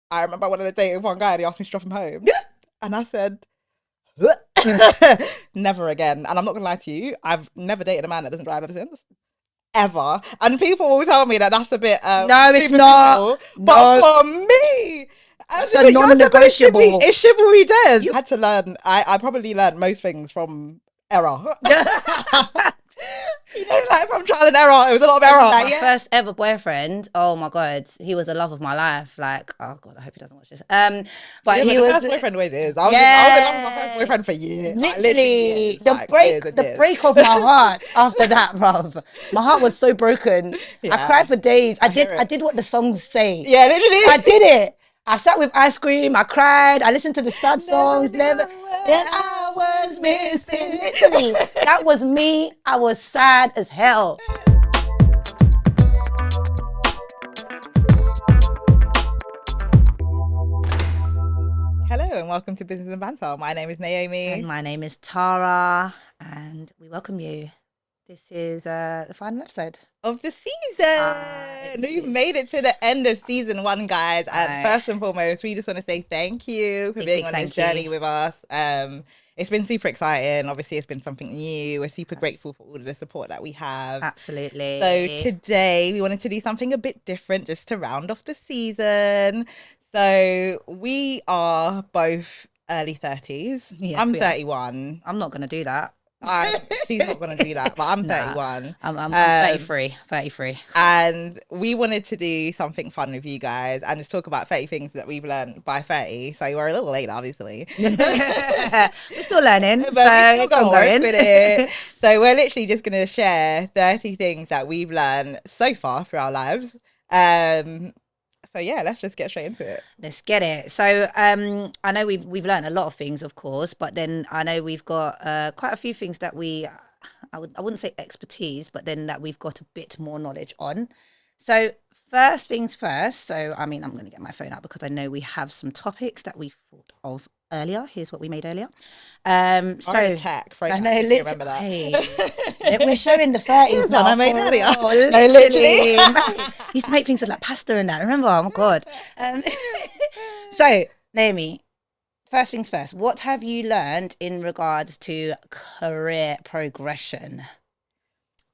I remember I went on a date with one guy and he asked me to drop him home. And I said, never again. And I'm not gonna lie to you, I've never dated a man that doesn't drive ever since. Ever. And people will tell me that that's a bit No, it's superficial, not. but No, for me, that's a non-negotiable. it's chivalry days. You I had to learn. I probably learned most things from error. Like from trial and error. It was a lot of error. Like, my first ever boyfriend, oh my god, he was the love of my life. Like, oh god, I hope he doesn't watch this. But he was first boyfriend always is. I was in love with my first boyfriend for years. literally Years, the break of my heart after that, bruv. My heart was so broken. I cried for days. I did what the songs say. Yeah, literally. I did it. I sat with ice cream. I cried. I listened to the sad songs. Never. Then I was missing. Literally, that was me. I was sad as hell. Hello and welcome to Business and Banter. My name is Naomi. And my name is Tara. And we welcome you. This is the final episode of the season. We've made it to the end of season 1, guys. And first and foremost, we just want to say thank you for being on this journey with us. It's been super exciting. Obviously, it's been something new. We're super grateful for all of the support that we have. Absolutely. So today we wanted to do something a bit different just to round off the season. So we are both early 30s. Yes, I'm 31. I'm not going to do that. She's not going to do that, but I'm 31. I'm 33. And we wanted to do something fun with you guys and just talk about 30 things that we've learned by 30. So we're a little late, obviously. We're still learning, but we're still going with it. So we're literally just going to share 30 things that we've learned so far through our lives. So yeah, let's just get straight into it. Let's get it. So I know we've learned a lot of things, of course, but then I know we've got quite a few things that I wouldn't say expertise, but then that we've got a bit more knowledge on. So first things first. So I mean, I'm going to get my phone out because I know we have some topics that we thought of earlier. Here's what we made earlier. So tech, I know, remember that. Hey, we're showing the 30s now. I made earlier. Oh, literally. Used to make things with like pasta and that. Remember? Oh my god. So Naomi, first things first. What have you learned in regards to career progression?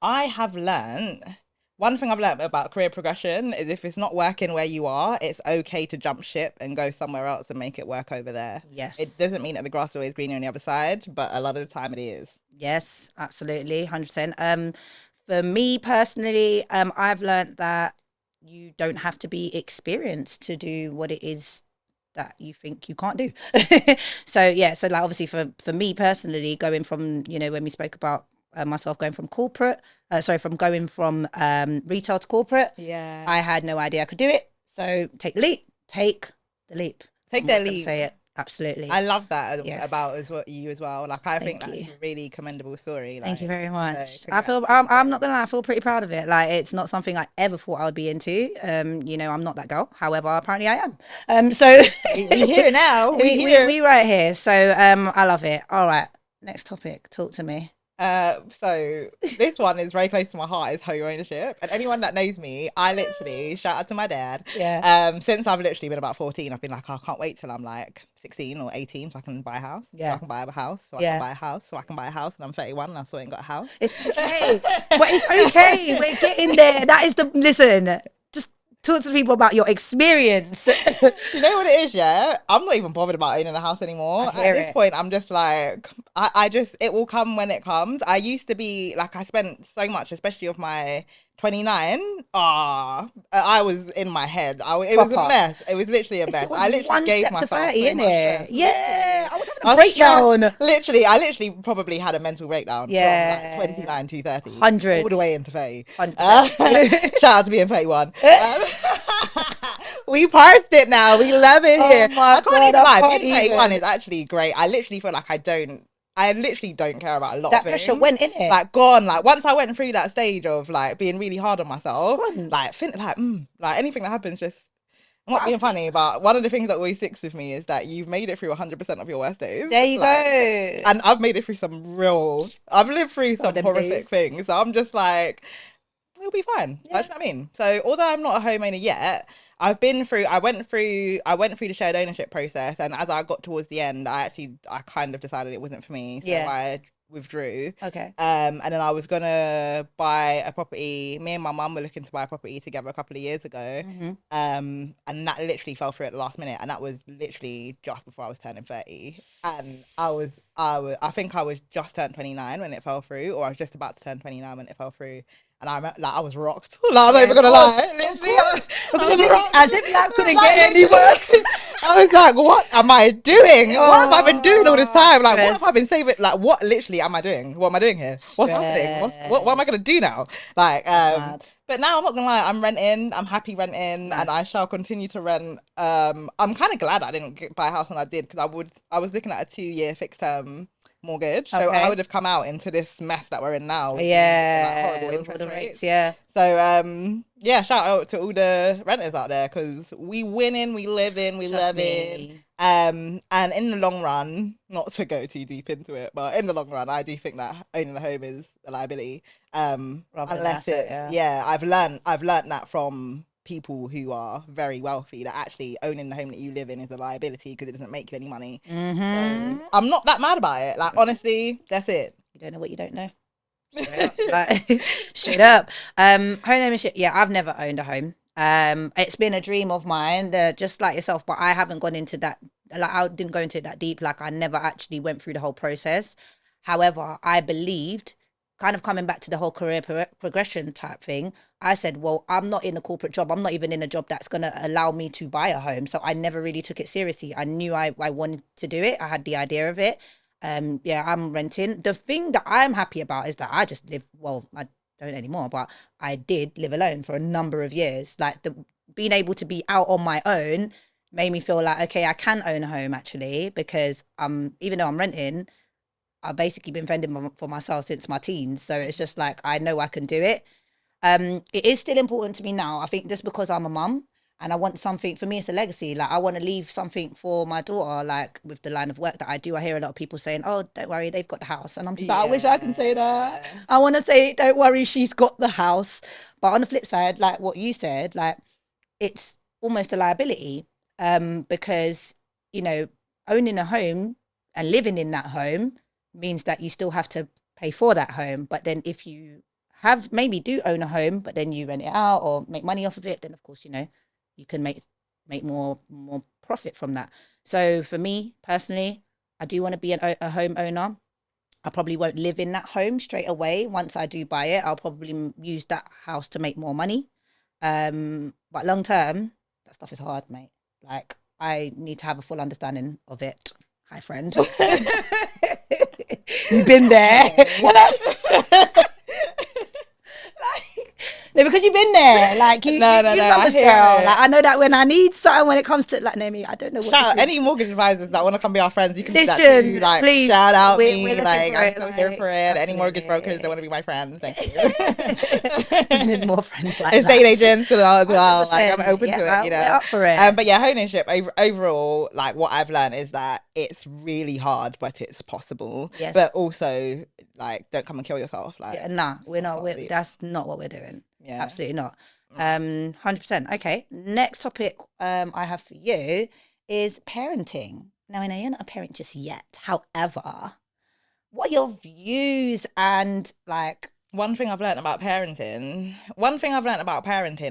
I have learned. One thing I've learned about career progression is if it's not working where you are, it's okay to jump ship and go somewhere else and make it work over there. Yes. It doesn't mean that the grass is always greener on the other side, but a lot of the time it is. Yes, absolutely, 100%. For me personally, I've learned that you don't have to be experienced to do what it is that you think you can't do. So like obviously for me personally, going from, when we spoke about myself going from going from retail to corporate. Yeah. I had no idea I could do it. So take the leap. Take the leap. Take that leap. Say it. Absolutely. I love that about you as well. Like I think that's you. a really commendable story. Like, thank you very much. So I'm not gonna lie, I feel pretty proud of it. Like it's not something I ever thought I would be into. I'm not that girl. However, apparently I am. So we here now. We right here. So I love it. All right. Next topic. Talk to me. So this one is very close to my heart, is home ownership. And anyone that knows me, I literally, shout out to my dad. Yeah. Since I've literally been about 14, I've been like, I can't wait till I'm like 16 or 18 so I can buy a house. Yeah. So I can buy a house. So I can buy a house. So I can buy a house. And I'm 31 and I still ain't got a house. It's okay. But it's okay. We're getting there. That is listen. Talk to people about your experience. You know what it is, yeah? I'm not even bothered about owning a house anymore. At this point, I'm just like, it will come when it comes. I used to be, like, I spent so much, especially of my 29. I was in my head. It was a mess. It was literally a mess. I literally gave myself 30, so much stress. Yeah. I was having a breakdown. I literally probably had a mental breakdown from like 29 to 30. 100. All the way into 30. 100%. Shout out to being 31. We parsed it now. We love it here. Oh my God, being 31 is actually great. I literally feel like I literally don't care about a lot of things. That pressure went in it. Like gone. Like once I went through that stage of like being really hard on myself, like anything that happens, just I'm not being funny, but one of the things that always sticks with me is that you've made it through 100% of your worst days. There you go. And I've made it through I've lived through some horrific things. So I'm just like, it'll be fine. Yeah. That's what I mean. So although I'm not a homeowner yet, I've been through. I went through the shared ownership process, and as I got towards the end, I kind of decided it wasn't for me, so I withdrew. Okay. And then I was gonna buy a property. Me and my mum were looking to buy a property together a couple of years ago. And that literally fell through at the last minute, and that was literally just before I was turning 30. And I think I was just turned 29 when it fell through, or I was just about to turn 29 when it fell through. And I remember, like, I was rocked. Like, I'm not even gonna lie. Literally, I was rocked. As if life couldn't get any worse. I was like, what am I doing? What have I been doing all this time? Like, what have I been saving? Like, what literally am I doing? What am I doing here? What's happening? What am I gonna do now? Like, but now I'm not gonna lie, I'm renting. I'm happy renting, and I shall continue to rent. I'm kind of glad I didn't buy a house when I did, because I was looking at a 2-year fixed term mortgage, so I would have come out into this mess that we're in now. Yeah, horrible interest rates. Yeah. So shout out to all the renters out there, because we winning, we living, we loving. And in the long run, not to go too deep into it, but in the long run, I do think that owning a home is a liability. Unless I've learned that from people who are very wealthy, that actually owning the home that you live in is a liability because it doesn't make you any money. So I'm not that mad about it. Like, honestly, that's it. You don't know what you don't know. Straight up. Home ownership. Yeah, I've never owned a home. It's been a dream of mine, just like yourself, but I haven't gone into that. Like, I didn't go into it that deep. Like, I never actually went through the whole process. However, I believed, kind of coming back to the whole career progression type thing, I said, well, I'm not in a corporate job. I'm not even in a job that's going to allow me to buy a home. So I never really took it seriously. I knew I wanted to do it. I had the idea of it. I'm renting. The thing that I'm happy about is that I just live, well, I don't anymore, but I did live alone for a number of years. Like, being able to be out on my own made me feel like, okay, I can own a home actually, because even though I'm renting, I've basically been fending for myself since my teens. So it's just like, I know I can do it. It is still important to me now. I think just because I'm a mum and I want something, for me, it's a legacy. Like, I want to leave something for my daughter, like with the line of work that I do. I hear a lot of people saying, oh, don't worry, they've got the house. And I'm just like, I wish I can say that. I want to say, don't worry, she's got the house. But on the flip side, like what you said, like, it's almost a liability, because, owning a home and living in that home means that you still have to pay for that home. But then if you maybe do own a home, but then you rent it out or make money off of it, then of course, you can make more profit from that. So for me personally, I do want to be a home owner. I probably won't live in that home straight away. Once I do buy it, I'll probably use that house to make more money. But long term, that stuff is hard, mate. Like, I need to have a full understanding of it. Hi, friend. You've been there. No, because you've been there. Like, you love this girl. Like, I know that when I need something, when it comes to, like, Naomi, I don't know what shout this any mortgage advisors that want to come be our friends, you can do that Listen, too. Like, please, shout out we're me. Like, I'm so here for it. Any mortgage brokers that want to be my friends, thank you. I need more friends like estate that. agents and all as well. Like, I'm open to it, We're up for it. But yeah, ownership overall, like, what I've learned is that it's really hard, but it's possible. Yes. But also, like, don't come and kill yourself. Like, we're not. That's not what we're doing. Yeah, absolutely not. 100%. Okay, next topic I have for you is parenting. Now, I know you're not a parent just yet. However, what are your views and, like, one thing I've learned about parenting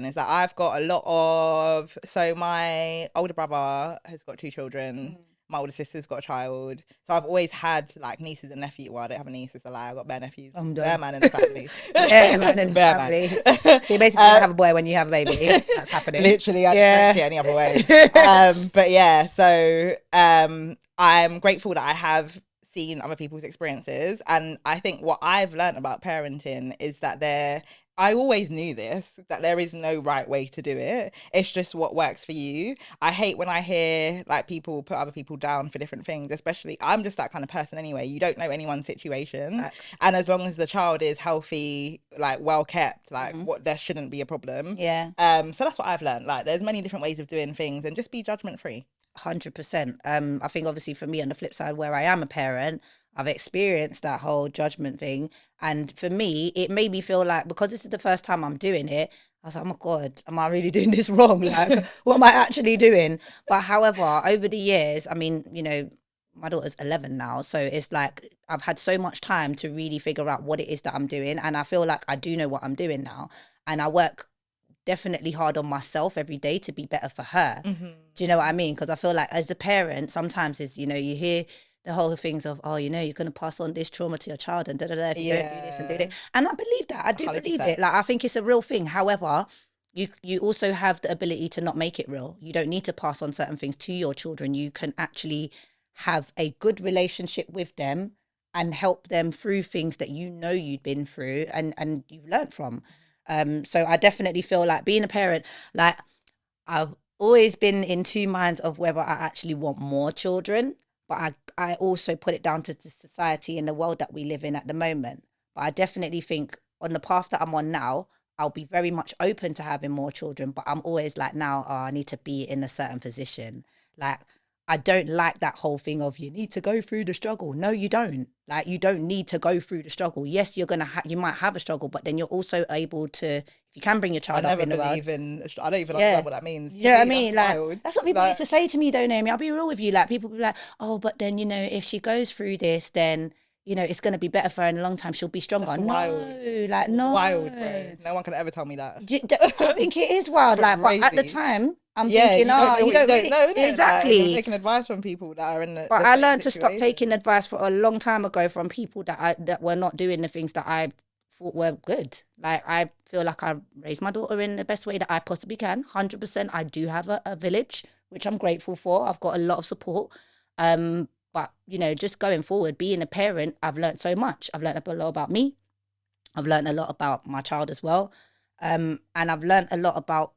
is that I've got a lot of, so my older brother has got 2 children. My older sister's got a child. So I've always had, like, nieces and nephews. Well, I don't have a niece, it's a lie. I've got bare nephews. Bare man in the family. Yeah, man in the family. So you basically have a boy when you have a baby. That's happening. Literally, I don't see it any other way. But yeah, so I'm grateful that I have seen other people's experiences. And I think what I've learned about parenting is that I always knew this, that there is no right way to do it. It's just what works for you. I hate when I hear, like, people put other people down for different things, especially, I'm just that kind of person anyway. You don't know anyone's situation. Facts. And as long as the child is healthy, like, well kept, like, there shouldn't be a problem. Yeah. So that's what I've learned. Like, there's many different ways of doing things, and just be judgment free. 100%. I think obviously for me, on the flip side, where I am a parent, I've experienced that whole judgment thing. And for me, it made me feel like, because this is the first time I'm doing it, I was like, oh my God, am I really doing this wrong? Like, what am I actually doing? But however, over the years, I mean, my daughter's 11 now. So it's like I've had so much time to really figure out what it is that I'm doing. And I feel like I do know what I'm doing now. And I work definitely hard on myself every day to be better for her. Mm-hmm. Do you know what I mean? Because I feel like as a parent, sometimes is, you hear the whole things of, oh, you're going to pass on this trauma to your child and da-da-da if you don't do this and do that. And I believe that. I do 100%. believe it. Like, I think it's a real thing. However, you also have the ability to not make it real. You don't need to pass on certain things to your children. You can actually have a good relationship with them and help them through things that you'd been through and you've learned from. So I definitely feel like being a parent, like I've always been in two minds of whether I actually want more children, but I also put it down to the society and the world that we live in at the moment. But I definitely think on the path that I'm on now, I'll be very much open to having more children, but I'm always like now, oh, I need to be in a certain position. Like, I don't like that whole thing of you need to go through the struggle. No, you don't. Like, you don't need to go through the struggle. Yes, you might have a struggle, but then you're also able to, if you can bring your child up in the world. I don't even understand what that means. Yeah, I mean, that's like, wild. that's what people used to say to me, though, Naomi. I'll be real with you. Like, people be like, oh, but then, if she goes through this, then, it's going to be better for her in a long time. She'll be stronger. That's no, wild. like, no. Wild, bro. No one can ever tell me that. I think it is wild. Like, but at the time, I'm thinking, you don't really know, exactly. Like, you're taking advice from people that are in the. But the I same learned to situation. stop taking advice for a long time ago from people that were not doing the things that I thought were good. Like, I feel like I raised my daughter in the best way that I possibly can. 100%. I do have a village, which I'm grateful for. I've got a lot of support. But just going forward, being a parent, I've learned so much. I've learned a lot about me. I've learned a lot about my child as well. And I've learned a lot about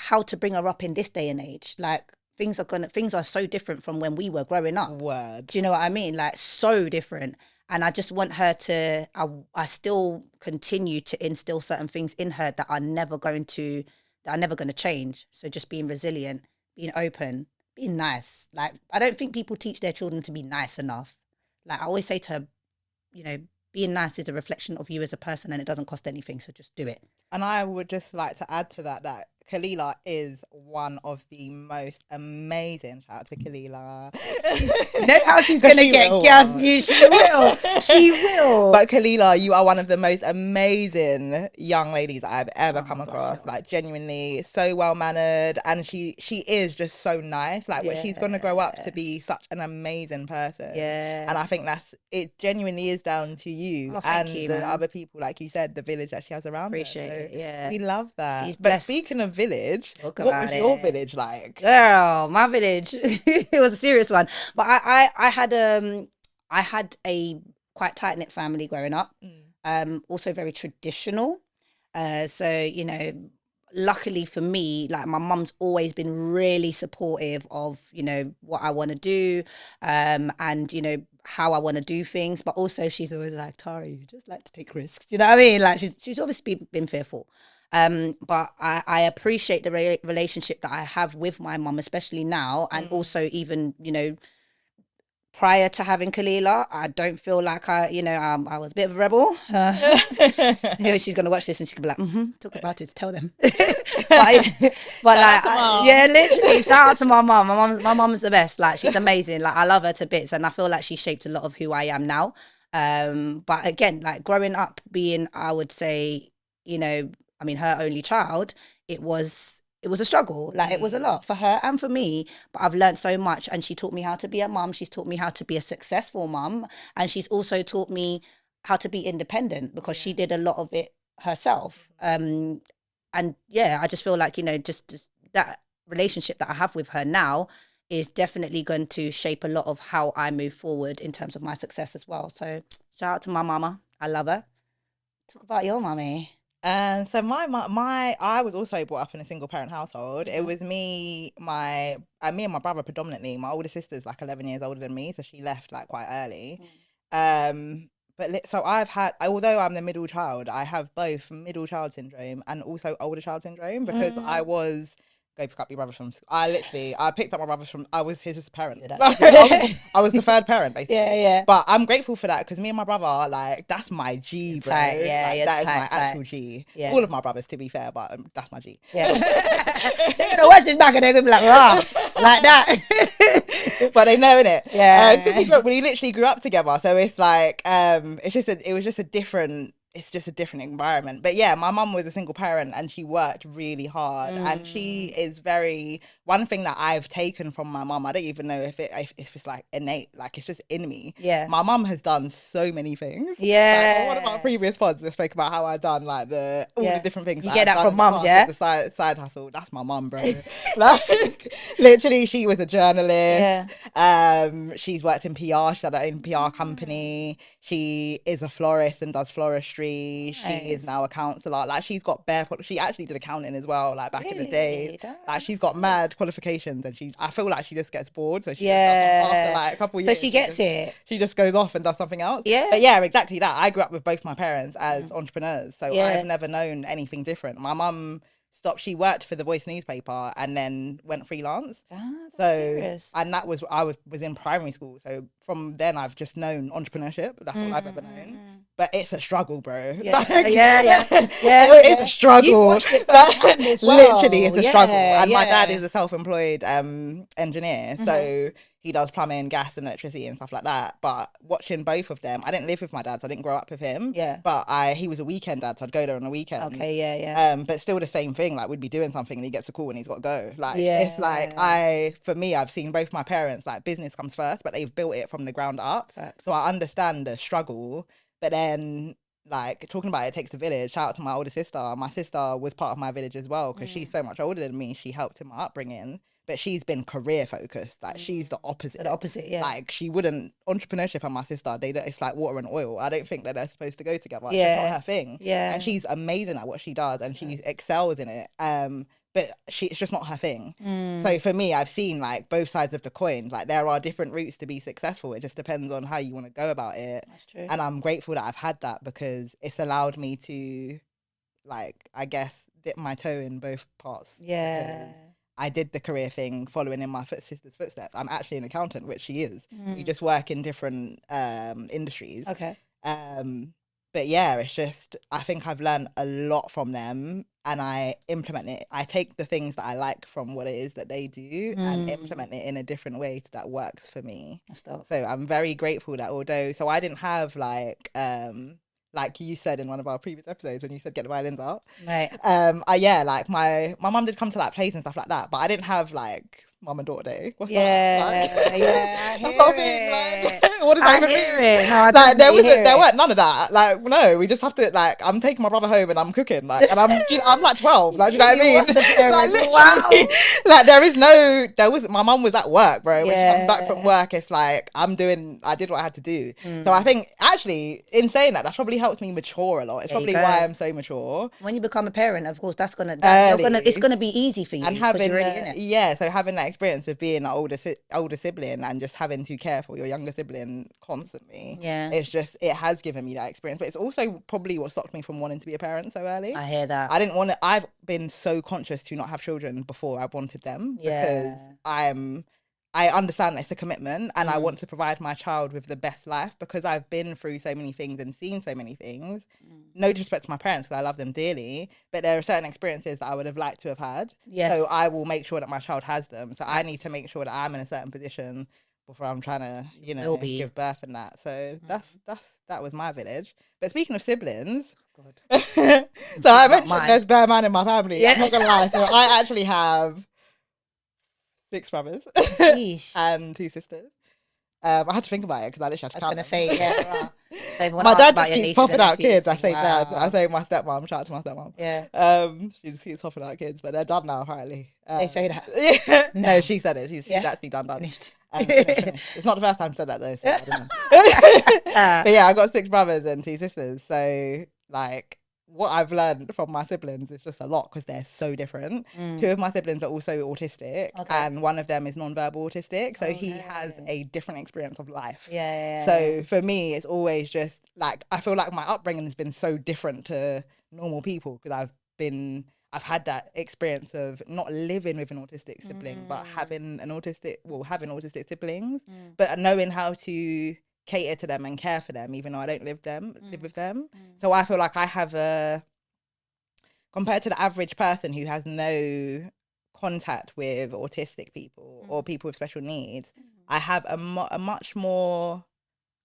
how to bring her up in this day and age. Like, things are so different from when we were growing up. Word. Do you know what I mean? Like, so different. And I just want her to, I still continue to instill certain things in her that are never going to change. So just being resilient, being open, being nice. Like, I don't think people teach their children to be nice enough. Like, I always say to her, being nice is a reflection of you as a person and it doesn't cost anything. So just do it. And I would just like to add to that Kalila is one of the most amazing. Shout out to Kalila. You know how she's going to get gassed? She will. She will. But Kalila, you are one of the most amazing young ladies I've ever come across. Like, genuinely so well mannered, and she is just so nice. Like, what she's going to grow up to be such an amazing person. Yeah. And I think it genuinely is down to you the other people, like you said, the village that she has around. Appreciate it. Yeah. We love that. She's but blessed. Speaking of village, what was your village like? Girl, my village, it was a serious one. But I had a quite tight knit family growing up. Also very traditional. So luckily for me, like, my mum's always been really supportive of what I want to do, and how I want to do things. But also she's always like, Tari, you just like to take risks. You know what I mean? Like, she's obviously been fearful. But I appreciate the relationship that I have with my mum, especially now, and also even prior to having Kalila. I don't feel like I was a bit of a rebel. She's gonna watch this and she can be like, talk about it, tell them. but like, yeah, literally, shout out to my mum. My mum's the best. Like, she's amazing. Like, I love her to bits, and I feel like she shaped a lot of who I am now. But again, like, growing up being, I would say, her only child, it was a struggle. Like, it was a lot for her and for me, but I've learned so much. And she taught me how to be a mum. She's taught me how to be a successful mum. And she's also taught me how to be independent, because she did a lot of it herself. And yeah, I just feel like, just that relationship that I have with her now is definitely going to shape a lot of how I move forward in terms of my success as well. So shout out to my mama. I love her. Talk about your mummy. And so I was also brought up in a single parent household. It was me and my brother predominantly. My older sister's like 11 years older than me, so she left like quite early. So although I'm the middle child, I have both middle child syndrome and also older child syndrome, because I was go pick up your brother from school. I picked up my brother from, I was his parent. Yeah, I was the third parent, basically. Yeah. But I'm grateful for that, because me and my brother, like, that's my G, bro. Tight, yeah, like, you're that is my tight. actual G. Yeah. All of my brothers, to be fair, but that's my G. Yeah. They're gonna watch this back and they're gonna be like, rah, like that. But they know, innit? Yeah. We literally grew up together, so it's like, it was just a different. It's just a different environment. But yeah, my mum was a single parent and she worked really hard. And she is one thing that I've taken from my mum, I don't even know if it's like innate, like it's just in me. Yeah. My mum has done so many things. Yeah. Like, one of our previous pods, I spoke about how I've done like all the different things. You get that from mums, yeah? The side hustle. That's my mum, bro. Like, literally, she was a journalist. Yeah. She's worked in PR. She's had her own PR company. She is a florist and does floristry. Nice. She is now a counsellor. Like, she's got she actually did accounting as well, like back in the day. Like, she's got mad qualifications, and I feel like she just gets bored, so she after like a couple years, so she gets it. She just goes off and does something else. Yeah. But yeah, exactly that. I grew up with both my parents as entrepreneurs, so I've never known anything different. My mum stopped. She worked for the Voice newspaper and then went freelance. Serious. And that was I was in primary school. So from then I've just known entrepreneurship. That's all I've ever known. But it's a struggle, bro. Yeah, like, it's a struggle. Literally, it's a struggle. And my dad is a self-employed engineer, so he does plumbing, gas, and electricity and stuff like that. But watching both of them, I didn't live with my dad, so I didn't grow up with him. Yeah. But he was a weekend dad, so I'd go there on the weekend. Okay, yeah. But still the same thing. Like, we'd be doing something and he gets a call and he's got to go. Like, it's like for me, I've seen both my parents, like, business comes first, but they've built it from the ground up. Facts. So I understand the struggle. But then, like, talking about it takes a village. Shout out to my older sister. My sister was part of my village as well, because she's so much older than me. She helped in my upbringing. But she's been career focused. Like, she's the opposite. The opposite, yeah. Like, entrepreneurship and my sister, it's like water and oil. I don't think that they're supposed to go together. Yeah. It's not her thing. Yeah. And she's amazing at what she does, and she excels in it. But it's just not her thing. So for me, I've seen, like, both sides of the coin. Like, there are different routes to be successful. It just depends on how you want to go about it. That's true. And I'm grateful that I've had that, because it's allowed me to, like, I guess, dip my toe in both parts. Yeah. I did the career thing following in my sister's footsteps. I'm actually an accountant, which she is. We just work in different industries. Okay. But yeah, it's just, I think I've learned a lot from them, and I implement it. I take the things that I like from what it is that they do and implement it in a different way that works for me. That's dope. So I'm very grateful that so I didn't have like you said in one of our previous episodes when you said get the violins out. Right. Like my mum did come to like plays and stuff like that, but I didn't have like mum and daughter day. What's that? Like, I hear it. Like, what does that even mean? It. No, like there weren't none of that. Like, no, we just have to, like, I'm taking my brother home and I'm cooking, like, and I'm like 12. Like, do you know what I mean? Wow. Like, my mum was at work, bro. When she comes back from work, it's like I did what I had to do. So I think actually, in saying that, that's probably helped me mature a lot. It's probably why I'm so mature. When you become a parent, of course, it's gonna be easy for you. And having so having that experience of being an older sibling and just having to care for your younger sibling constantly, it has given me that experience. But it's also probably what stopped me from wanting to be a parent so early. I hear that. I didn't want to. I've been so conscious to not have children before I wanted them, because I understand that it's a commitment, and I want to provide my child with the best life, because I've been through so many things and seen so many things. No disrespect to my parents, because I love them dearly, but there are certain experiences that I would have liked to have had. Yes. So I will make sure that my child has them. So I need to make sure that I'm in a certain position before I'm trying to, give birth and that. So that was my village. But speaking of siblings, so I mentioned there's bare man in my family. I'm not gonna lie. So I actually have 6 brothers and 2 sisters. I had to think about it because I literally had to count. I was going to say, my dad just keeps popping out kids. I say dad. I say my stepmom. Shout out to my stepmom. Yeah. She just keeps popping out kids, but they're done now apparently. They say that. Yeah. No, she said it. She's actually done. Finished. It's not the first time she said that though. So I don't know. But yeah, I got 6 brothers and 2 sisters. So like, what I've learned from my siblings is just a lot, because they're so different. 2 of my siblings are also autistic, and one of them is non-verbal autistic, so he has a different experience of life. So for me, it's always just like, I feel like my upbringing has been so different to normal people, because I've had that experience of not living with an autistic sibling, but having autistic siblings, but knowing how to cater to them and care for them, even though I don't live with them. So I feel like I have compared to the average person who has no contact with autistic people or people with special needs, I have a much more.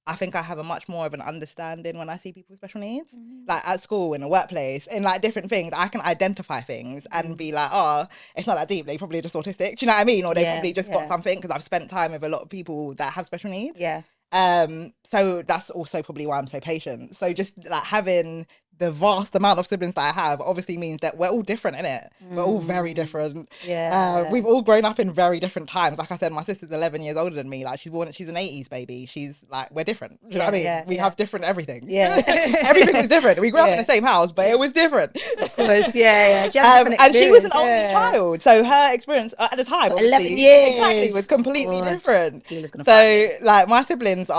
I think I have a much more of an understanding when I see people with special needs, like at school, in the workplace, in like different things. I can identify things and be like, oh, it's not that deep. They probably just autistic. Do you know what I mean? Or they probably just got something, because I've spent time with a lot of people that have special needs. Yeah. So that's also probably why I'm so patient. So just like having the vast amount of siblings that I have obviously means that we're all different, innit? We're all very different. Yeah. We've all grown up in very different times. Like I said, my sister's 11 years older than me. Like she's an 80s baby. She's like, we're different. Do you know what I mean? We have different everything. Yeah. Everything was different. We grew up in the same house, but it was different. Of course, yeah. She and she was an only child. So her experience at the time, 11 years. Exactly, was completely different. So like my siblings they're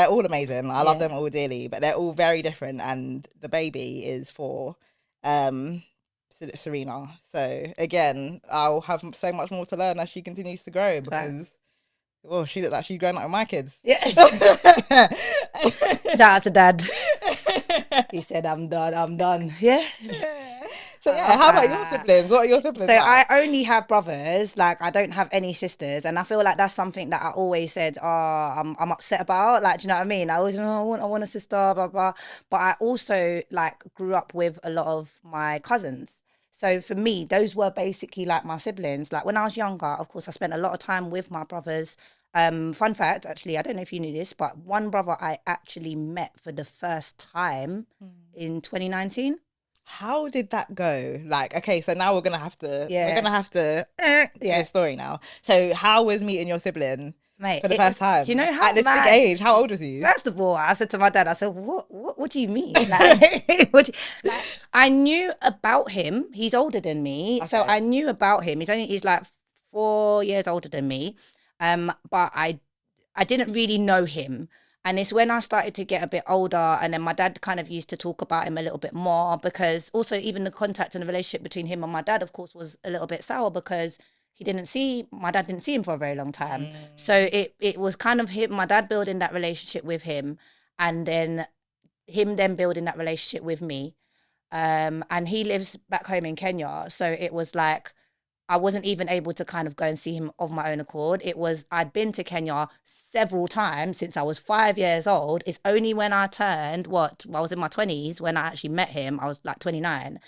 all amazing. I love them all dearly, but they're all very different. And the baby is for Serena. So again, I'll have so much more to learn as she continues to grow, because she looked like she's growing up with my kids. Yeah. Shout out to Dad. He said, I'm done. Yeah. So how about your siblings? What are your siblings So like? I only have brothers. Like, I don't have any sisters, and I feel like that's something that I always said, I'm upset about. Like, do you know what I mean? I always, I want a sister, blah blah. But I also like grew up with a lot of my cousins. So for me, those were basically like my siblings. Like when I was younger, of course, I spent a lot of time with my brothers. Fun fact, actually, I don't know if you knew this, but one brother I actually met for the first time in 2019. How did that go? Like, okay, so now we're gonna have to the story now. So how was meeting your sibling, mate, for the first time? Do you know how at this big age? How old was he? First of all, I said to my dad, I said, what do you mean? Like, I knew about him. He's older than me. Okay. So I knew about him. He's like 4 years older than me. But I didn't really know him. And it's when I started to get a bit older, and then my dad kind of used to talk about him a little bit more, because also even the contact and the relationship between him and my dad, of course, was a little bit sour, because my dad didn't see him for a very long time. So it was kind of my dad building that relationship with him, and then him then building that relationship with me. And he lives back home in Kenya. So it was like, I wasn't even able to kind of go and see him of my own accord. I'd been to Kenya several times since I was 5 years old. It's only when I turned, I was in my 20s when I actually met him. I was like 29.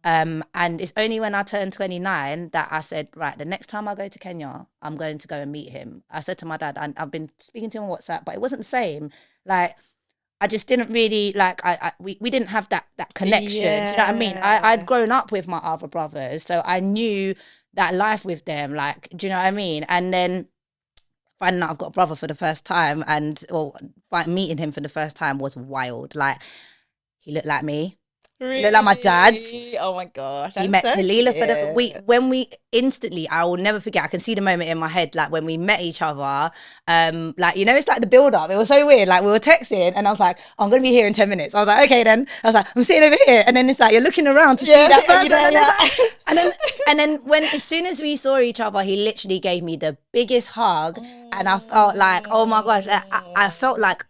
And it's only when I turned 29 that I said, right, the next time I go to Kenya, I'm going to go and meet him. I said to my dad, and I've been speaking to him on WhatsApp, but it wasn't the same. Like, I just didn't really we didn't have that connection. Yeah. Do you know what I mean? I'd grown up with my other brothers, so I knew that life with them. Like, do you know what I mean? And then finding out I've got a brother for the first time, meeting him for the first time was wild. Like, he looked like me. Really? He looked like my dad. Oh my gosh. He met Kalila I will never forget. I can see the moment in my head, like when we met each other. Like, you know, it's like the build up. It was so weird. Like, we were texting, and I was like, I'm gonna be here in 10 minutes. I was like, okay then. I was like, I'm sitting over here, and then it's like you're looking around to see that person. And then as soon as we saw each other, he literally gave me the biggest hug, and I felt like, oh my gosh, I felt like,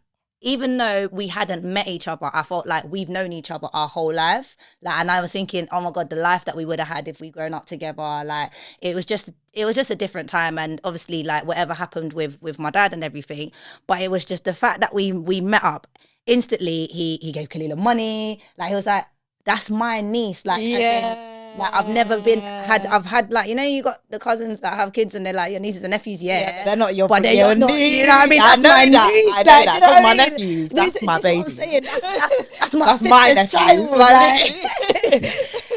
even though we hadn't met each other, I felt like we've known each other our whole life. Like, and I was thinking, oh my God, the life that we would have had if we'd grown up together. Like, it was just a different time. And obviously, like, whatever happened with my dad and everything, but it was just the fact that we met up instantly. He gave Kalila money. Like, he was like, that's my niece. Like, like, I've never I've had like, you know, you got the cousins that have kids and they're like your nieces and nephews, they're not your, but they're not, niece. You know what I mean? That's my niece. I know that. That's my nephews. That's my baby. What I'm saying. That's my sister's child. Like.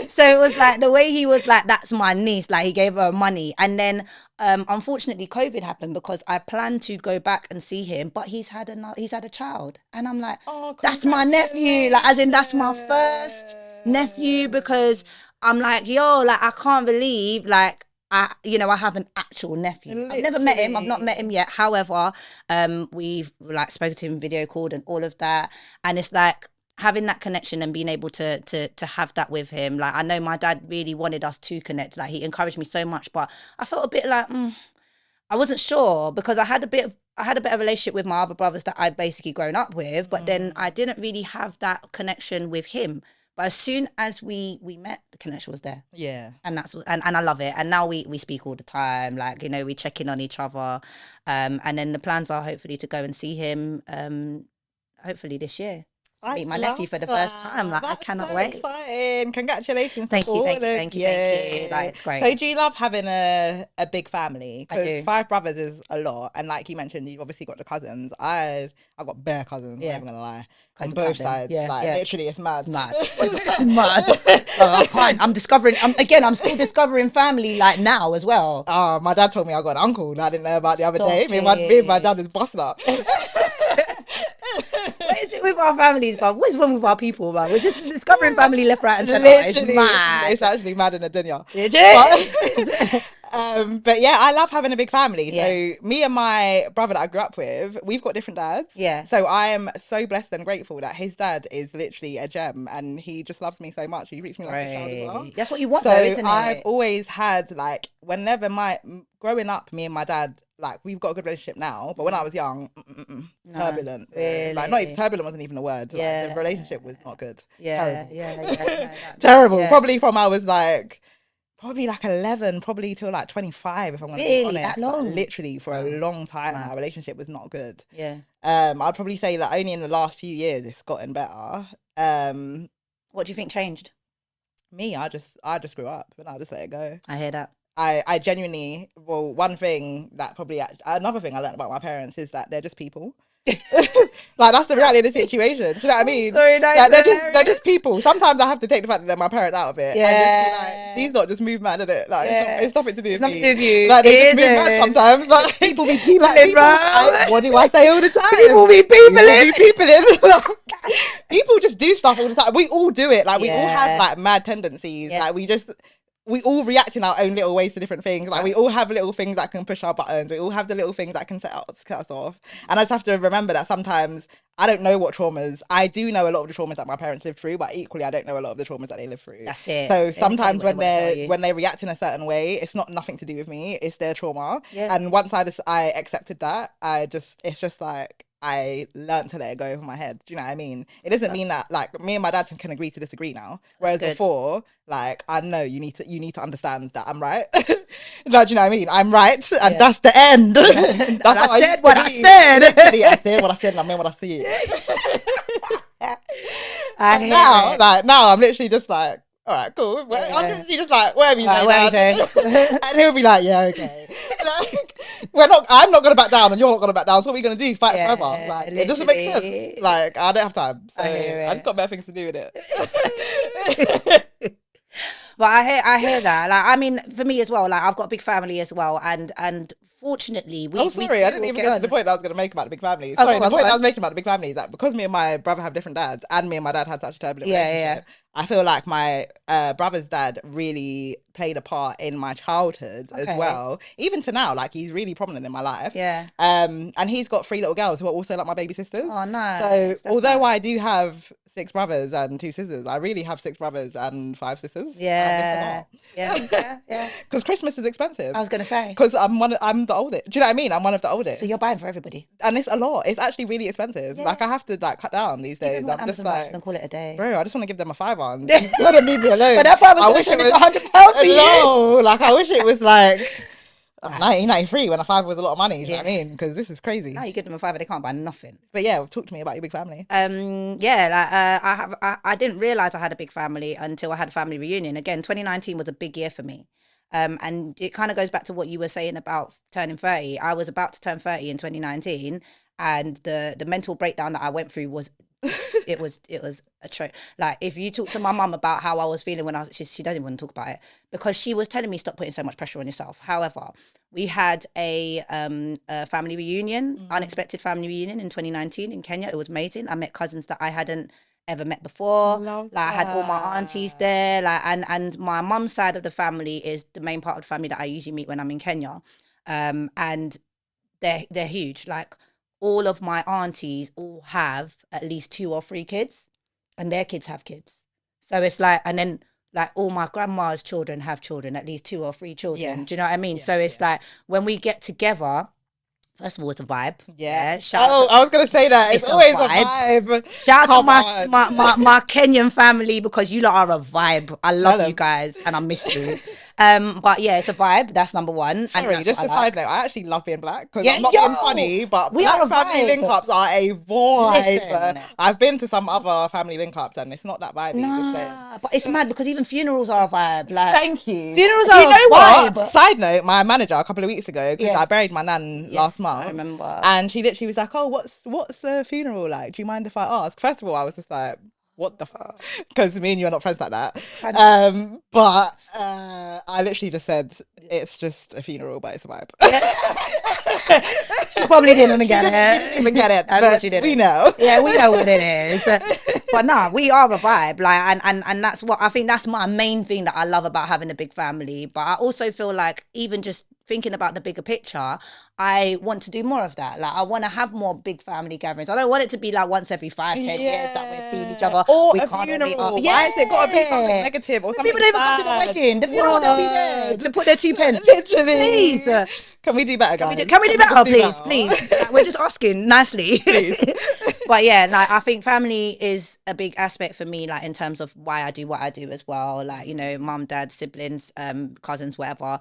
So it was like the way he was like, that's my niece. Like, he gave her money, and then unfortunately COVID happened, because I planned to go back and see him, but he's had a child, and I'm like, that's my nephew. Like, as in, that's my first nephew, because I'm like, yo, like, I can't believe, like, I have an actual nephew. Literally. I've never met him. I've not met him yet. However, we've like spoken to him, video called and all of that. And it's like, having that connection and being able to have that with him. Like, I know my dad really wanted us to connect. Like, he encouraged me so much, but I felt a bit like, I wasn't sure, because I had a better relationship with my other brothers that I'd basically grown up with, but then I didn't really have that connection with him. But as soon as we met, the connection was there. Yeah. And and I love it. And now we speak all the time. Like, you know, we check in on each other. And then the plans are hopefully to go and see him hopefully this year. Meet my nephew for the first time. Like, That's I cannot so wait. exciting. Congratulations. Thank you. Thank you. Like, it's great. So do you love having a big family? I do. Because 5 brothers is a lot. And like you mentioned, you've obviously got the cousins. I got bare cousins, I'm not even gonna lie. On both sides. Literally, it's mad. It's mad. I can't. I'm still discovering family like now as well. Oh, my dad told me I got an uncle that I didn't know about the other day. Me and my dad is busting up. What is it with our families, man? What is wrong with our people, man? We're just discovering family left, right, and centre. It's mad. It's actually mad in the dunya. But, but yeah, I love having a big family. So me and my brother that I grew up with, we've got different dads. Yeah. So I am so blessed and grateful that his dad is literally a gem, and he just loves me so much. He treats me like a child as well. That's what you want, though, isn't it? I've always had, like, whenever growing up, me and my dad, like, we've got a good relationship now, but when I was young, turbulent. Really? Like, not even turbulent wasn't even a word. Like, the relationship was not good. Terrible. No, terrible. Yeah. Probably from I was like 11, probably till like 25, if I'm gonna be honest. That long? Like, literally for a long time, our relationship was not good. Yeah. I'd probably say that only in the last few years it's gotten better. What do you think changed? Me, I just grew up and I just let it go. I hear that. I genuinely, well, another thing I learned about my parents is that they're just people. Like, that's the reality of the situation. Do you know what I mean? Sorry, like, they're just people. Sometimes I have to take the fact that they're my parent out of it. Yeah. And just be like, these not just move mad, is it? Like, it's nothing to do with me. Nothing to do with you. Like, they just move mad sometimes. Like, people be peopling, bro. What do I say all the time? People be peopling. People just do stuff all the time. We all do it. Like, we all have like mad tendencies. Like, we all react in our own little ways to different things. Like, we all have little things that can push our buttons. We all have the little things that can set us off. And I just have to remember that sometimes I don't know what traumas. I do know a lot of the traumas that my parents lived through, but equally I don't know a lot of the traumas that they live through. That's it. So sometimes when they react in a certain way, it's not nothing to do with me. It's their trauma. Yeah. And once I accepted that, it's just like, I learned to let it go over my head. Do you know what I mean? It doesn't mean that, like, me and my dad can agree to disagree now. Whereas before, like, I know you need to understand that I'm right. Do you know what I mean? I'm right, and that's the end. That's I said what I said. Literally, I said what I said, and I mean what I see. Now I'm literally just like, all right, cool. I'm literally just like, whatever you say. And he'll be like, yeah, okay. Like, I'm not gonna back down, and you're not gonna back down. So what are we gonna do? Fight forever? Like, literally. It doesn't make sense. Like, I don't have time. So I just got better things to do with it. But I hear that. Like, I mean, for me as well. Like, I've got a big family as well, and fortunately, I didn't even get to the point that I was going to make about the big family. The point I was making about the big family is that because me and my brother have different dads, and me and my dad had such a turbulent relationship, I feel like my brother's dad really played a part in my childhood as well. Even to now, like, he's really prominent in my life. Yeah. And he's got 3 little girls who are also like my baby sisters. Oh, nice. So although I do have 6 brothers and 2 sisters, I really have 6 brothers and 5 sisters. Yeah. Because Christmas is expensive. I was going to say. Because I'm the oldest. Do you know what I mean? I'm one of the oldest. So you're buying for everybody. And it's a lot. It's actually really expensive. Yeah. Like, I have to, like, cut down these days. I'm just like, and call it a day. Bro, I just want to give them a £5. You gotta leave me alone. But that £5 was going to turn into £100 for you. No, like, I wish it was like 1993 when a £5 was a lot of money. Do you know what I mean? Because this is crazy. Now you give them a £5, they can't buy nothing. But yeah, talk to me about your big family. I didn't realize I had a big family until I had a family reunion. Again, 2019 was a big year for me. And it kind of goes back to what you were saying about turning 30. I was about to turn 30 in 2019, and the mental breakdown that I went through was it was a trope. Like, if you talk to my mum about how I was feeling when she doesn't even want to talk about it, because she was telling me stop putting so much pressure on yourself. However, we had a family reunion, unexpected family reunion in 2019 in Kenya. It was amazing. I met cousins that I hadn't ever met before. I had all my aunties there, and my mum's side of the family is the main part of the family that I usually meet when I'm in Kenya, and they're huge. Like, all of my aunties all have at least 2 or 3 kids, and their kids have kids. So it's like, and then like all my grandma's children have children, at least 2 or 3 children. Do you know what I mean? So it's like when we get together, first of all, it's a vibe. Yeah. Shout Oh, out to, I was gonna say that it's always a vibe. Shout out to Come my Kenyan family, because you lot are a vibe. I love Tell you 'em. guys and I miss you. But yeah, it's a vibe. That's number one. And Sorry, that's just what a I side like. note. I actually love being black because Yeah, I'm not yo, being funny, but we are black a family vibe. link-ups are a vibe. Listen. I've been to some other family link-ups and it's not that vibey. Just saying. Nah, but it's mad because even funerals are a vibe. Like, Thank you. funerals You are a know what? vibe. Side note, my manager a couple of weeks ago, because Yeah. I buried my nan last month. I remember. And she literally was like, "Oh, what's a funeral like? Do you mind if I ask?" First of all, I was just like, "What the fuck?" Because me and you are not friends like that. But I literally just said it's just a funeral, but it's a vibe. Yeah. She probably didn't get it. Even get it, But but she didn't. we know. Yeah, we know what it is. But nah, we are a vibe. Like, and that's what I think. That's my main thing that I love about having a big family. But I also feel like even just thinking about the bigger picture, I want to do more of that. Like, I want to have more big family gatherings. I don't want it to be like once every 5-10 years that we're seeing each other. Or we a can't funeral. Really, Why has it got to be something negative or something people don't even come to the wedding. The funeral, they'll be there to put their 2 pence. Literally. Please. Can we do better, guys? Can we do better, please? Please. Like, we're just asking nicely. But yeah, like, I think family is a big aspect for me, like in terms of why I do what I do as well. Like, you know, mum, dad, siblings, cousins, whatever.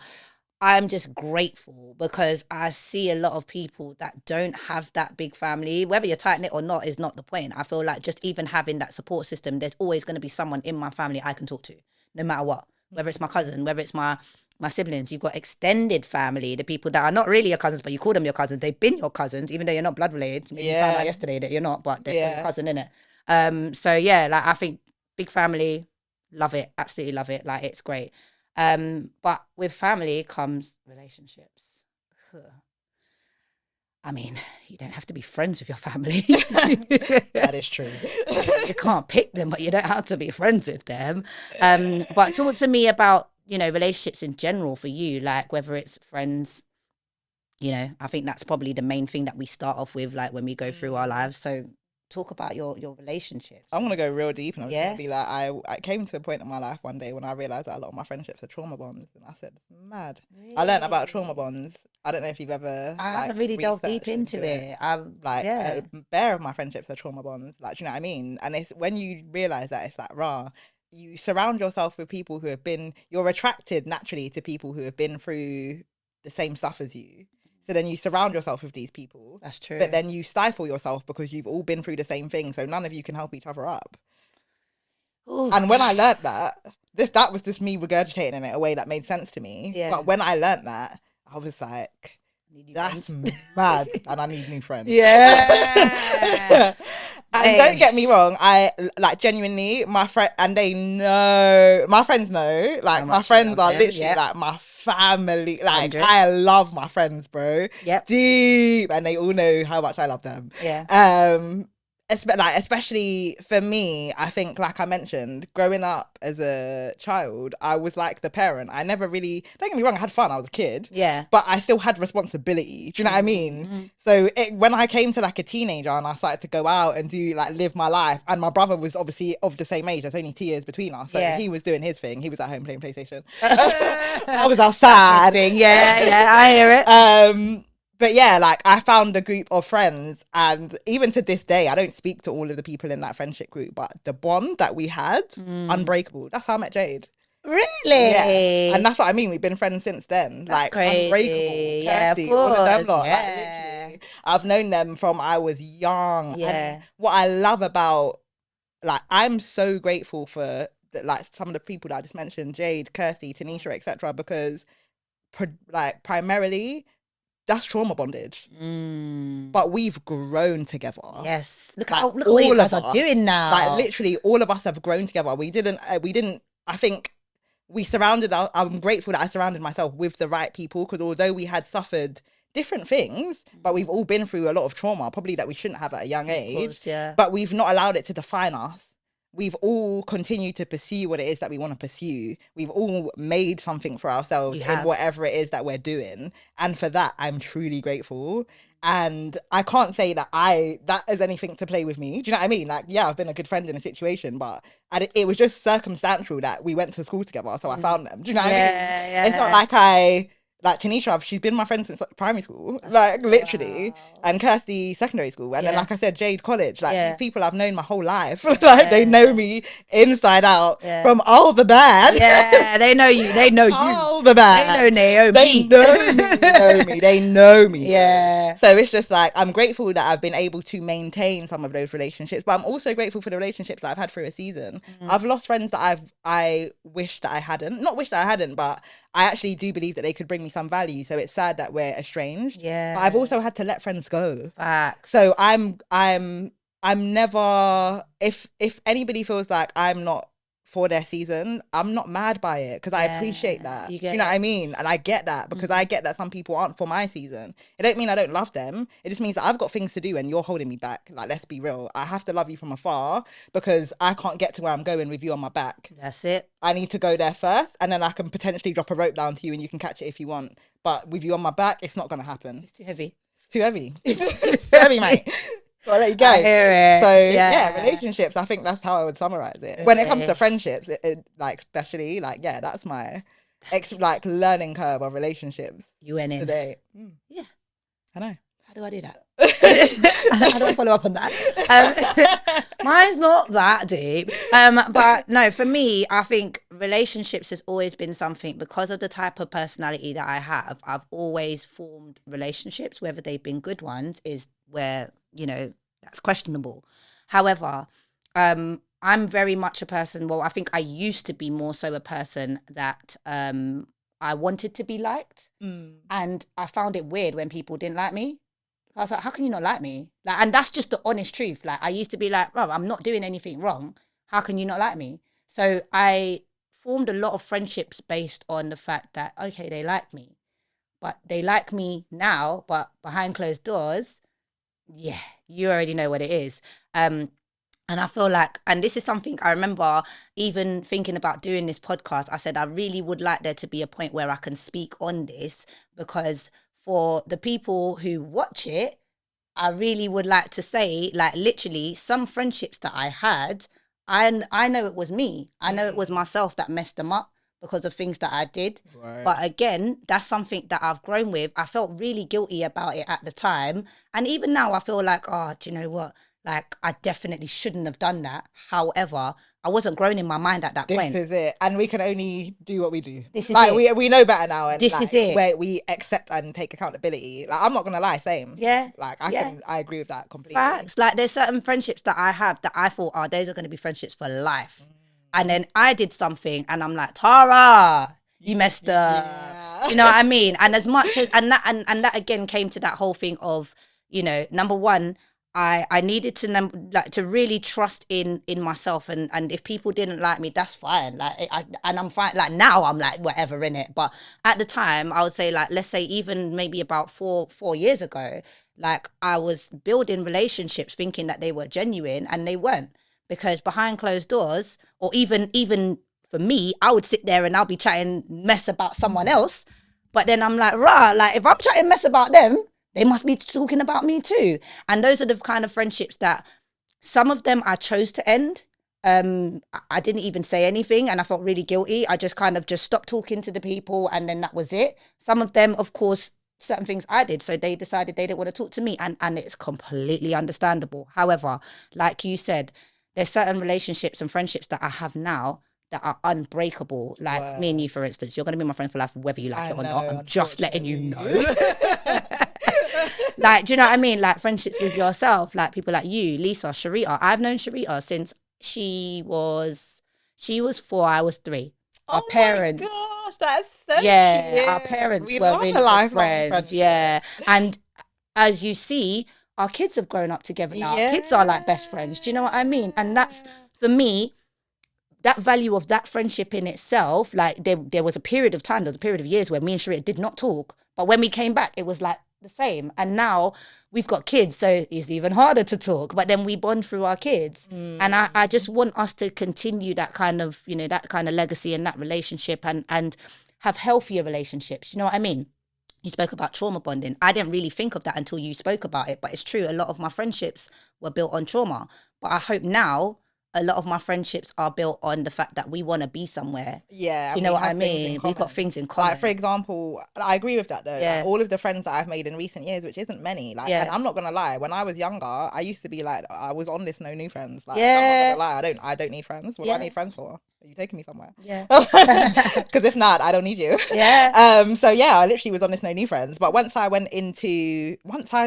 I'm just grateful because I see a lot of people that don't have that big family. Whether you're tight knit or not is not the point. I feel like just even having that support system, there's always going to be someone in my family I can talk to, no matter what. Whether it's my cousin, whether it's my siblings. You've got extended family, the people that are not really your cousins, but you call them your cousins. They've been your cousins, even though you're not blood related. Maybe you found out yesterday that you're not, but they're still your cousin, innit? So yeah, like, I think big family, love it, absolutely love it. Like, it's great. But with family comes relationships. I mean, you don't have to be friends with your family. That is true. You can't pick them, but you don't have to be friends with them. But talk to me about, you know, relationships in general for you, like whether it's friends, you know, I think that's probably the main thing that we start off with, like when we go through our lives. So talk about your relationships. I'm gonna go real deep, and I'm just gonna be like, I came to a point in my life one day when I realized that a lot of my friendships are trauma bonds, and I said, mad. Really? I learned about trauma bonds. I don't know if you've ever. I haven't really delved deep into it. A bare of my friendships are trauma bonds. Like, do you know what I mean? And it's when you realize that, it's like, rah. You surround yourself with people who have been. You're attracted naturally to people who have been through the same stuff as you. So then you surround yourself with these people. That's true. But then you stifle yourself because you've all been through the same thing. So none of you can help each other up. Ooh. And when I learned that was just me regurgitating in it a way that made sense to me. Yeah. But when I learned that, I was like, that's mad. And I need new friends. Yeah. And don't get me wrong, I like genuinely my friend, and they know, my friends know, like my friends are literally like my family. Like 100. I love my friends, bro. Yep. Deep, and they all know how much I love them. Yeah. Especially for me, I think, like I mentioned, growing up as a child, I was like the parent. I never really, don't get me wrong, I had fun. I was a kid. Yeah. But I still had responsibility. Do you know what I mean? Mm-hmm. So when I came to like a teenager and I started to go out and do like live my life, and my brother was obviously of the same age. There's only 2 years between us. So he was doing his thing. He was at home playing PlayStation. I was outside. Yeah, I hear it. But yeah, like I found a group of friends, and even to this day, I don't speak to all of the people in that friendship group, but the bond that we had, unbreakable. That's how I met Jade. Really? Yeah. And that's what I mean. We've been friends since then. That's like crazy. Unbreakable, Kirsty, all of them lot. Yeah. Like, literally, I've known them from I was young. Yeah. And what I love about, like, I'm so grateful for like some of the people that I just mentioned, Jade, Kirsty, Tanisha, etc., because primarily, that's trauma bondage. But we've grown together. Yes. Look at what you guys are doing now. Like, literally, all of us have grown together. We didn't, I think I'm grateful that I surrounded myself with the right people, because although we had suffered different things, but we've all been through a lot of trauma, probably that we shouldn't have at a young age. Of course, yeah. But we've not allowed it to define us. We've all continued to pursue what it is that we want to pursue. We've all made something for ourselves in whatever it is that we're doing. And for that, I'm truly grateful. And I can't say that that is anything to play with me. Do you know what I mean? Like, yeah, I've been a good friend in a situation, but it was just circumstantial that we went to school together, so I found them. Do you know what I mean? Yeah. It's not like Tanisha, she's been my friend since primary school, like literally, Wow. and Kirsty secondary school, and then Yeah. like I said, Jade college. Like Yeah. these people I've known my whole life. Like they know me inside out Yeah. from all the bad. Yeah, they know you. They know you. All the bad. They know Naomi. They know me. They know me. Yeah. So it's just like I'm grateful that I've been able to maintain some of those relationships, but I'm also grateful for the relationships that I've had through a season. I've lost friends that I wish that I hadn't. Not wish that I hadn't, but I actually do believe that they could bring me some value. So it's sad that we're estranged. Yeah. But I've also had to let friends go. Facts. So I'm never, if anybody feels like I'm not for their season, I'm not mad by it because I appreciate that. You know what I mean? And I get that because I get that some people aren't for my season. It don't mean I don't love them. It just means that I've got things to do and you're holding me back. Like, let's be real. I have to love you from afar because I can't get to where I'm going with you on my back. That's it. I need to go there first and then I can potentially drop a rope down to you and you can catch it if you want. But with you on my back, it's not going to happen. It's too heavy. It's too heavy. It's too heavy, mate. So I'll let you go. I hear it. So yeah, relationships. I think that's how I would summarize it. Okay. When it comes to friendships, like especially, like that's my like learning curve of relationships. You went in today. Yeah, I know. How do I do that? How do I follow up on that? Mine's not that deep. But no, for me, I think relationships has always been something because of the type of personality that I have. I've always formed relationships, whether they've been good ones, is where, that's questionable. However, I'm very much a person, well, I think I used to be more so a person that I wanted to be liked. And I found it weird when people didn't like me. I was like, how can you not like me? Like, and that's just the honest truth. Like, I used to be like, oh, I'm not doing anything wrong. How can you not like me? So I formed a lot of friendships based on the fact that, okay, they like me. But they like me now, but behind closed doors, yeah, you already know what it is. And I feel like, and this is something I remember even thinking about doing this podcast, I said, I really would like there to be a point where I can speak on this because for the people who watch it, I really would like to say, like, literally some friendships that I had, I know it was me. I know it was myself that messed them up because of things that I did. Right. But again, that's something that I've grown with. I felt really guilty about it at the time. And even now I feel like, oh, do you know what? Like, I definitely shouldn't have done that. However, I wasn't grown in my mind at that point. This is it. And we can only do what we do. This is like, it. We know better now. And this is it. Where we accept and take accountability. Like, I'm not going to lie, same. Yeah. Like, I agree with that completely. Facts. Like, there's certain friendships that I have that I thought, oh, those are going to be friendships for life. And then I did something and I'm like, Tara, you messed up. Yeah. You know what I mean? And as much as, and that again came to that whole thing of, number one, I needed to really trust in myself, and if people didn't like me, that's fine. Like, and I'm fine. Like, now I'm like whatever in it. But at the time, I would say, like, let's say even maybe about four years ago, like, I was building relationships thinking that they were genuine, and they weren't, because behind closed doors, or even for me, I would sit there and I'll be chatting mess about someone else, but then I'm like, like, if I'm chatting mess about them, they must be talking about me too. And those are the kind of friendships that some of them I chose to end. I didn't even say anything and I felt really guilty. I just kind of just stopped talking to the people and then that was it. Some of them, of course, certain things I did, so they decided they didn't want to talk to me, and it's completely understandable. However, like you said, there's certain relationships and friendships that I have now that are unbreakable. Like me and you, for instance, you're going to be my friend for life, whether you like it or not. I'm just letting you know. Like, do you know what I mean? Like, friendships with yourself, like people like you, Lisa, Sharita. I've known Sharita since she was 4, I was 3. Our parents. Oh my gosh, that's so cute. Our parents were really good friends. Yeah. And as you see, our kids have grown up together now. Our kids are like best friends. Do you know what I mean? And that's, for me, that value of that friendship in itself. Like, there was a period of time, there was a period of years where me and Sharita did not talk. But when we came back, it was like the same. And now we've got kids, so it's even harder to talk. But then we bond through our kids. And I just want us to continue that kind of, that kind of legacy and that relationship, and have healthier relationships. You know what I mean? you spoke about trauma bonding. I didn't really think of that until you spoke about it, but it's true. A lot of my friendships were built on trauma, but I hope now a lot of my friendships are built on the fact that we want to be somewhere. Yeah, you know what I mean? We've got things in common. Like, for example, I agree with that though. Yeah. Like, all of the friends that I've made in recent years, which isn't many, like, and I'm not gonna lie, when I was younger, I used to be like, I was on this no new friends. Like, I'm not gonna lie, I don't need friends. What do I need friends for? Are you taking me somewhere? Yeah. Because if not, I don't need you. Yeah. So yeah, I literally was on this no new friends. But once I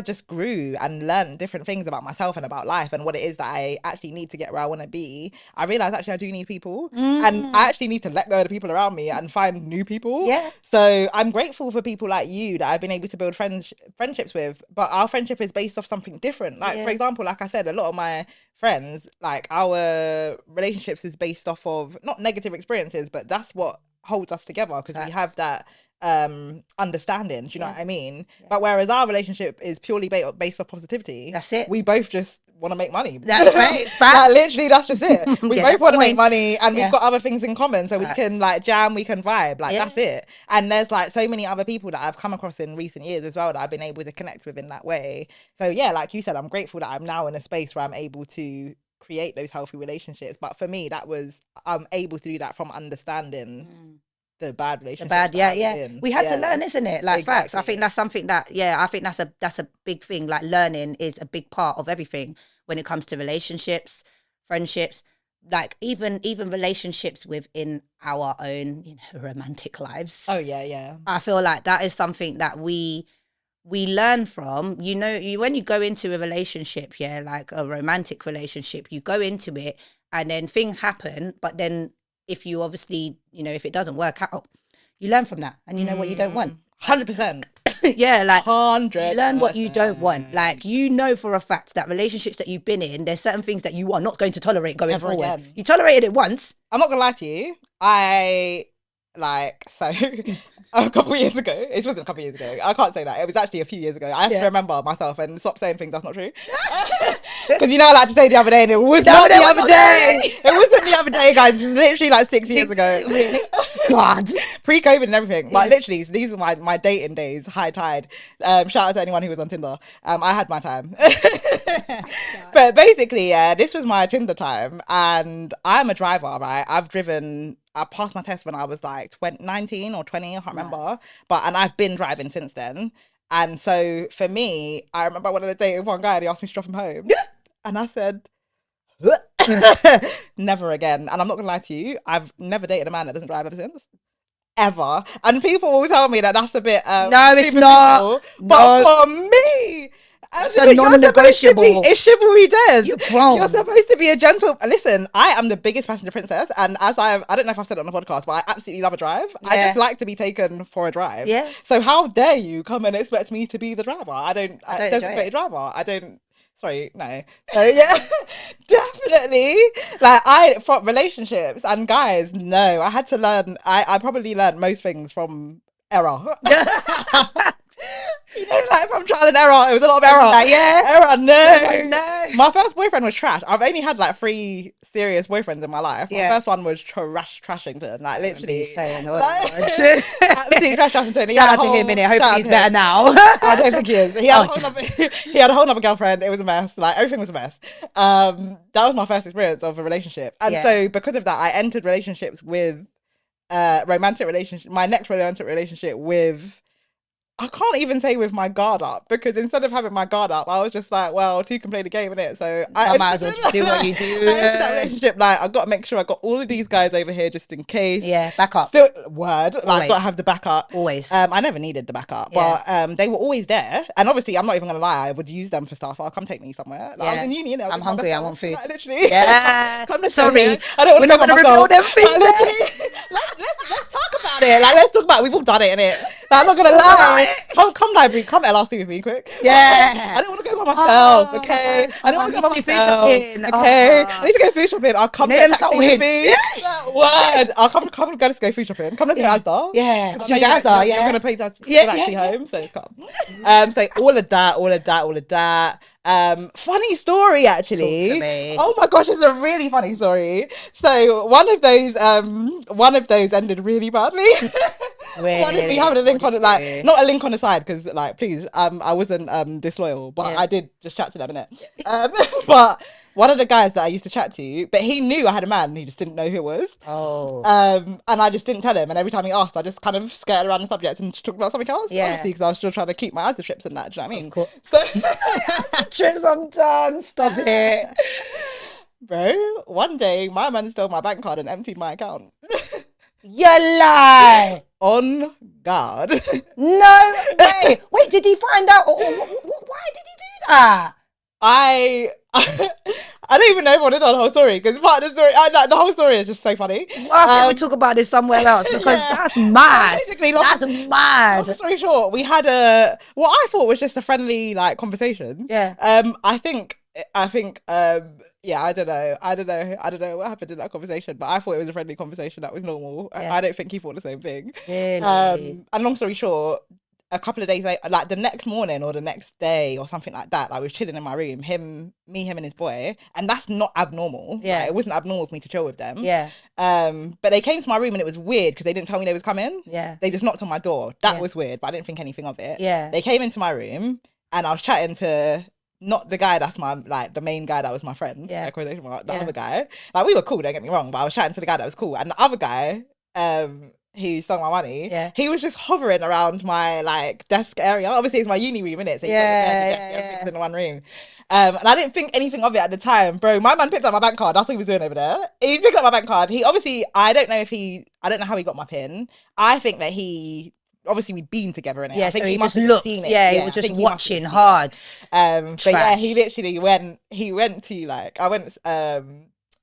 just grew and learned different things about myself and about life and what it is that I actually need to get where I want to be, I realized actually I do need people, and I actually need to let go of the people around me and find new people. Yeah. So I'm grateful for people like you that I've been able to build friendships with, but our friendship is based off something different. Like, for example, like I said, a lot of my friends, like, our relationships is based off of not negative experiences, but that's what holds us together, because we have that understanding. Do you know what I mean? But whereas our relationship is purely based off positivity, that's it. We both just want to make money. That's right. Like, literally, that's just it. We both want to make money, and we've got other things in common, so we can like jam, we can vibe. Like, that's it. And there's like so many other people that I've come across in recent years as well that I've been able to connect with in that way. So yeah, like you said, I'm grateful that I'm now in a space where I'm able to create those healthy relationships. But for me, I'm able to do that from understanding the bad relationships. We had to learn, isn't it? Like, facts. I think that's something that, I think that's a big thing. Like, learning is a big part of everything when it comes to relationships, friendships, like even relationships within our own, romantic lives. Oh yeah. I feel like that is something that we learn from. When you go into a relationship, like a romantic relationship, you go into it and then things happen, but then if you obviously, if it doesn't work out, you learn from that and you know what you don't want. 100%. Yeah, like 100%. You learn what you don't want. Like, for a fact that relationships that you've been in, there's certain things that you are not going to tolerate going forward. Again. You tolerated it once. I'm not gonna lie to you. A couple of years ago, it wasn't a couple of years ago, I can't say that, it was actually a few years ago. I have to remember myself and stop saying things that's not true, because I like to say the other day, and it was not the other day. It wasn't the other day, guys. Literally like 6 years ago. God, pre-COVID and everything. But literally, these are my dating days, high tide. Shout out to anyone who was on Tinder. I had my time. But basically, this was my Tinder time, and I'm a driver, right? I passed my test when I was like 19 or 20, I can't remember. And I've been driving since then. And so for me, I remember when I dated one guy and he asked me to drop him home. And I said, never again. And I'm not gonna lie to you, I've never dated a man that doesn't drive ever since. Ever. And people will tell me that that's a bit no, it's not. But for me, it's a non-negotiable. It's chivalry days. You're supposed to be a gentle. Listen, I am the biggest passenger princess, and I don't know if I've said it on the podcast, but I absolutely love a drive. I just like to be taken for a drive. Yeah. So how dare you come and expect me to be the driver? I don't designated driver. I don't. Sorry, no. So yeah, definitely. Like, from relationships and guys, no, I had to learn. I probably learned most things from error. Like, from trial and error. It was a lot of error. Error, no. My first boyfriend was trash. I've only had like 3 serious boyfriends in my life. My first one was Trashington. Like, literally. Absolutely Trashington. Shout out to him, innit? Hopefully he's better now. I don't think he is. He had a whole other girlfriend. It was a mess. Like, everything was a mess. That was my first experience of a relationship. And so because of that, I entered relationships with my next romantic relationship with, I can't even say with my guard up, because instead of having my guard up, I was just like, well, 2 can play the game, innit? So I might as well just do what you do. That relationship, like, I've got to make sure I got all of these guys over here just in case. Yeah, backup. Still, word. Like, got to have the backup. Always. I never needed the backup, but they were always there. And obviously, I'm not even going to lie, I would use them for stuff. Come take me somewhere. Like, I was in uni, innit? I'm hungry, I want food. Like, literally. Yeah. Sorry. I don't want to reveal them things. Let's talk about it. Like, let's talk about it. We've all done it, innit? Like, I'm not going to lie. Come library, come LRC with me quick. Yeah. I don't want to go by myself, okay? I don't want to go by myself, okay? I need to go food shopping. I'll come get a taxi with me. Word. I'll come go to go food shopping. Come look at Asda. Yeah. You're going to pay that taxi home, so come. So all of that. Funny story, actually. Talk to me. Oh my gosh, it's a really funny story. So one of those ended really badly. Why didn't we have a link on it? Like, not a link on the side, because, like, please, I wasn't disloyal, but I did just chat to them, innit? But one of the guys that I used to chat to, but he knew I had a man, he just didn't know who it was. And I just didn't tell him, and every time he asked, I just kind of skirted around the subject and talked about something else. Obviously, because I was still trying to keep my acid trips and that. Do you know what I mean? So, trips, I'm done. Stop it, bro. One day, my man stole my bank card and emptied my account. You lie. On guard. No way. Wait, did he find out? Why did he do that? I don't even know if I want to tell the whole story, because part of the story, the whole story is just so funny. I think we talk about this somewhere else, because that's mad. That's mad. Long story short, we had what I thought was just a friendly, like, conversation. Yeah. I think yeah, I don't know what happened in that conversation, but I thought it was a friendly conversation that was normal. I don't think he thought the same thing. Really? And long story short, a couple of days later, like the next morning or the next day or something like that, like, we were chilling in my room, him and his boy, and that's not abnormal. Yeah. Like, it wasn't abnormal for me to chill with them. Yeah. But they came to my room and it was weird because they didn't tell me they was coming. Yeah. They just knocked on my door. That was weird, but I didn't think anything of it. Yeah. They came into my room and I was chatting to not the guy that's my, like, the main guy that was my friend. Yeah. Quotation mark, the other guy. Like, we were cool, don't get me wrong, but I was chatting to the guy that was cool. And the other guy, who stole my money, he was just hovering around my, like, desk area. Obviously, it's my uni room, innit? So everything's in one room. And I didn't think anything of it at the time, bro. My man picked up my bank card. That's what he was doing over there. He picked up my bank card. He obviously, I don't know how he got my PIN. I think that obviously we'd been together in it. Yeah, I think so he just looked. He was just watching hard. But yeah, he literally went to, like, I went UH,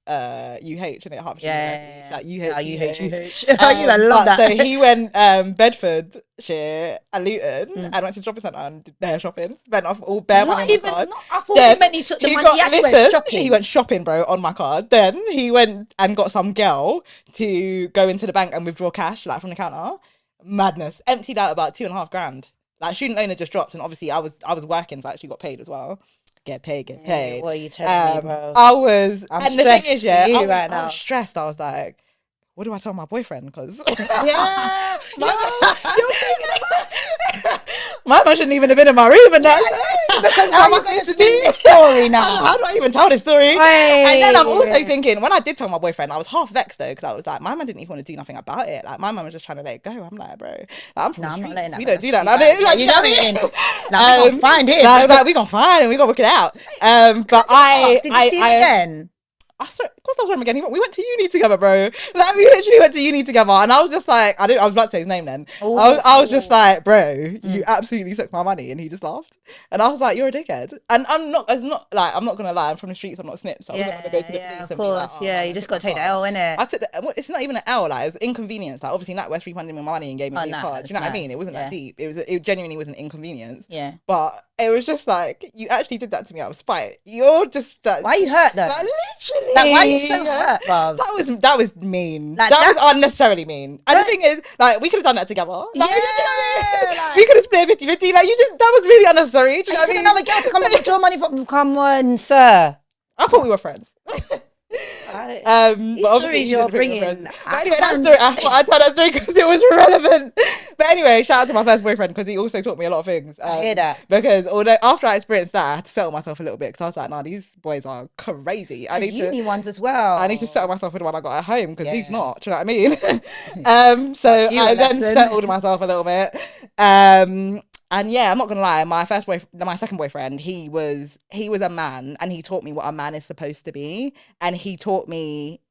and it Hertfordshire, like UH. You love that. So he went Bedfordshire and Luton and went to the shopping centre and did bare shopping, spent off all bare money on my card. I thought he meant he took the money. He went shopping. He went shopping, bro, on my card. Then he went and got some girl to go into the bank and withdraw cash, like, from the counter. Madness. Emptied out about $2,500. Like, student loan had just dropped, and obviously I was working, so I actually got paid as well. Get paid. What are you telling me, bro? I'm and stressed the thing is, right now. I was stressed. I was like, what do I tell my boyfriend? Because you're thinking about my man shouldn't even have been in my room, and that. Because how am I going to spin this story now? How do I even tell this story? And then I'm also thinking, when I did tell my boyfriend, I was half vexed though, because I was like, my man didn't even want to do nothing about it. Like, my man was just trying to let it go. I'm like, bro, like, I'm from the streets. We don't do that. Like, you know what I mean? Like, we gonna find him. Like, we gonna find him. We gonna work it out. But did you see him again? Of course I saw him again. We went to uni together, bro. Like, we literally went to uni together, and I was just like, I was about to say his name then. I was just like, bro, you absolutely took my money, and he just laughed. And I was like, you're a dickhead. And I'm not gonna lie, I'm from the streets, I'm not snitch, so I wasn't gonna go to the police and be like, oh, you just gotta take the L, innit? I took it's not even an L, like, it was inconvenience. Like, obviously NatWest refunded me my money and gave me a new card. Do you know what I mean? It wasn't that deep. It genuinely was an inconvenience. Yeah. But it was just like, you actually did that to me out of spite. You're just why are you hurt though? Like, literally. Like, why are you so hurt, bruv? That was mean. Like, that was unnecessarily mean. And the thing is, like, we could have done that together. Like, we could have split 50-50. Like, that was really unnecessary. Do you know what I mean? Another girl to come and withdraw money from. Come on, sir. I thought we were friends. These stories you're bringing. Anyway, I told that story because it was relevant. But anyway, shout out to my first boyfriend, because he also taught me a lot of things. I hear that. Because although after I experienced that, I had to settle myself a little bit, because I was like, nah, these boys are crazy. Uni ones as well. I need to settle myself with the one I got at home, because he's not. Do you know what I mean? So I then settled myself a little bit. And yeah, I'm not gonna lie, my second boyfriend, he was a man, and he taught me what a man is supposed to be. And he taught me,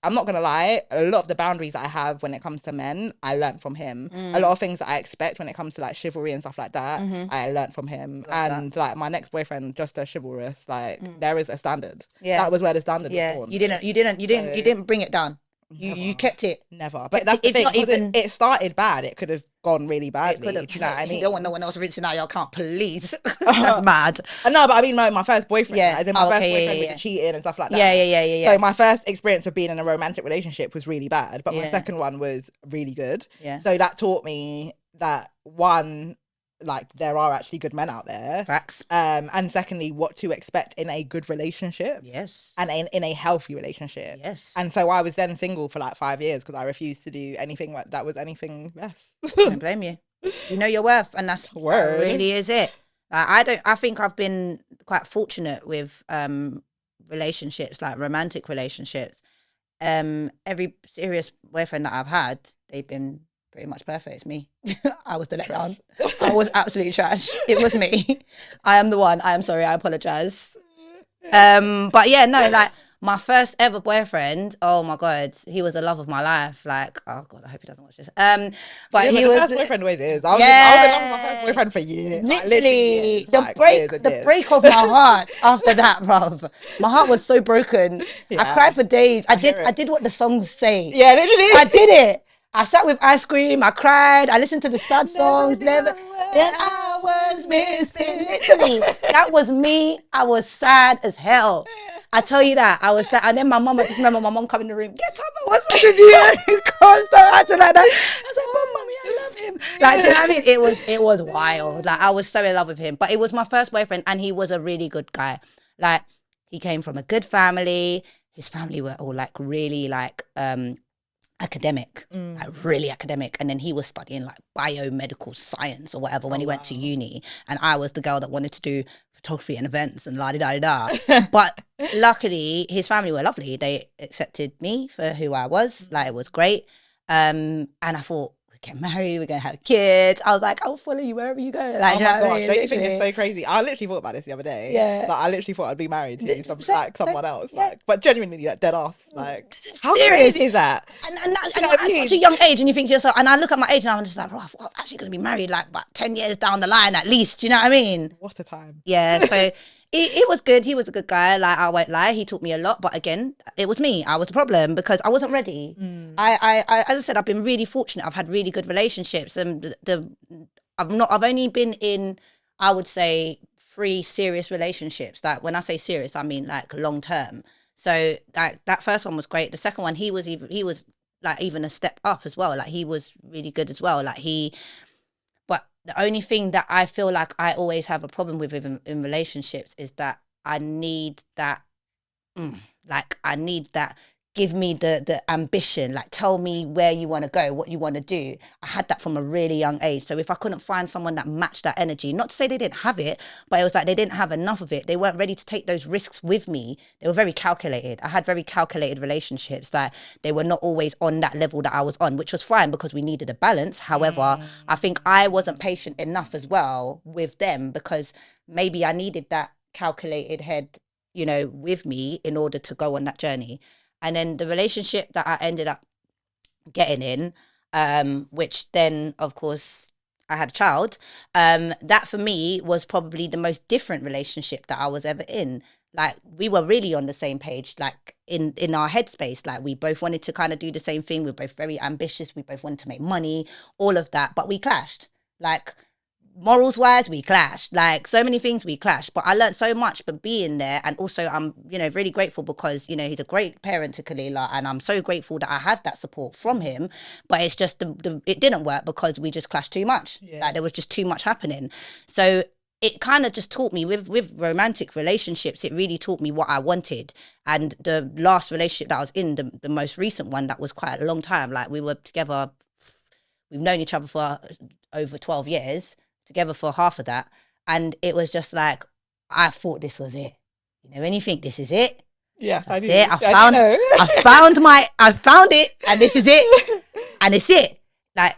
I'm not gonna lie, a lot of the boundaries that I have when it comes to men, I learned from him. A lot of things that I expect when it comes to, like, chivalry and stuff like that, I learned from him. Like, my next boyfriend, just as chivalrous, like, there is a standard. Yeah. That was where the standard was born. You didn't bring it down. You kept it. Never. But that's the thing. It started bad. It could have gone really badly. Do you know what I mean? You don't want no one else rinsing out your account, please. That's mad. No, but I mean, my first boyfriend. As in my first boyfriend with the cheating and stuff like that. Yeah. So my first experience of being in a romantic relationship was really bad, but my second one was really good. Yeah. So that taught me that, one, like there are actually good men out there. Facts. And secondly, what to expect in a good relationship. Yes. And in a healthy relationship. Yes. And so I was then single for like 5 years because I refused to do anything like that was anything less. Don't blame you. You know your worth, and that really is it. I think I've been quite fortunate with relationships, like romantic relationships. Every serious boyfriend that I've had, they've been pretty much perfect. It's me. I was the letdown. I was absolutely trash. It was me. I am the one. I am sorry. I apologize. But yeah, no, like my first ever boyfriend, oh my God, he was the love of my life. Like, oh God, I hope he doesn't watch this. But yeah, he was the first boyfriend always is. I was in love with my first boyfriend for years. Literally, the break of my heart after that, bruv. My heart was so broken. Yeah. I cried for days. I did what the songs say. Yeah, literally. I did it. I sat with ice cream. I cried. I listened to the sad songs. Never. Then I was missing. Literally, that was me. I was sad as hell. I tell you that. I was sad. And then my mum, I just remember my mum coming in the room. Get up, what's wrong with you? Constant acting like that. I was like, Mum, Mummy, I love him. Like, do you know what I mean? It was wild. Like, I was so in love with him. But it was my first boyfriend, and he was a really good guy. Like, he came from a good family. His family were all like really like academic, like really academic, and then he was studying like biomedical science or whatever when he went to uni, and I was the girl that wanted to do photography and events and la-di-da-di-da. But luckily his family were lovely. They accepted me for who I was. Like, it was great. And I thought, we're getting married, we're gonna have kids. I was like, I'll follow you wherever you go. Like, oh my God, don't you think it's so crazy? I literally thought about this the other day. Yeah. Like, I literally thought I'd be married to someone else. Yeah. Like, but genuinely, like, dead ass. Like, how crazy is that? And at such a young age, and you think to yourself, and I look at my age and I'm just like, bro, I'm actually gonna be married like about 10 years down the line at least. You know what I mean? What a time. Yeah. So it was good. He was a good guy. Like, I won't lie. He taught me a lot. But again, it was me. I was the problem because I wasn't ready. I as I said, I've been really fortunate. I've had really good relationships, and I've only been in, I would say, 3 serious relationships. Like, when I say serious, I mean like long term. So like that first one was great. The second one, he was like even a step up as well. Like, he was really good as well. Like, but the only thing that I feel like I always have a problem with in relationships is that I need that, I need that, give me the ambition, like, tell me where you want to go, what you want to do. I had that from a really young age. So if I couldn't find someone that matched that energy, not to say they didn't have it, but it was like they didn't have enough of it. They weren't ready to take those risks with me. They were very calculated. I had very calculated relationships. Like, they were not always on that level that I was on, which was fine because we needed a balance. However, I think I wasn't patient enough as well with them because maybe I needed that calculated head, with me in order to go on that journey. And then the relationship that I ended up getting in, which then, of course, I had a child, that for me was probably the most different relationship that I was ever in. Like, we were really on the same page, like in our headspace. Like, we both wanted to kind of do the same thing. We were both very ambitious. We both wanted to make money, all of that. But we clashed. Like, morals wise, we clashed. Like, so many things we clashed, but I learned so much for being there. And also I'm really grateful because he's a great parent to Kalila, and I'm so grateful that I had that support from him. But it's just it didn't work because we just clashed too much. Like, there was just too much happening. So it kind of just taught me with romantic relationships, it really taught me what I wanted. And the last relationship that I was in, the most recent one, that was quite a long time. Like, we were together, we've known each other for over 12 years, together for half of that, and it was just like, I thought this was it. When you think this is it, yeah, that's it. I found it, and this is it, and it's it. Like,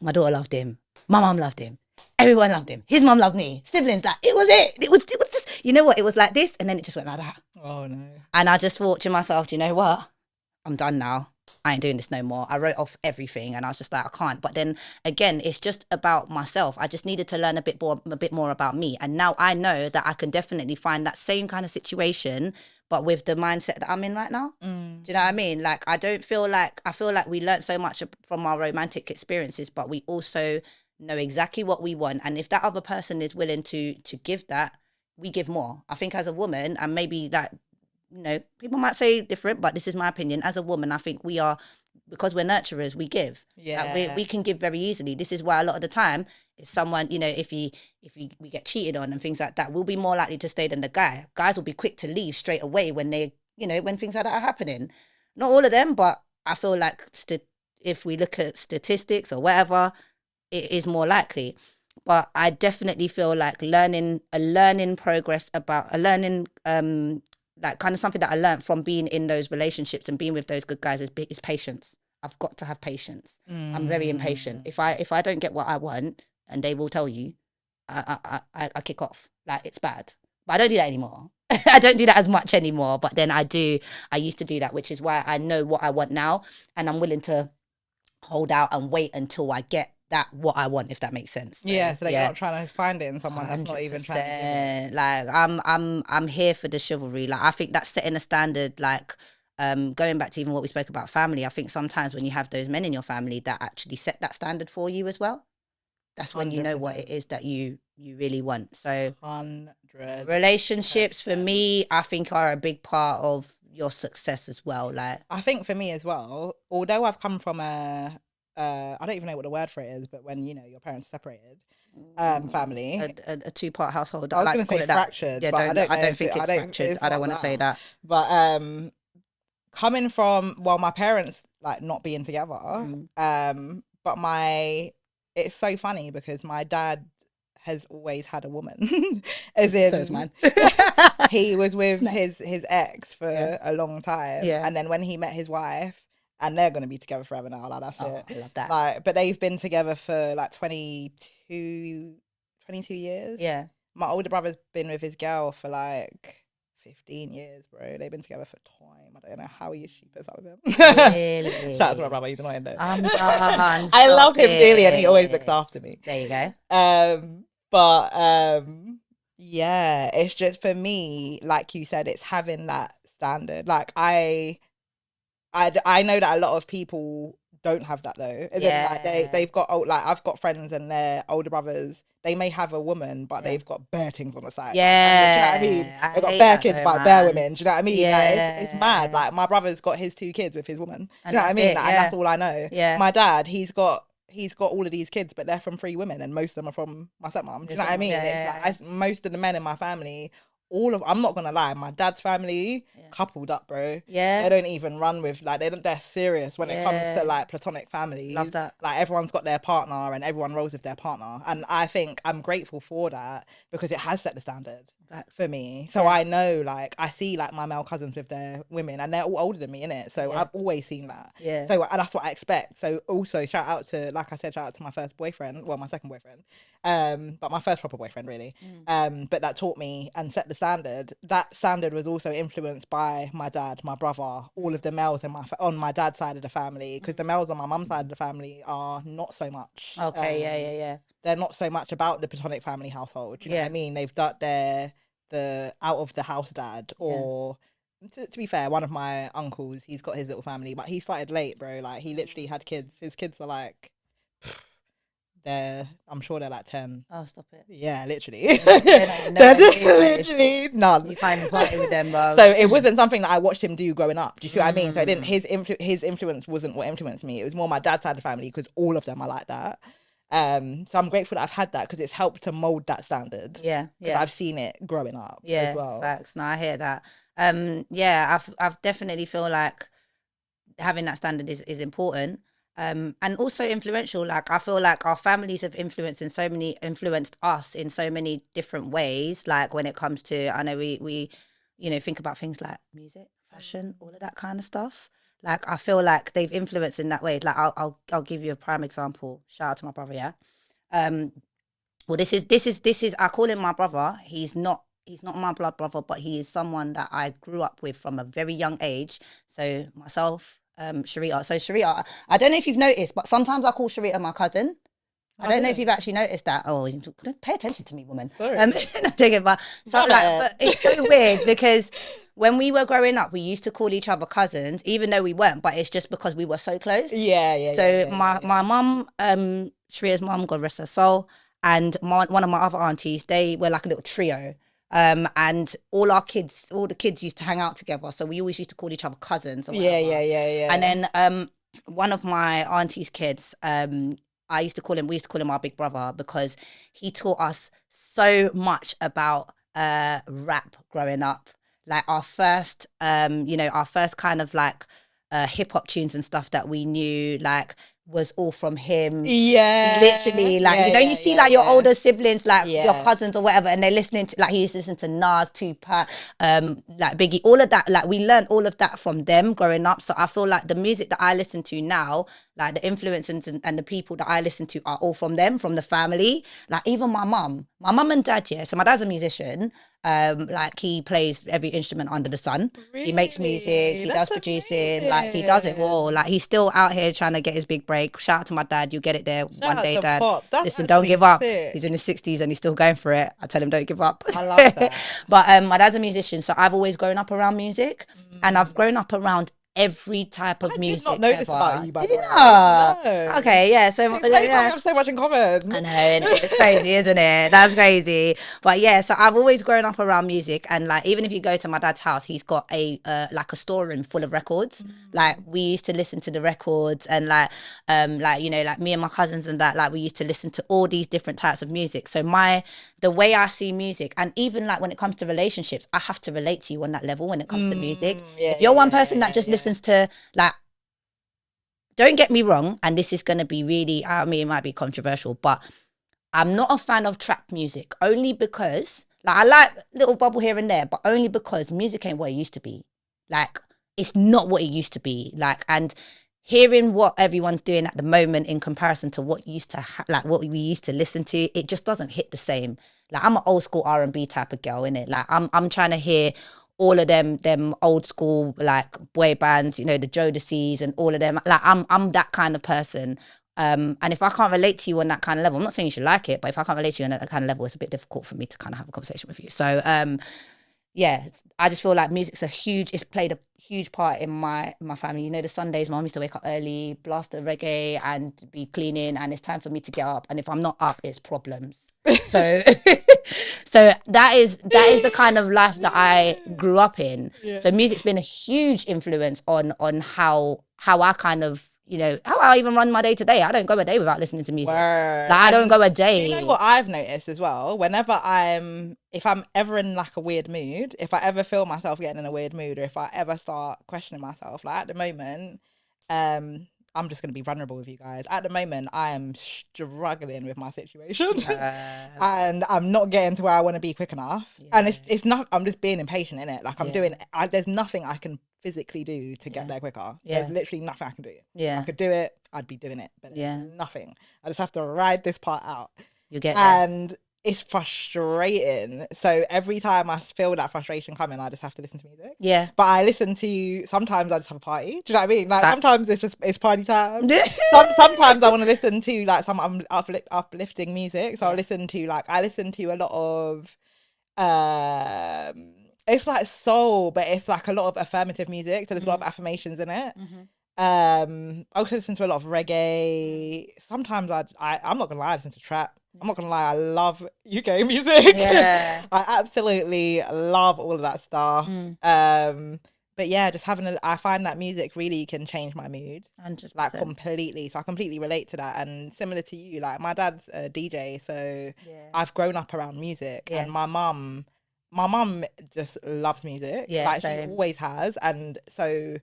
my daughter loved him, my mum loved him, everyone loved him, his mum loved me, siblings. Like, it was it. It was just, what? It was like this, and then it just went like that. Oh no! And I just thought to myself, do you know what? I'm done now. I ain't doing this no more. I wrote off everything, and I was just like, I can't. But then again, it's just about myself. I just needed to learn a bit more about me. And now I know that I can definitely find that same kind of situation, but with the mindset that I'm in right now. Do you know what I mean? Like, I feel like we learned so much from our romantic experiences, but we also know exactly what we want. And if that other person is willing to give that, we give more. I think as a woman, and maybe that, people might say different, but this is my opinion. As a woman, I think we because we're nurturers, we give. Yeah. Like we can give very easily. This is why a lot of the time it's someone, you know, if we get cheated on and things like that, we'll be more likely to stay than the guy. Guys will be quick to leave straight away when they, you know, when things like that are happening. Not all of them, but I feel like if we look at statistics or whatever, it is more likely. But I definitely feel like learning progress about a learning like kind of something that I learned from being in those relationships and being with those good guys is patience. I've got to have patience. I'm very impatient. If I don't get what I want, and they will tell you, I kick off. Like, it's bad. But I don't do that anymore. I don't do that as much anymore. But then I used to do that, which is why I know what I want now, and I'm willing to hold out and wait until I get that what I want, if that makes sense. So you're not trying to find it in someone that's not even trying to give it. Like I'm here for the chivalry. Like, I think that's setting a standard. Like, going back to even what we spoke about family, I think sometimes when you have those men in your family that actually set that standard for you as well, that's when 100%. You know what it is that you really want. So 100%. Relationships for me, I think, are a big part of your success as well. Like, I think for me as well, although I've come from I don't even know what the word for it is, but when, you know, your parents separated, family, a two-part household. I was going to say fractured, but I don't think it's fractured. I don't want to say that. But coming from, well, my parents like not being together, but it's so funny because my dad has always had a woman, as in, so is mine. He was with his ex for a long time, and then when he met his wife, and they're going to be together forever now, like, that's it. I love that. Like, but they've been together for like 22 years. Yeah. My older brother's been with his girl for like 15 years, bro. They've been together for time. I don't know how she puts up with him. Really? Shout out to my brother, he's annoying though. I love him dearly, and he always looks after me. There you go. Yeah, it's just, for me, like you said, it's having that standard. Like, I know that a lot of people don't have that though. Like, they've got I've got friends and their older brothers. They may have a woman, but they've got bare things on the side. Yeah, like, do you know what I mean? They've got bare kids, but bare women. Do you know what I mean? Yeah, like, it's mad. Like, my brother's got his 2 kids with his woman. Do you know what I mean? Like, and that's all I know. Yeah. My dad, he's got all of these kids, but they're from 3 women, and most of them are from my stepmom. Do you know what I mean? It's like, most of the men in my family, I'm not gonna lie, my dad's family coupled up, bro. Yeah. They don't even run with, like, they're serious when it comes to like platonic families. Love that. Like, everyone's got their partner and everyone rolls with their partner. And I think I'm grateful for that because it has set the standard for me. So I know, like, I see like my male cousins with their women, and they're all older than me, innit? So I've always seen that. Yeah. So that's what I expect. So also shout out to my first boyfriend, well, my second boyfriend. But my first proper boyfriend, really. But that taught me and set the standard. That standard was also influenced by my dad, my brother, all of the males on my dad's side of the family, because the males on my mum's side of the family are not so much. Okay, yeah. They're not so much about the platonic family household. Do you know what I mean? They've got the out of the house dad, or to be fair, one of my uncles, he's got his little family, but he started late, bro. Like, he literally had kids. His kids are like, I'm sure they're like 10. Oh, stop it. Yeah, literally. They're just literally none. You can't even party with them, bro. So it wasn't something that I watched him do growing up. Do you see what I mean? So it didn't, his influence wasn't what influenced me. It was more my dad's side of the family, because all of them are like that. So I'm grateful that I've had that, because it's helped to mold that standard. Yeah. Because I've seen it growing up as well. Facts. No, I hear that. I've definitely feel like having that standard is important. And also influential. Like, I feel like our families have influenced us in so many different ways. Like, when it comes to, I know we think about things like music, fashion, all of that kind of stuff. Like, I feel like they've influenced in that way. Like, I'll give you a prime example. Shout out to my brother, yeah. Well, this is I call him my brother. He's not my blood brother, but he is someone that I grew up with from a very young age. So myself, Sharita. So Sharita, I don't know if you've noticed, but sometimes I call Sharita my cousin. I don't know if you've actually noticed that. Oh, pay attention to me, woman. Sorry. But it's so weird because when we were growing up, we used to call each other cousins, even though we weren't, but it's just because we were so close. So my mum, Sharita's mum, God rest her soul, and one of my other aunties, they were like a little trio. And all the kids used to hang out together. So we always used to call each other cousins. Yeah. And then one of my auntie's kids, we used to call him our big brother, because he taught us so much about rap growing up. Like our first our first kind of like hip hop tunes and stuff that we knew, like, was all from him. Yeah, literally, like, yeah, you see like your older siblings, like your Yeah. cousins or whatever, and they're listening to, like, he used to listen to Nas, Tupac, like Biggie, all of that. Like, we learned all of that from them growing up. So I feel like the music that I listen to now, like the influences and the people that I listen to, are all from them, from the family. Like, even my mum and dad. Yeah, so my dad's a musician. Like, he plays every instrument under the sun. Really? He makes music, he That's does producing, amazing. like, he does it all. Like, he's still out here trying to get his big break. Shout out to my dad, you get it there one day, Dad. Listen, don't give up. Sick. He's in his 60s and he's still going for it. I tell him, don't give up. I love that. But my dad's a musician, so I've always grown up around music, and I've grown up around every type of music. I did not know this about you, by Did the you way. not? No. Okay, yeah. So We have so much in common. I know, it's crazy, isn't it? That's crazy. But yeah, so I've always grown up around music, and like, even if you go to my dad's house, he's got a like a storeroom full of records. Like, we used to listen to the records, and like like me and my cousins and that, like, we used to listen to all these different types of music. So the way I see music, and even like when it comes to relationships, I have to relate to you on that level when it comes to music. If you're one person that just listens to, like, don't get me wrong, and this is going to be really, I mean, it might be controversial, but I'm not a fan of trap music, only because, like, I like little bubble here and there, but only because music ain't what it used to be. Like, it's not what it used to be. Like, and hearing what everyone's doing at the moment in comparison to what used to like what we used to listen to, it just doesn't hit the same. Like, I'm an old school R&B type of girl, innit? Like, I'm trying to hear all of them old school, like, boy bands, the Jodeci's and all of them. Like, I'm that kind of person. And if I can't relate to you on that kind of level, I'm not saying you should like it, but if I can't relate to you on that kind of level, it's a bit difficult for me to kind of have a conversation with you. So yeah, I just feel like music's it's played a huge part in my family. The Sundays, my mum used to wake up early, blast the reggae and be cleaning, and it's time for me to get up. And if I'm not up, it's problems. So so that is the kind of life that I grew up in. Yeah. So music's been a huge influence on how I kind of, how I even run my day to day. I don't go a day without listening to music. Like, I don't go a day. You know what I've noticed as well? Whenever if I'm ever in like a weird mood, if I ever feel myself getting in a weird mood, or if I ever start questioning myself, like, at the moment, I'm just going to be vulnerable with you guys. At the moment, I am struggling with my situation, and I'm not getting to where I want to be quick enough. Yeah. And it's not, I'm just being impatient in it. Like, there's nothing I can physically do to get there quicker. There's literally nothing I can do. If I could do it, I'd be doing it, but nothing. I just have to ride this part out. You get there. And it's frustrating. So every time I feel that frustration coming, I just have to listen to music. Yeah. But I listen to, sometimes I just have a party. Do you know what I mean? Like, sometimes it's party time. Sometimes I want to listen to like some uplifting music. So I listen to a lot of it's like soul, but it's like a lot of affirmative music. So there's a lot of affirmations in it. I also listen to a lot of reggae. Sometimes I'm not gonna lie, I listen to trap. I'm not gonna lie, I love UK music. I absolutely love all of that stuff. But yeah, just I find that music really can change my mood. 100%. Like, completely. So I completely relate to that. And similar to you, like, my dad's a DJ, so I've grown up around music. And my mum just loves music. Like, same. She always has. And so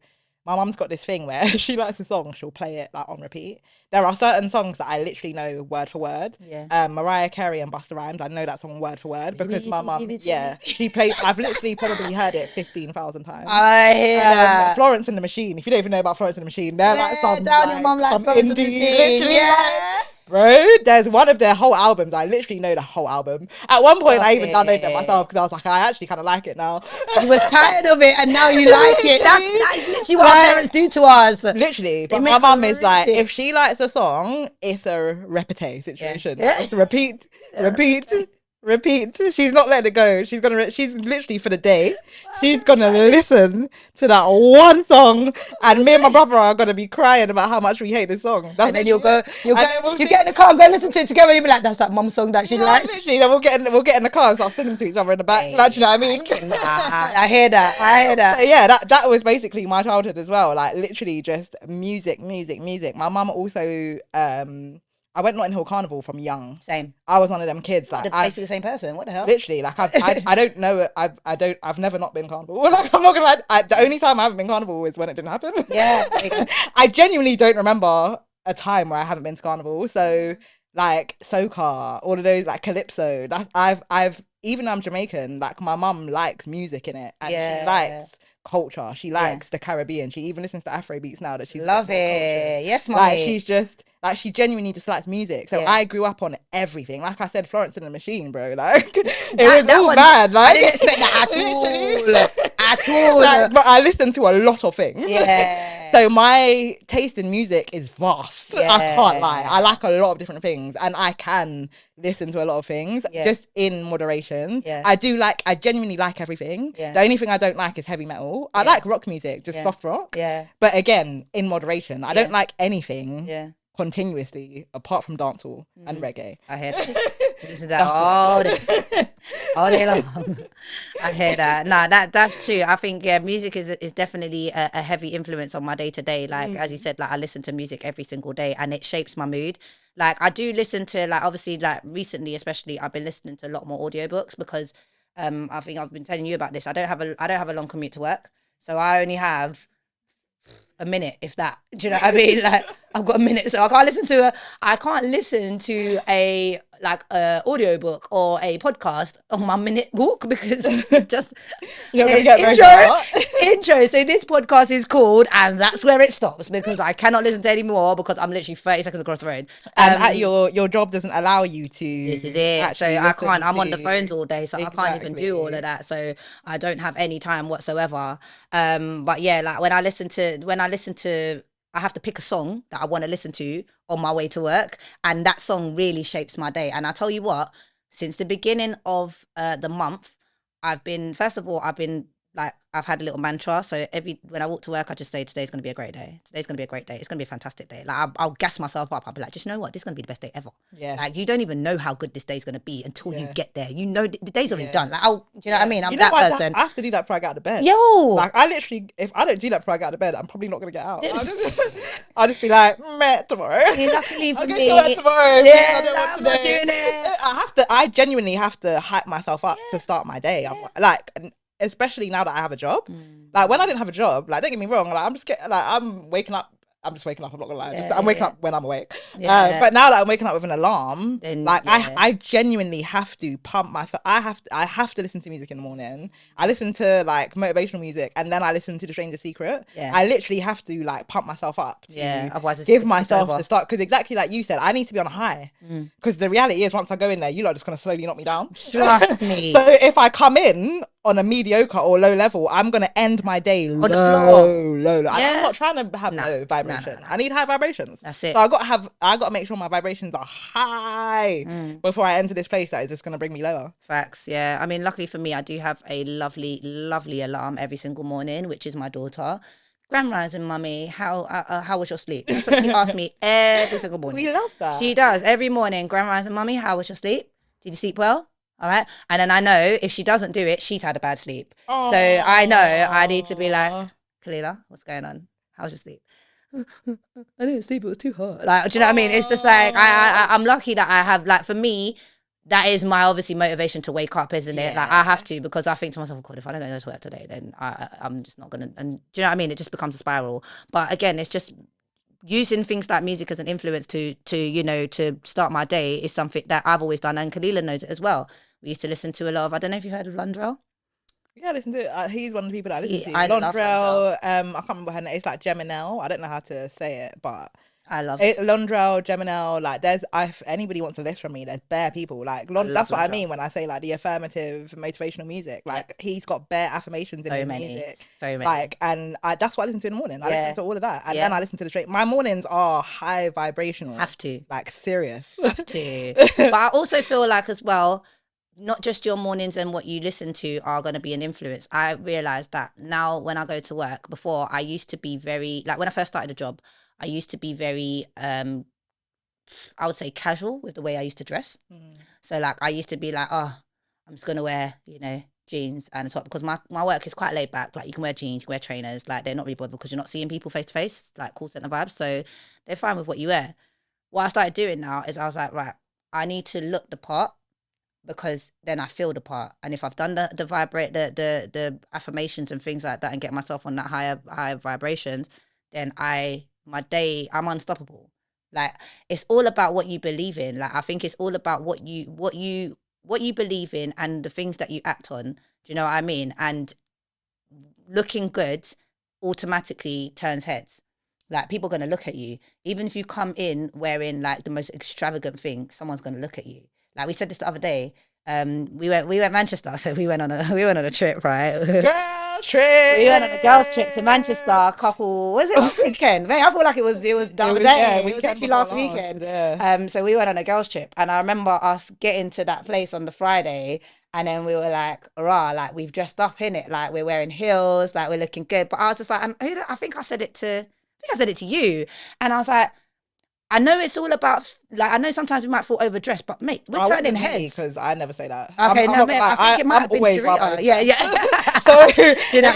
my mum's got this thing where she likes a song, she'll play it like on repeat. There are certain songs that I literally know word for word. Mariah Carey and Busta Rhymes, I know that song word for word because my mum, she played. I've literally probably heard it 15,000 times. I hear that. Florence and the Machine. If you don't even know about Florence and the Machine, they're like some down your mum likes Florence and the Machine. Literally, bro, there's one of their whole albums. I literally know the whole album. At one point, I even downloaded it myself because I was like, I actually kind of like it now. You was tired of it, and now you like it. That's literally what our parents do to us. Literally, but my mum is like, if she likes a song, it's a repete situation. It's repeat. repeat. She's not letting it go. She's literally for the day. She's gonna listen to that one song, and me and my brother are gonna be crying about how much we hate this song. And then you get in the car and go listen to it together. You'll be like, that's that mum song that she likes. Literally, then we'll get in the car and start singing to each other in the back. Hey, Like, you know what I mean? I hear that. So yeah, that was basically my childhood as well. Like literally just music. My mum also I went Notting Hill Carnival from young. Same. I was one of them kids. Like basically the same person. What the hell? Literally, like I don't know. I've never not been Carnival. Like I'm not gonna lie. The only time I haven't been Carnival is when it didn't happen. Yeah. I genuinely don't remember a time where I haven't been to Carnival. So like Soca, all of those, like Calypso. I've even though I'm Jamaican, like my mum likes music in it, and she likes culture. She likes the Caribbean. She even listens to Afro beats now that she's love it. Yes, mommy. Like she's just like she genuinely just likes music. So I grew up on everything. Like I said, Florence and the Machine, bro. Like it was all bad. Like I didn't expect that at all. Like, but I listen to a lot of things. Yeah. So my taste in music is vast. I can't lie. I like a lot of different things, and I can listen to a lot of things just in moderation. I genuinely like everything. The only thing I don't like is heavy metal. I like rock music, just soft rock. But again, in moderation. I don't like anything continuously apart from dancehall and reggae. I hear that. Listen to that all day long. I hear that. Nah, that's true. I think music is definitely a heavy influence on my day to day. Like as you said, like I listen to music every single day, and it shapes my mood. Like I do listen to, like, obviously, like recently especially I've been listening to a lot more audiobooks because I think I've been telling you about this. I don't have a long commute to work, so I only have a minute, if that. Do you know what I mean? Like I've got a minute, so I can't listen to a audiobook or a podcast on my minute walk because just intro. So this podcast is called, and that's where it stops because I cannot listen to any more because I'm literally 30 seconds across the road. And your job doesn't allow you to. This is it. So I can't. I'm on the phones all day, so I can't even do all of that. So I don't have any time whatsoever. But yeah, like when I listen to, I have to pick a song that I want to listen to on my way to work, and that song really shapes my day. And I tell you what, since the beginning of the month, I've been like, I've had a little mantra. So when I walk to work, I just say, today's going to be a great day. Today's going to be a great day. It's going to be a fantastic day. Like I'll gas myself up. I'll be like, just, you know what? This is going to be the best day ever. Yeah. Like you don't even know how good this day's going to be until you get there. You know, the day's already done. Like, do you know what I mean? I'm that person. I have to do that before I get out of bed. Yo. Like I literally, if I don't do that before I get out of bed, I'm probably not going to get out. I'll just be like, meh, tomorrow. Luckily for me. I'll get to work tomorrow. Yeah, I'm not doing it. I genuinely have to hype myself up to start my day. I'm like, especially now that I have a job. Like when I didn't have a job, like don't get me wrong, like I'm waking up. I'm just waking up. I'm not gonna lie. I'm waking up when I'm awake. But now that I'm waking up with an alarm, then, I genuinely have to pump myself. I have to listen to music in the morning. I listen to like motivational music, and then I listen to The Stranger's Secret. I literally have to like pump myself up. Otherwise, give myself the start, because exactly like you said, I need to be on a high. Because the reality is, once I go in there, you lot are just gonna slowly knock me down. Trust me. So if I come in on a mediocre or low level, I'm gonna end my day low. I'm not trying to have low vibration. I need high vibrations. That's it. So I gotta make sure my vibrations are high before I enter this place that is just gonna bring me lower. Facts. Yeah. I mean, luckily for me, I do have a lovely, lovely alarm every single morning, which is my daughter. Grand rising, mummy. How was your sleep? That's what she asks me every single morning. We love that. She does every morning. Grand rising, mummy. How was your sleep? Did you sleep well? All right. And then I know if she doesn't do it, she's had a bad sleep. Aww. So I know I need to be like, Kalila, what's going on? How was your sleep? I didn't sleep. It was too hot. Like, do you know what I mean? It's just like, I'm lucky that I have, like, for me, that is my obviously motivation to wake up, isn't it? Like I have to, because I think to myself, oh God, if I don't go to work today, then I'm just not gonna. And do you know what I mean? It just becomes a spiral. But again, it's just using things like music as an influence to start my day is something that I've always done, and Kalila knows it as well. We used to listen to a lot of, I don't know if you've heard of Lundrell. Yeah, I listen to it. He's one of the people that I listen to. I love Lundrell. I can't remember her name. It's like Geminel. I don't know how to say it, but I love it. Lundrell, Geminel. Like, if anybody wants a list from me, there's bare people. Like, that's what I mean when I say like the affirmative, motivational music. Like, he's got bare affirmations in his music. So many. Like, and that's what I listen to in the morning. I listen to all of that, and then I listen to the straight. My mornings are high vibrational. Have to. Like, serious. Have to. But I also feel like as well, not just your mornings and what you listen to are going to be an influence. I realized that now when I go to work. Before, I used to be very, like when I first started the job, I used to be very I would say casual with the way I used to dress. So like I used to be like, oh, I'm just gonna wear, jeans and a top, because my work is quite laid back. Like you can wear jeans, you can wear trainers, like they're not really bothered because you're not seeing people face to face, like call center vibes. So they're fine with what you wear. What I started doing now is I was like, right, I need to look the part, because then I feel the part. And if I've done the vibrate the affirmations and things like that and get myself on that higher vibrations, then I'm unstoppable. Like it's all about what you believe in. Like I think it's all about what you believe in and the things that you act on. Do you know what I mean? And looking good automatically turns heads. Like people are gonna look at you. Even if you come in wearing like the most extravagant thing, someone's gonna look at you. Like we said this the other day. We went Manchester, so we went on a trip, right? Girl trip. We went on a girls trip to Manchester. A couple, was it last weekend? Mate, I feel like it was the other day. It was actually last weekend. Yeah. So we went on a girls trip, and I remember us getting to that place on the Friday, and then we were like, "Rah!" Like we've dressed up in it, like we're wearing heels, like we're looking good. But I was just like, I think I said it to you, and I was like, I know it's all about, like, I know sometimes we might feel overdressed, but mate, we're turning heads. Because I never say that. Okay, I'm mate, I think it might have been Sarita. Yeah. So,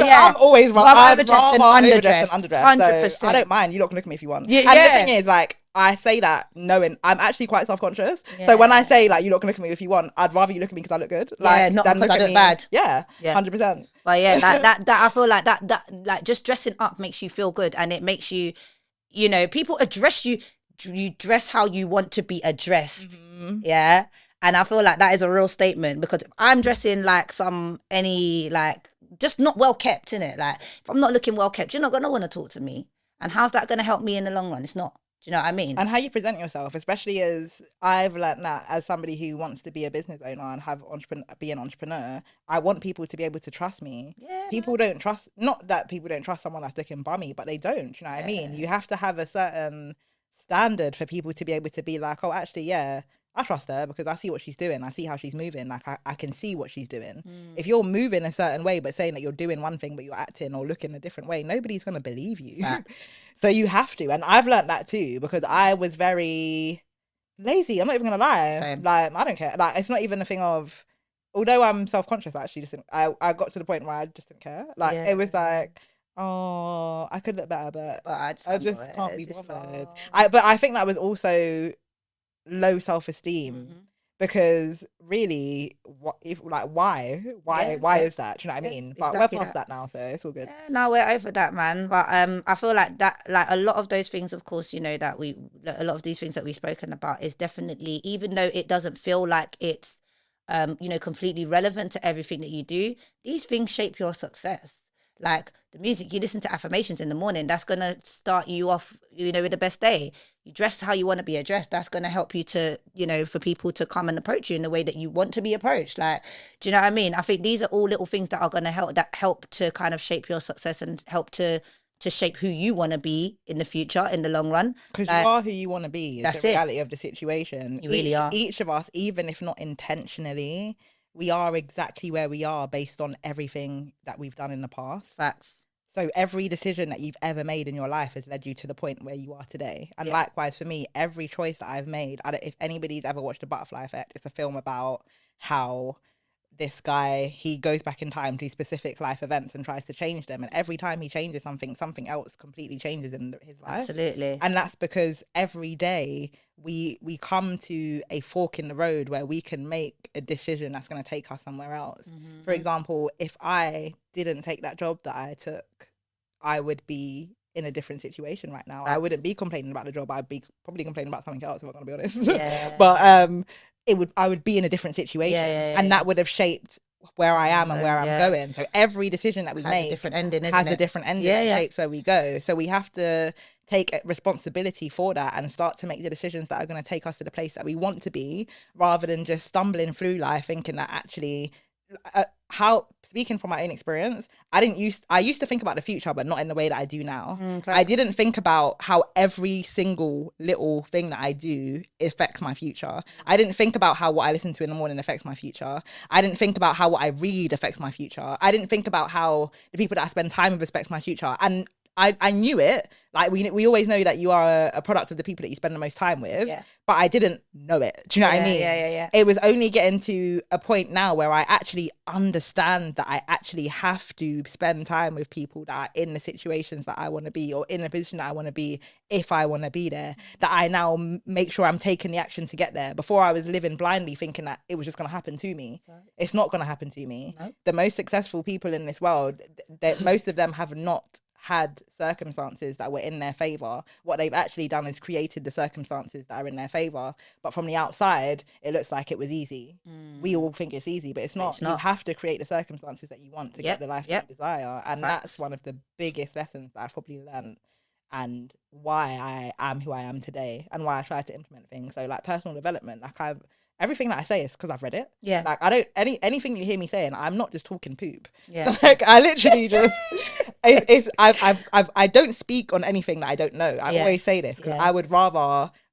yeah. I'm always overdressed and underdressed. 100%. So I don't mind. You lot can look at me if you want. And the thing is, like, I say that knowing I'm actually quite self-conscious. Yeah. So when I say, like, you lot can look at me if you want, I'd rather you look at me because I look good. Like, not because I look bad. Yeah, 100%. But yeah, that I feel like that like just dressing up makes you feel good, and it makes you, people address you. You dress how you want to be addressed. Yeah. And I feel like that is a real statement, because if I'm dressing like just not well kept, innit? Like if I'm not looking well kept, you're not gonna want to talk to me. And how's that gonna help me in the long run? It's not. Do you know what I mean? And how you present yourself, especially as I've learned that as somebody who wants to be a business owner and be an entrepreneur, I want people to be able to trust me. Yeah, people don't trust, not that people don't trust someone that's looking bummy, but they don't. You know what I mean? You have to have a certain standard for people to be able to be like, oh, actually, yeah, I trust her because I see what she's doing. I see how she's moving. Like I can see what she's doing. If you're moving a certain way but saying that you're doing one thing but you're acting or looking a different way, nobody's going to believe you. So you have to. And I've learned that too, because I was very lazy. I'm not even going to lie. Same. Like I don't care. Like it's not even a thing of, although I'm self-conscious, actually, I got to the point where I just didn't care. Like it was like, oh, I could look better, but I just can't be bothered. But I think that was also low self-esteem, because really, why is that? Do you know what I mean? But we're past that now, so it's all good. Yeah, no, we're over that, man. But I feel like that, like a lot of those things, of course, that a lot of these things that we've spoken about is definitely, even though it doesn't feel like it's completely relevant to everything that you do, these things shape your success. Like the music you listen to, affirmations in the morning, that's going to start you off, with the best day. You dress how you want to be addressed. That's going to help you to, for people to come and approach you in the way that you want to be approached. Like, do you know what I mean? I think these are all little things that are going to help to kind of shape your success and help to shape who you want to be in the future, in the long run. Because you are who you want to be. That's the reality of the situation. You really are. Each of us, even if not intentionally, we are exactly where we are based on everything that we've done in the past. Facts. So every decision that you've ever made in your life has led you to the point where you are today. And likewise for me, every choice that I've made, if anybody's ever watched The Butterfly Effect, it's a film about how this guy, he goes back in time to specific life events and tries to change them. And every time he changes something else completely changes in his life. Absolutely. And that's because every day we come to a fork in the road where we can make a decision that's going to take us somewhere else. For example, if I didn't take that job that I took, I would be in a different situation right now. I wouldn't be complaining about the job. I'd be probably complaining about something else, if I'm going to be honest. But I would be in a different situation, and that would have shaped where I am and where I'm going. So every decision that we make has a different ending, has a different ending. It shapes where we go. So we have to take responsibility for that and start to make the decisions that are going to take us to the place that we want to be, rather than just stumbling through life thinking that actually how, speaking from my own experience, I used to think about the future, but not in the way that I do now. I Facts. didn't think about how every single little thing that I do affects my future. I didn't think about how what I listen to in the morning affects my future. I didn't think about how what I read affects my future. I didn't think about how the people that I spend time with affects my future. And I knew it. Like we always know that you are a product of the people that you spend the most time with, but I didn't know it. Do you know what I mean? Yeah. It was only getting to a point now where I actually understand that I actually have to spend time with people that are in the situations that I want to be, or in the position that I want to be, if I want to be there, that I now make sure I'm taking the action to get there. Before, I was living blindly thinking that it was just going to happen to me. It's not going to happen to me. Nope. The most successful people in this world, most of them have not had circumstances that were in their favor. What they've actually done is created the circumstances that are in their favor. But from the outside, it looks like it was easy. We all think it's easy, but it's not. You have to create the circumstances that you want to get the life that you desire. And that's one of the biggest lessons that I've probably learned, and why I am who I am today, and why I try to implement things. So like personal development, like everything that I say is because I've read it. Yeah. Like I don't anything you hear me saying, I'm not just talking poop. Yeah. Like I literally just I don't speak on anything that I don't know. I always say this because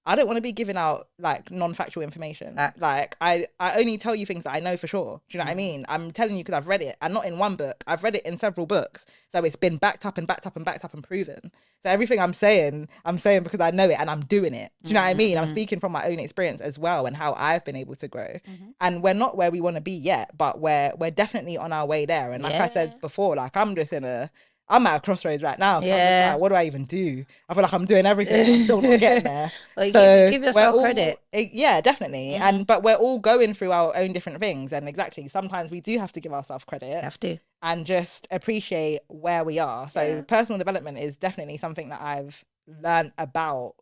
I don't want to be giving out like non-factual information. Like I only tell you things that I know for sure. Do you know what I mean? I'm telling you because I've read it, and not in one book. I've read it in several books. So it's been backed up and backed up and backed up and proven. So everything I'm saying because I know it and I'm doing it. Do you know what I mean? I'm speaking from my own experience as well, and how I've been able to grow. And we're not where we want to be yet, but we're definitely on our way there. And like I said before, like I'm at a crossroads right now. So I'm just like, what do I even do? I feel like I'm doing everything. I'm still not getting there. Well, so give yourself credit. Yeah, definitely. But we're all going through our own different things. And exactly, sometimes we do have to give ourselves credit. Have to. And just appreciate where we are. So personal development is definitely something that I've learned about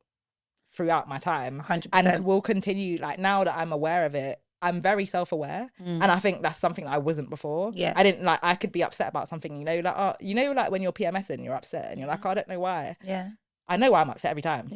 throughout my time. 100%. And will continue, like now that I'm aware of it, I'm very self-aware, and I think that's something that I wasn't before. I didn't like. I could be upset about something, like like when you're PMSing, you're upset, and you're like, I don't know why. I know why I'm upset every time.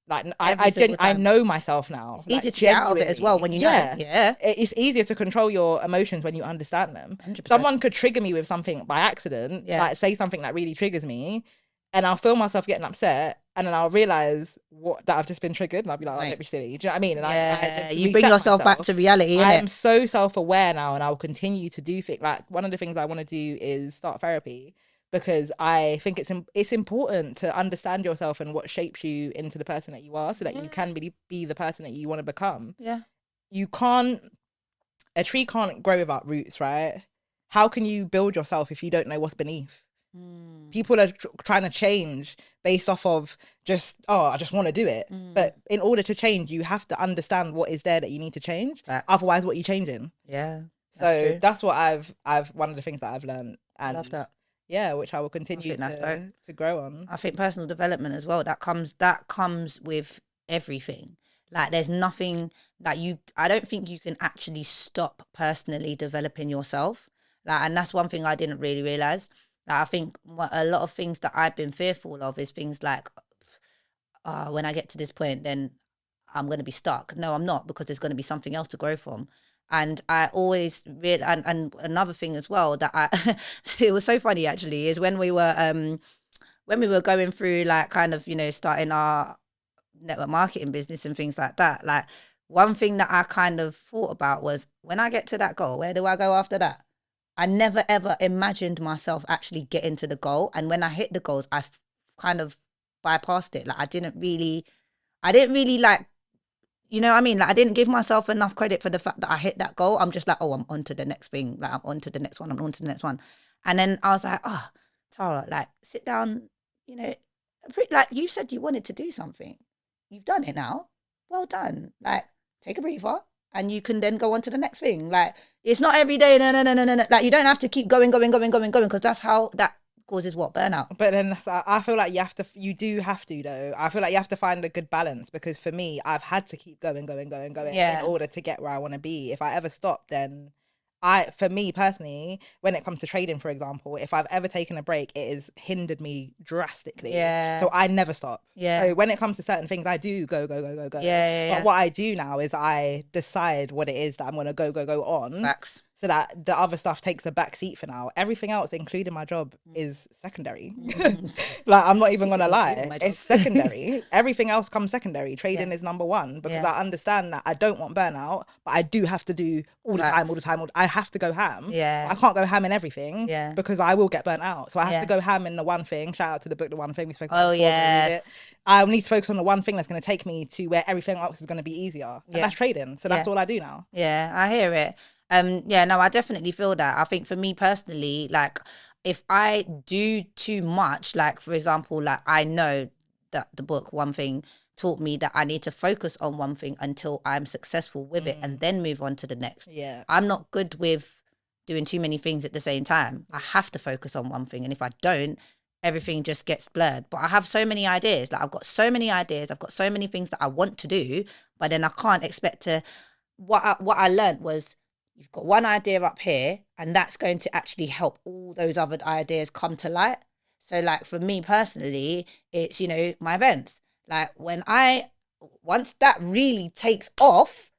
Like I know myself now. It's easier to get out of it as well when you know. It's easier to control your emotions when you understand them. 100%. Someone could trigger me with something by accident, like say something that really triggers me, and I'll feel myself getting upset, and then I'll realize that I've just been triggered, and I'll be like, don't be silly. Do you know what I mean? And I you bring yourself back to reality. I am so self-aware now, and I'll continue to do things. Like one of the things I want to do is start therapy, because I think it's important to understand yourself and what shapes you into the person that you are, so that you can really be the person that you want to become. A tree can't grow without roots, right? How can you build yourself if you don't know what's beneath? People are trying to change based off of I just want to do it. But in order to change, you have to understand what is there that you need to change. Otherwise, what are you changing? So that's what I've one of the things that I've learned. And I love that. Yeah, which I will continue to grow on. I think personal development as well, that comes with everything. Like there's nothing that I don't think you can actually stop personally developing yourself. Like, and that's one thing I didn't really realize. Like, I think a lot of things that I've been fearful of is things like, when I get to this point, then I'm going to be stuck. No, I'm not, because there's going to be something else to grow from. And I always and another thing as well that it was so funny actually is when we were going through like kind of, starting our network marketing business and things like that. Like one thing that I kind of thought about was, when I get to that goal, where do I go after that? I never ever imagined myself actually getting to the goal. And when I hit the goals, I kind of bypassed it. Like I didn't really like, you know what I mean? Like I didn't give myself enough credit for the fact that I hit that goal. I'm just like, I'm on to the next thing. Like I'm on to the next one. I'm on to the next one. And then I was like, Tara, like sit down, like you said you wanted to do something. You've done it now. Well done. Like take a breather and you can then go on to the next thing. Like it's not every day. No. Like you don't have to keep going, because that's how that causes what? Burnout. But then I feel like you do have to though. I feel like you have to find a good balance, because for me, I've had to keep going in order to get where I want to be. If I ever stop, then for me personally, when it comes to trading, for example, if I've ever taken a break, it has hindered me drastically. So I never stop. So when it comes to certain things, I do go. But what I do now is I decide what it is that I'm going to go on. Facts. so that the other stuff takes a back seat for now. Everything else, including my job, is secondary. Like, I'm not even gonna lie, it's secondary. Everything else comes secondary. Trading is number one, because I understand that I don't want burnout, but I do have to do all the time. I have to go ham. I can't go ham in everything because I will get burnt out. So I have to go ham in the one thing. Shout out to the book, The One Thing we spoke about before. I need to focus on the one thing that's going to take me to where everything else is going to be easier. And that's trading. So that's all I do now. Yeah, I hear it. No, I definitely feel that. I think for me personally, like, if I do too much, like, for example, like, I know that the book One Thing taught me that I need to focus on one thing until I'm successful with it and then move on to the next. I'm not good with doing too many things at the same time. I have to focus on one thing, and if I don't, everything just gets blurred. But I have so many ideas. Like, I've got so many ideas. I've got so many things that I want to do, but then I can't expect to. What I learned was, you've got one idea up here, and that's going to actually help all those other ideas come to light. So, like, for me personally, it's, you know, my events. Like, once that really takes off,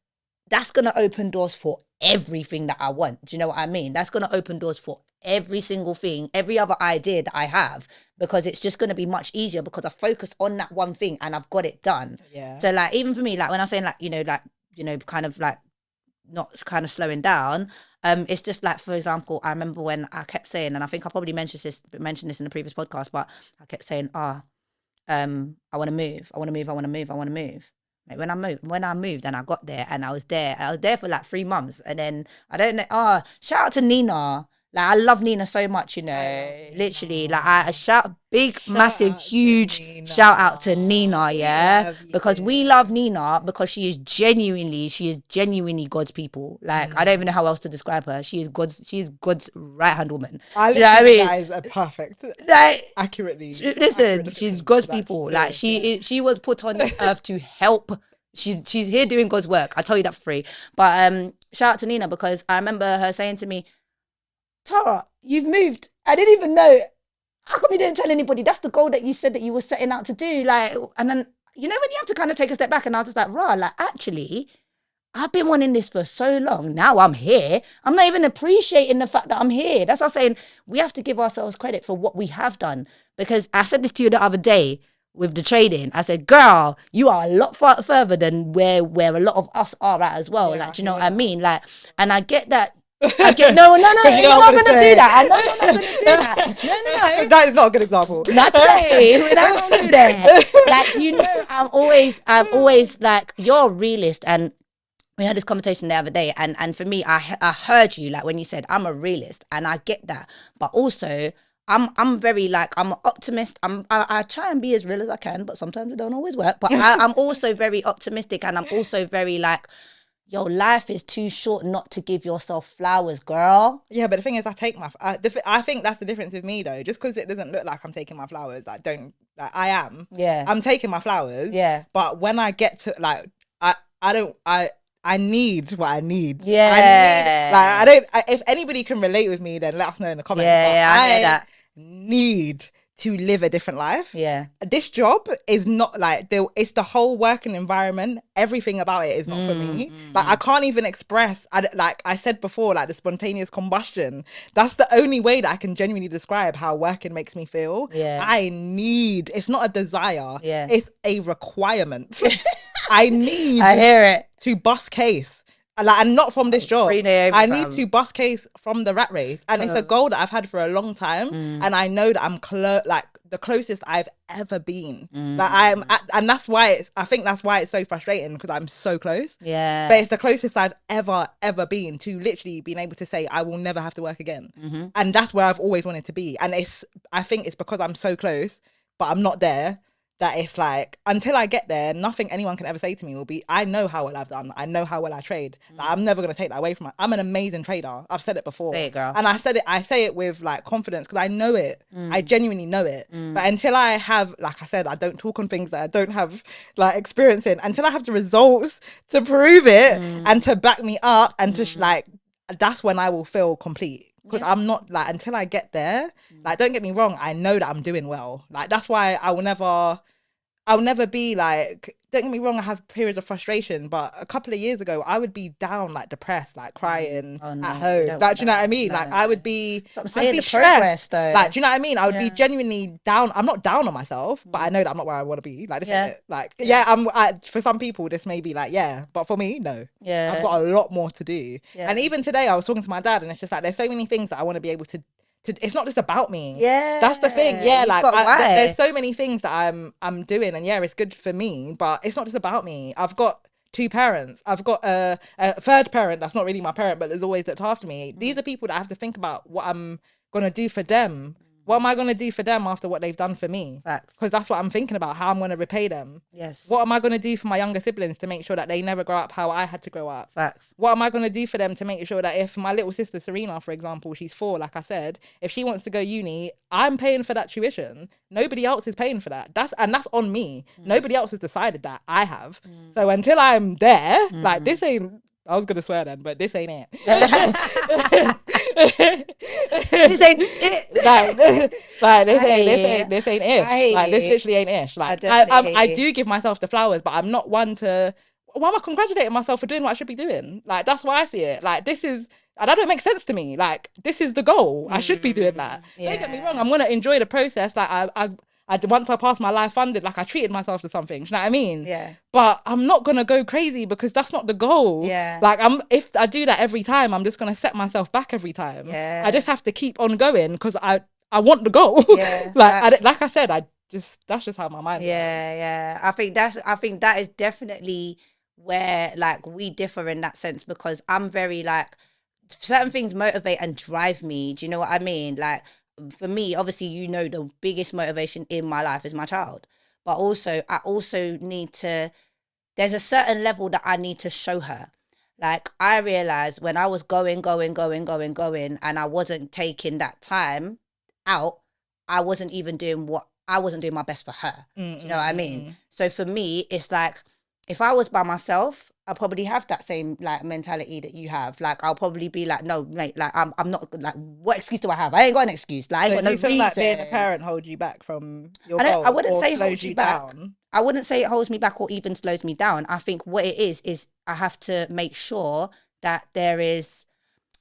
that's going to open doors for everything that I want. Do you know what I mean? That's going to open doors for every single thing, every other idea that I have, because it's just going to be much easier because I focused on that one thing and I've got it done. So, like, even for me, like, when I'm saying, like, kind of like not kind of slowing down, it's just like, for example, I remember when I kept saying, and I think I probably mentioned this in the previous podcast, but I kept saying, I want to move. Like, when I moved and I got there and I was there for like 3 months, and then I don't know. Shout out to Nina. Like, I love Nina so much, you know. Literally, like, I massive, huge shout out to Nina, because we love Nina because she is genuinely God's people. Like, I don't even know how else to describe her. She is God's right hand woman. Do you know what I mean? That is a perfect, like, accurately. Listen, she's God's people. Like, she was put on this earth to help. She's here doing God's work. I tell you that for free. But shout out to Nina, because I remember her saying to me, Tara, you've moved. I didn't even know. How come you didn't tell anybody? That's the goal that you said that you were setting out to do. Like, and then, you know, when you have to kind of take a step back, and I was just like, like, actually, I've been wanting this for so long. Now I'm here. I'm not even appreciating the fact that I'm here. That's what I'm saying. We have to give ourselves credit for what we have done. Because I said this to you the other day with the trading. I said, girl, you are a lot further than where a lot of us are at as well. Like, do you know what I mean? Like, and I get that. No, you're not going to do that. I know you're not going to do that. No. That is not a good example. Not today. We're not going to do that. Like, you know, I'm always like, you're a realist. And we had this conversation the other day. And for me, I heard you, like, when you said, I'm a realist. And I get that. But also, I'm very, like, I'm an optimist. I try and be as real as I can, but sometimes it don't always work. But I'm also very optimistic. And I'm also very, like, your life is too short not to give yourself flowers, girl. Yeah, but the thing is, I think that's the difference with me, though. Just because it doesn't look like I'm taking my flowers, I am. Yeah. I'm taking my flowers. Yeah. But when I get to, like, I need what I need. Yeah. If anybody can relate with me, then let us know in the comments. Yeah, I hear that. Need to live a different life. Yeah. This job is not like it's the whole working environment. Everything about it is not for me. Like, I can't even express, like I said before, like, the spontaneous combustion. That's the only way that I can genuinely describe how working makes me feel. Yeah. It's not a desire. Yeah. It's a requirement. I hear it. To bust case. Like, and not from this job. I need to bust case from the rat race, and it's a goal that I've had for a long time, and I know that I'm like the closest I've ever been. Like, and that's why I think that's why it's so frustrating, because I'm so close. Yeah, but it's the closest I've ever been to literally being able to say I will never have to work again, and that's where I've always wanted to be. And I think it's because I'm so close, but I'm not there. That it's like, until I get there, nothing anyone can ever say to me will be, I know how well I've done. I know how well I trade. Like, I'm never going to take that away from it. I'm an amazing trader. I've said it before. Say it, girl. And I say it with, like, confidence, because I know it. I genuinely know it. But until I have, like I said, I don't talk on things that I don't have, like, experience in. Until I have the results to prove it and to back me up and to, like, that's when I will feel complete. Because I'm not, like, until I get there, like, don't get me wrong, I know that I'm doing well. Like, that's why I will never, I'll never be like, don't get me wrong, I have periods of frustration, but a couple of years ago, I would be down, like depressed, like crying at home. Like, do you know what I mean? Like, I would be, that's what I'm saying, I'd be the progress, stressed. though. Like, do you know what I mean? I would be genuinely down. I'm not down on myself, but I know that I'm not where I want to be. Like, this ain't it. Like, for some people, this may be like, but for me, no. Yeah. I've got a lot more to do. And even today, I was talking to my dad, and it's just like, there's so many things that I want to be able to, it's not just about me. Yeah, that's the thing. Yeah, like there's so many things that I'm doing, and it's good for me, but it's not just about me. I've got 2 parents. I've got a third parent that's not really my parent, but is always looked after me. These are people that I have to think about what I'm gonna do for them. What am I going to do for them after what they've done for me? Facts. Because that's what I'm thinking about, how I'm going to repay them. Yes. What am I going to do for my younger siblings to make sure that they never grow up how I had to grow up? Facts. What am I going to do for them to make sure that if my little sister Serena, for example, she's 4, like I said, if she wants to go uni, I'm paying for that tuition. Nobody else is paying for that. That's on me. Nobody else has decided that. I have. So until I'm there, like this ain't, I was gonna swear then, but this ain't it. This ain't it. This ain't ish. Like this literally ain't ish. Like I do give myself the flowers, but I'm not one to. Why am I congratulating myself for doing what I should be doing? Like that's why I see it. Like this is. And that don't make sense to me. Like this is the goal. I should be doing that. Don't get me wrong. I'm gonna enjoy the process. Like I once I passed my life funded, like I treated myself to something. Do you know what I mean? Yeah. But I'm not gonna go crazy because that's not the goal. Yeah. Like if I do that every time, I'm just gonna set myself back every time. Yeah. I just have to keep on going because I want the goal. Yeah. like I said, that's just how my mind. Yeah. I think that is definitely where like we differ in that sense, because I'm very like certain things motivate and drive me. Do you know what I mean? Like for me, obviously, the biggest motivation in my life is my child. But also, I also need to, there's a certain level that I need to show her. Like I realized when I was going, and I wasn't taking that time out, I wasn't doing my best for her. Do you know what I mean? So for me, it's like, if I was by myself, I probably have that same like mentality that you have. Like I'll probably be like, no, mate, like I'm not like, what excuse do I have? I ain't got an excuse. Like I ain't got no reason. Like being a parent hold you back from your goals? I wouldn't say hold you back. I wouldn't say it holds me back or even slows me down. I think what it is I have to make sure that there is,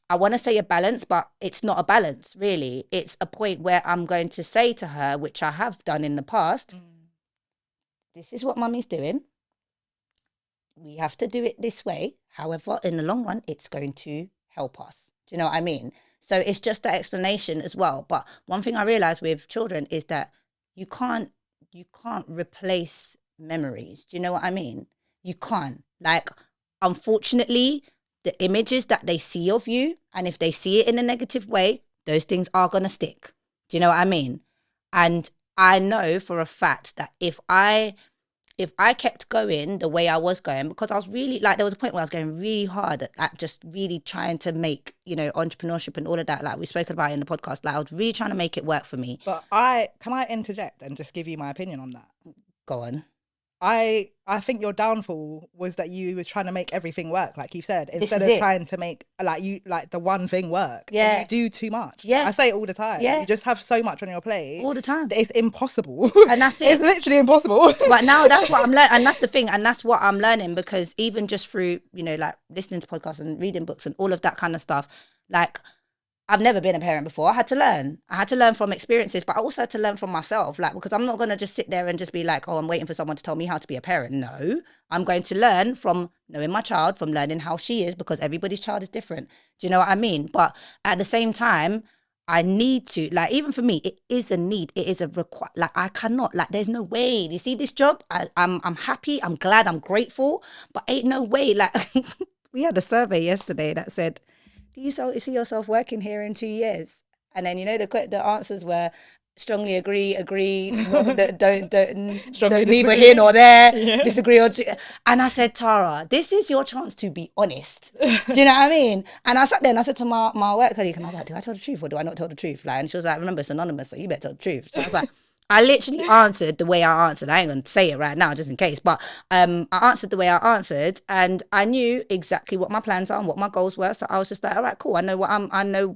I want to say a balance, but it's not a balance really. It's a point where I'm going to say to her, which I have done in the past, this is what mummy's doing. We have to do it this way. However, in the long run, it's going to help us. Do you know what I mean? So it's just that explanation as well. But one thing I realized with children is that you can't replace memories. Do you know what I mean? You can't. Like, unfortunately, the images that they see of you, and if they see it in a negative way, those things are going to stick. Do you know what I mean? And I know for a fact that if I kept going the way I was going, because I was really, like, there was a point where I was going really hard at just really trying to make, entrepreneurship and all of that, like we spoke about in the podcast, like I was really trying to make it work for me. But can I interject and just give you my opinion on that? Go on. I think your downfall was that you were trying to make everything work, like you said, instead of trying to make like the one thing work. Yeah. And you do too much. Yeah. I say it all the time. Yeah. You just have so much on your plate. All the time. It's impossible. And that's it. It's literally impossible. But now that's what I'm learning. And that's the thing. And that's what I'm learning, because even just through, like listening to podcasts and reading books and all of that kind of stuff, like I've never been a parent before. I had to learn from experiences, but I also had to learn from myself, like, because I'm not going to just sit there and just be like, oh, I'm waiting for someone to tell me how to be a parent. No, I'm going to learn from knowing my child, from learning how she is, because everybody's child is different. Do you know what I mean? But at the same time, I need to, like, even for me, it is a need. It is a require. Like, I cannot, like, there's no way. You see this job? I'm happy. I'm glad. I'm grateful. But ain't no way. Like, we had a survey yesterday that said, do you see yourself working here in 2 years? And then, the answers were strongly agree, don't neither here nor there, disagree or... And I said, Tara, this is your chance to be honest. Do you know what I mean? And I sat there and I said to my work colleague, and I was like, do I tell the truth or do I not tell the truth? Like, and she was like, remember, it's anonymous, so you better tell the truth. So I was like, I literally answered the way I answered. I ain't going to say it right now just in case, but I answered the way I answered, and I knew exactly what my plans are and what my goals were. So I was just like, all right, cool. I know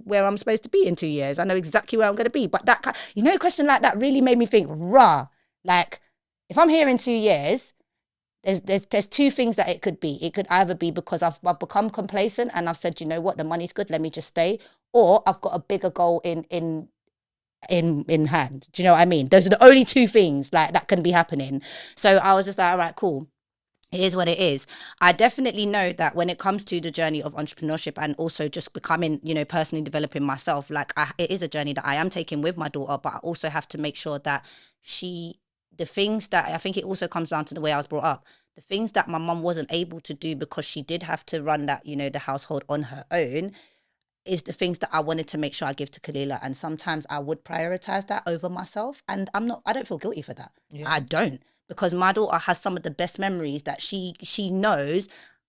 where I'm supposed to be in 2 years. I know exactly where I'm going to be. But that, a question like that really made me think, rah, like, If I'm here in 2 years, there's two things that it could be. It could either be because I've become complacent and I've said, you know what, the money's good, let me just stay, or I've got a bigger goal in hand. Do you know what I mean? Those are the only two things like that can be happening. So I was just like, all right, cool. It is what it is. I definitely know that when it comes to the journey of entrepreneurship and also just becoming, you know, personally developing myself, like it is a journey that I am taking with my daughter, but I also have to make sure that the things that I think it also comes down to the way I was brought up, the things that my mum wasn't able to do because she did have to run that, you know, the household on her own, is the things that I wanted to make sure I give to Kalila. And sometimes I would prioritize that over myself. And I don't feel guilty for that. Yeah. I don't, because my daughter has some of the best memories that she knows.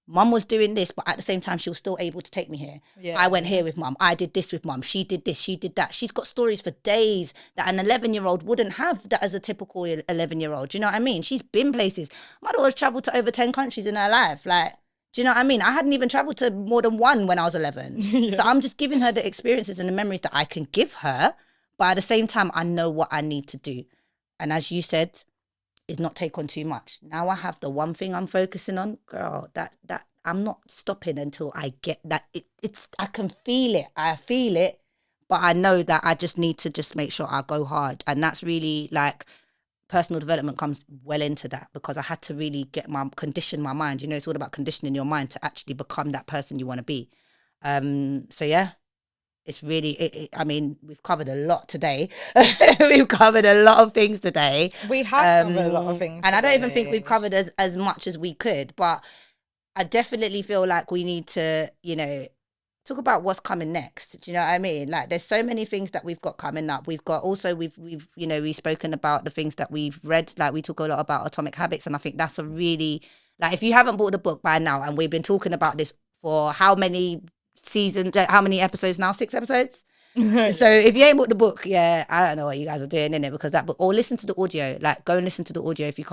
Mum was doing this, but at the same time, she was still able to take me here. Yeah. I went here with mum. I did this with mum. She did this. She did that. She's got stories for days that an 11-year-old wouldn't have that as a typical 11-year-old. Do you know what I mean? She's been places. My daughter's traveled to over 10 countries in her life. Like, do you know what I mean? I hadn't even traveled to more than one when I was 11. Yeah. So I'm just giving her the experiences and the memories that I can give her. But at the same time, I know what I need to do. And as you said, is not take on too much. Now I have the one thing I'm focusing on, girl, that I'm not stopping until I get that. It's I can feel it. I feel it. But I know that I just need to just make sure I go hard. And that's really like, personal development comes well into that, because I had to really condition my mind. You know, it's all about conditioning your mind to actually become that person you want to be. So yeah, it's really, I mean, we've covered a lot today. We've covered a lot of things today. We have covered a lot of things and today. I don't even think we've covered as much as we could, but I definitely feel like we need to, you know, talk about what's coming next. Do you know what I mean? Like, there's so many things that we've got coming up. We've got also, we've you know, we've spoken about the things that we've read. Like, we talk a lot about Atomic Habits, and I think that's a really, like, if you haven't bought the book by now, and we've been talking about this for how many seasons, like, how many episodes now? 6 episodes? So if you ain't bought the book, yeah, I don't know what you guys are doing in it, because that book, or listen to the audio. Like, go and listen to the audio if you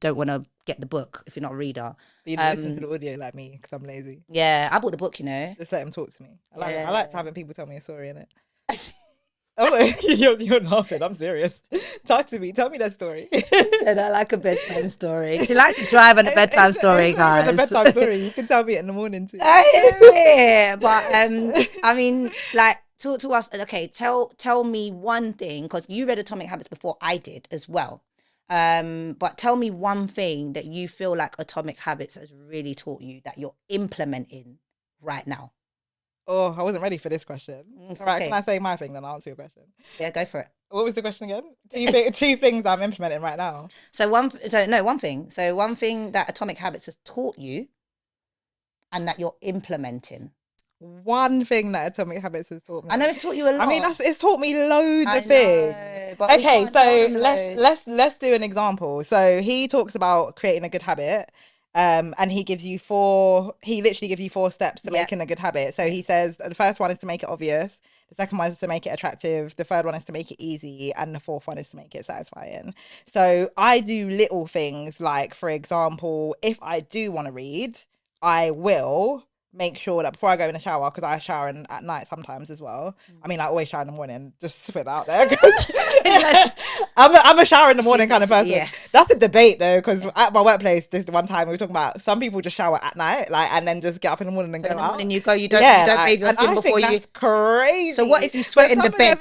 don't want to get the book, if you're not a reader. You don't listen to the audio like me, because I'm lazy. Yeah, I bought the book, you know. Just let him talk to me. I like having people tell me a story in it. Oh, you're laughing. I'm serious. Talk to me. Tell me that story. Said I like a bedtime story. She likes to drive on a bedtime story, guys. A bedtime story. You can tell me it in the morning too. Yeah, but I mean, like, talk to us. Okay, tell me one thing, because you read Atomic Habits before I did as well. But tell me one thing that you feel like Atomic Habits has really taught you that you're implementing right now. Oh, I wasn't ready for this question. All right, okay. Can I say my thing, then I'll answer your question? Yeah, go for it. What was the question again? Two things I'm implementing right now. One thing. So one thing that Atomic Habits has taught you and that you're implementing. One thing that Atomic Habits has taught me. I know it's taught you a lot. I mean, it's taught me loads of things. Okay, so let's do an example. So he talks about creating a good habit. And he literally gives you 4 steps to making a good habit. So he says the first one is to make it obvious. The second one is to make it attractive. The third one is to make it easy. And the fourth one is to make it satisfying. So I do little things like, for example, if I do want to read, I will make sure that before I go in the shower, because I shower at night sometimes as well. I mean, I always shower in the morning, just to put it out there. I'm a shower in the morning kind of person. Yes. That's a debate though, because at my workplace, this one time we were talking about some people just shower at night, like, and then just get up in the morning and go out. In the morning you don't bathe your skin before you. That's crazy. So what if you sweat in the bed?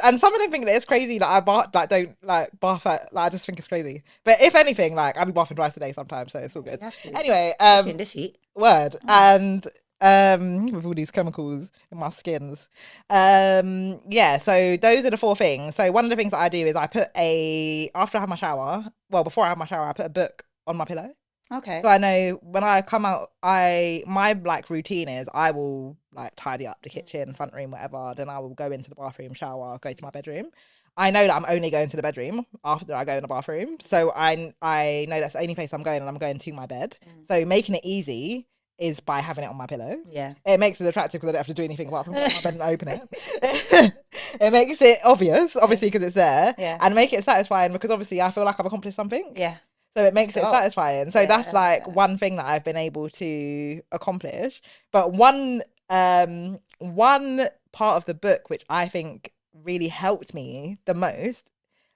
And some of them think that it's crazy that I bath at, like, I just think it's crazy. But if anything, like, I'll be bathing twice a day sometimes, so it's all good. Anyway, in this heat. Word. And with all these chemicals in my skins. Yeah, so those are the 4 things. So one of the things that I do is before I have my shower, I put a book on my pillow. Okay. So I know when I come out, my like routine is I will like tidy up the kitchen, front room, whatever. Then I will go into the bathroom, shower, go to my bedroom. I know that I'm only going to the bedroom after I go in the bathroom. So I know that's the only place I'm going, and I'm going to my bed. So making it easy is by having it on my pillow. Yeah. It makes it attractive because I don't have to do anything apart from go to my bed and open it. It makes it obvious, obviously, because it's there. Yeah. And make it satisfying because obviously I feel like I've accomplished something. Yeah. So it makes it satisfying. So that's like one thing that I've been able to accomplish. But one part of the book which I think really helped me the most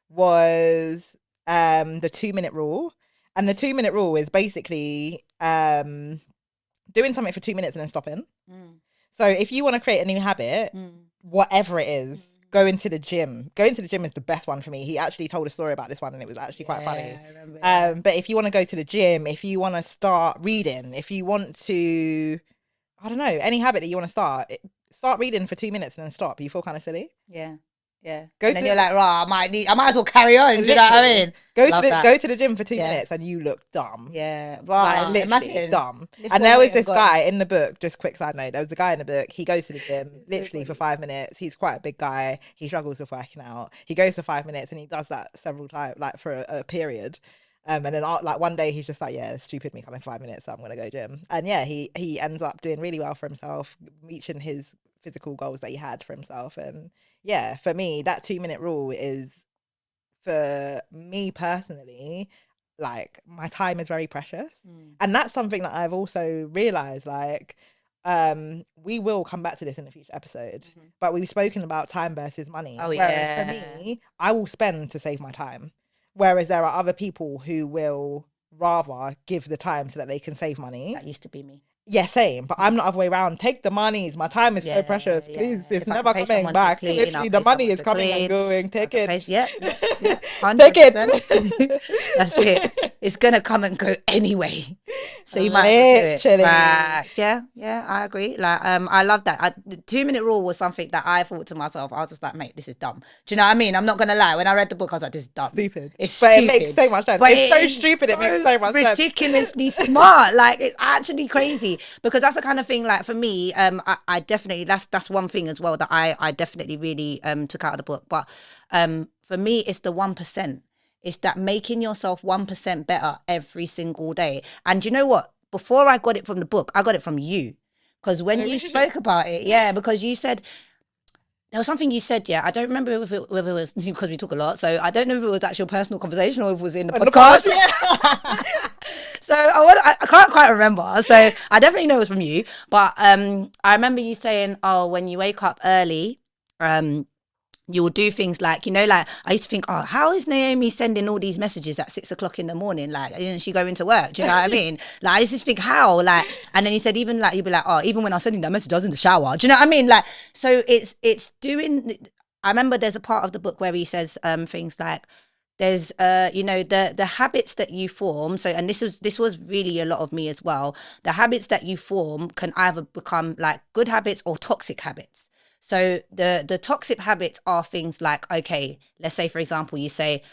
was the 2-minute rule. And the 2-minute rule is basically doing something for 2 minutes and then stopping. So if you want to create a new habit, whatever it is, going to the gym. Going to the gym is the best one for me. He actually told a story about this one and it was actually quite funny. I remember, but if you want to go to the gym, if you want to start reading, if you want to, I don't know, any habit that you want to start reading for 2 minutes and then stop. You feel kind of silly. Yeah. And Go then to you're like, right, I might as well carry on. Do you know what I mean? Go to the gym for 2 minutes and you look dumb. Yeah, like literally dumb. And there was this guy in the book. Just quick side note: there was the guy in the book. He goes to the gym literally for 5 minutes. He's quite a big guy. He struggles with working out. He goes for 5 minutes and he does that several times, like for a period. And then like one day he's just like, yeah, it's stupid me coming 5 minutes, so I'm gonna go gym. And yeah, he ends up doing really well for himself, reaching his physical goals that he had for himself. And yeah, for me, that 2-minute rule is, for me personally, like my time is very precious. And that's something that I've also realized, like we will come back to this in a future episode, but we've spoken about time versus money. Whereas for me, I will spend to save my time, whereas there are other people who will rather give the time so that they can save money. That used to be me. Yeah, same. But I'm not other way around. Take the monies. My time is so precious. Please, it's never coming back. Literally, the money is coming and going. Take it. Take it. That's it. It's gonna come and go anyway. So you might have to do it. Facts. Yeah, I agree. Like, I love that. The 2-minute rule was something that I thought to myself. I was just like, mate, this is dumb. Do you know what I mean? I'm not gonna lie. When I read the book, I was like, this is dumb. Stupid. It's stupid. It makes so much sense. But it's so stupid. It makes so much sense. Ridiculously smart. Like, it's actually crazy. Because that's the kind of thing, like, for me, I definitely, that's one thing as well that I definitely really took out of the book. But for me, it's the 1%. It's that making yourself 1% better every single day. And you know what? Before I got it from the book, I got it from you. Because when you spoke about it, because you said, there was something you said, I don't remember whether it was, because we talk a lot, so I don't know if it was actually a personal conversation or if it was in the podcast. So I can't quite remember. So I definitely know it was from you. But I remember you saying, oh, when you wake up early, you will do things like, you know, like I used to think, oh, how is Naomi sending all these messages at 6 o'clock in the morning? Like, isn't she going to work? Do you know what I mean? Like, I just think how, like, and then he said, even like, you'd be like, oh, even when I was sending that message, I was in the shower. Do you know what I mean? Like, so it's doing, I remember there's a part of the book where he says things like, there's you know, the habits that you form. So, and this was really a lot of me as well. The habits that you form can either become like good habits or toxic habits. So the toxic habits are things like, okay, let's say, for example, you say,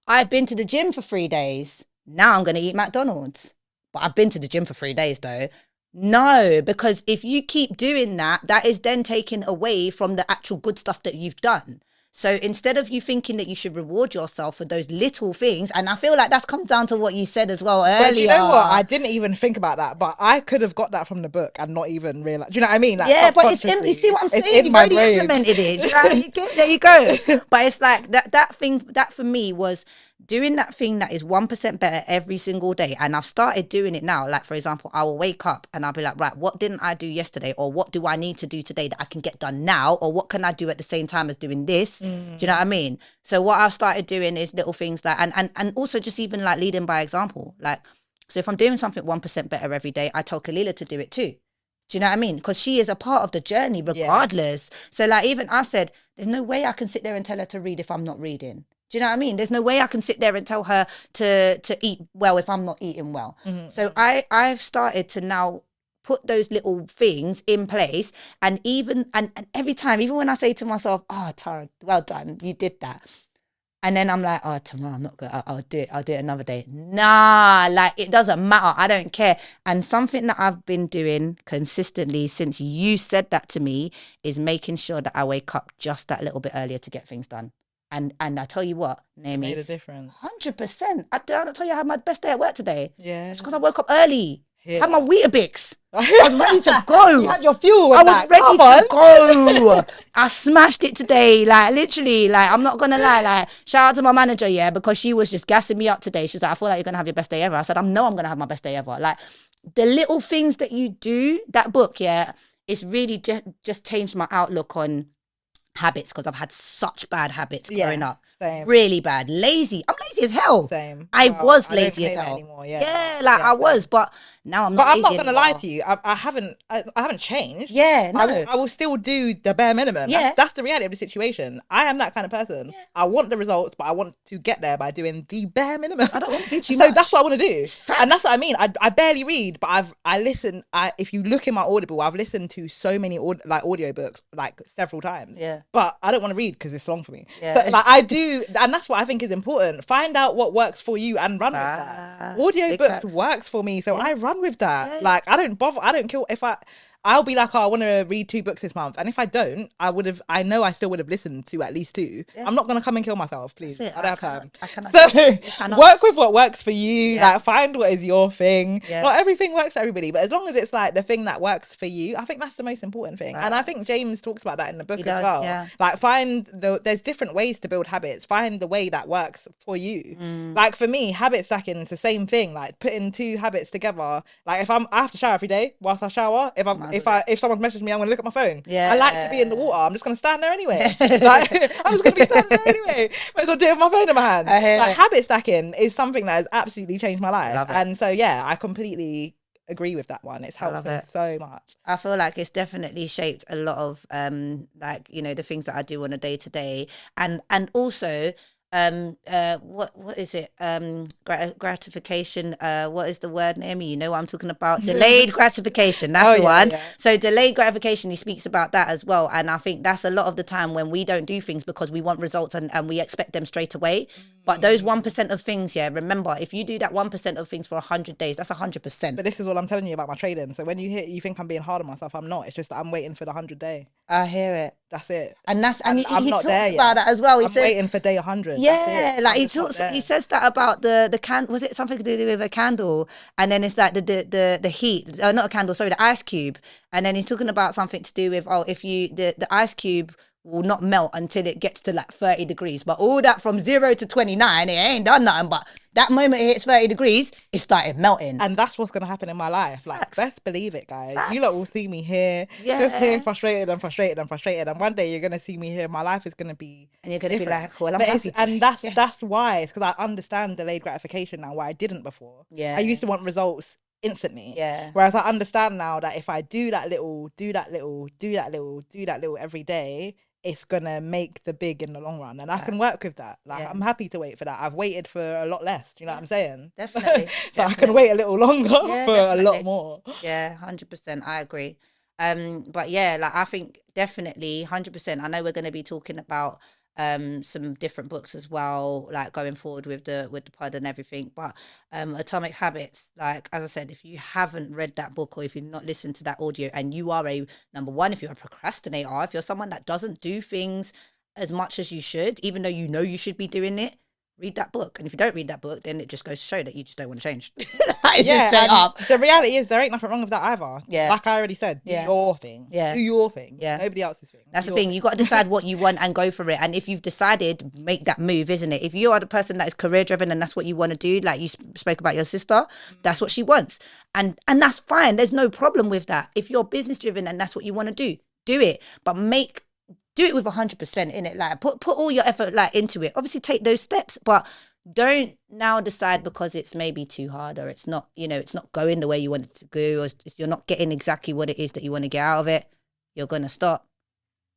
I've been to the gym for 3 days. Now I'm going to eat McDonald's. But I've been to the gym for 3 days though. No, because if you keep doing that, that is then taken away from the actual good stuff that you've done. So instead of you thinking that you should reward yourself for those little things, and I feel like that's comes down to what you said as well earlier. But you know what? I didn't even think about that, but I could have got that from the book and not even realize. Do you know what I mean? Like, yeah, but it's in. You see what I'm saying? You've already implemented it. There you go. But it's like that thing. That for me was doing that thing that is 1% better every single day. And I've started doing it now. Like, for example, I will wake up and I'll be like, right, what didn't I do yesterday? Or what do I need to do today that I can get done now? Or what can I do at the same time as doing this? Do you know what I mean? So what I've started doing is little things like, and also just even like leading by example. Like, so if I'm doing something 1% better every day, I tell Kalila to do it too. Do you know what I mean? Because she is a part of the journey regardless. Yeah. So like, even I said, there's no way I can sit there and tell her to read if I'm not reading. Do you know what I mean? There's no way I can sit there and tell her to eat well if I'm not eating well. So I've started to now put those little things in place, and even and every time, even when I say to myself, oh, Tara, well done, you did that. And then I'm like, oh, tomorrow I'm not good. I'll do it another day. Nah, like, it doesn't matter. I don't care. And something that I've been doing consistently since you said that to me is making sure that I wake up just that little bit earlier to get things done. And I tell you what, Naomi, made a difference. 100%. I tell you I had my best day at work today. Yeah. It's because I woke up early. Yeah. I had my Weetabix. I was ready to go. You had your fuel. I was ready to go. I smashed it today. Like, literally, like, I'm not going to lie. Like, shout out to my manager, because she was just gassing me up today. She's like, I feel like you're going to have your best day ever. I said, I know I'm going to have my best day ever. Like, the little things that you do, that book, it's really just changed my outlook on habits, because I've had such bad habits growing up. Same. Really bad. Lazy. I'm lazy as hell. Same. I was I don't lazy as claim it hell. anymore. Yeah, like I was, but now I'm But not I'm lazy not gonna anymore. lie to you. I haven't changed. Yeah, no. I will still do the bare minimum. Yeah. That's the reality of the situation. I am that kind of person. I want the results, but I want to get there by doing the bare minimum. I don't want to do too much. So that's what I want to do. Facts. And that's what I mean. I barely read, but I listen. If you look in my Audible, I've listened to so many audiobooks like several times. Yeah. But I don't want to read because it's long for me. Yeah. So, like I do, and that's what I think is important. Find out what works for you and run with that. Audiobooks works for me, so I run with that. Yeah. Like I don't bother. I don't kill if I'll be like, oh, I want to read 2 books this month, and if I don't, I know I still would have listened to at least 2. Yeah. I'm not gonna come and kill myself, please. I don't have time. I cannot. So work with what works for you. Yeah. Like find what is your thing. Yeah. Not everything works for everybody, but as long as it's like the thing that works for you, I think that's the most important thing. And I think James talks about that in the book as well. Yeah. Like there's different ways to build habits. Find the way that works for you. Like for me, habit stacking is the same thing. Like putting 2 habits together. Like I have to shower every day whilst I shower. If someone's messaged me, I'm gonna look at my phone. Yeah. I like to be in the water. I'm just gonna stand there anyway. Like I'm just gonna be standing there anyway. Might as well do it with my phone in my hand. Like habit stacking is something that has absolutely changed my life. And so yeah, I completely agree with that one. It's helped me so much. I feel like it's definitely shaped a lot of like, you know, the things that I do on a day to day, and also what is it, gratification, what is the word, Naomi? You know what I'm talking about? Delayed gratification, that's the one. So delayed gratification, he speaks about that as well, and I think that's a lot of the time when we don't do things because we want results and we expect them straight away. But those 1% of things, remember, if you do that 1% of things for 100 days, that's 100%. But this is what I'm telling you about my trading. So when you think I'm being hard on myself, I'm not. It's just that I'm waiting for the 100-day. I hear it. That's it. And he I'm not talks there yet. about that as well. I'm waiting for day 100. Yeah, like he says that about the candle. Was it something to do with a candle? And then it's like the heat, not a candle, sorry, the ice cube. And then he's talking about something to do with, if you the ice cube will not melt until it gets to like 30 degrees. But all that from 0 to 29, it ain't done nothing. But that moment it hits 30 degrees, it started melting. And that's what's going to happen in my life. Like, best believe it, guys. You lot will see me here, just here, frustrated. And one day you're going to see me here. My life is going to be And you're going to be like, well, I'm happy to. And that's why. It's because I understand delayed gratification now, where I didn't before. Yeah. I used to want results instantly. Yeah. Whereas I understand now that if I do that little every day, it's gonna make the big in the long run, and I can work with that. Like I'm happy to wait for that. I've waited for a lot less. Do you know what I'm saying? Definitely. So I can wait a little longer for a lot more. Yeah, 100%. I agree. But yeah, like I think definitely 100%. I know we're going to be talking about some different books as well, like going forward with the pod and everything. But Atomic Habits, like as I said, if you haven't read that book or if you've not listened to that audio, and you are number one, if you're a procrastinator, if you're someone that doesn't do things as much as you should, even though you know you should be doing it, read that book. And if you don't read that book, then it just goes to show that you just don't want to change. It's just straight up. The reality is there ain't nothing wrong with that either. Yeah. Like I already said, do your thing. Yeah. Do your thing. Yeah. Nobody else's thing. That's the thing. You got to decide what you want and go for it. And if you've decided, make that move, isn't it? If you are the person that is career driven and that's what you want to do, like you spoke about your sister, that's what she wants. And that's fine. There's no problem with that. If you're business driven and that's what you want to do it. But do it with 100% in it. Like put all your effort like into it. Obviously take those steps, but don't now decide because it's maybe too hard or it's not, it's not going the way you want it to go, or you're not getting exactly what it is that you want to get out of it. You're going to stop.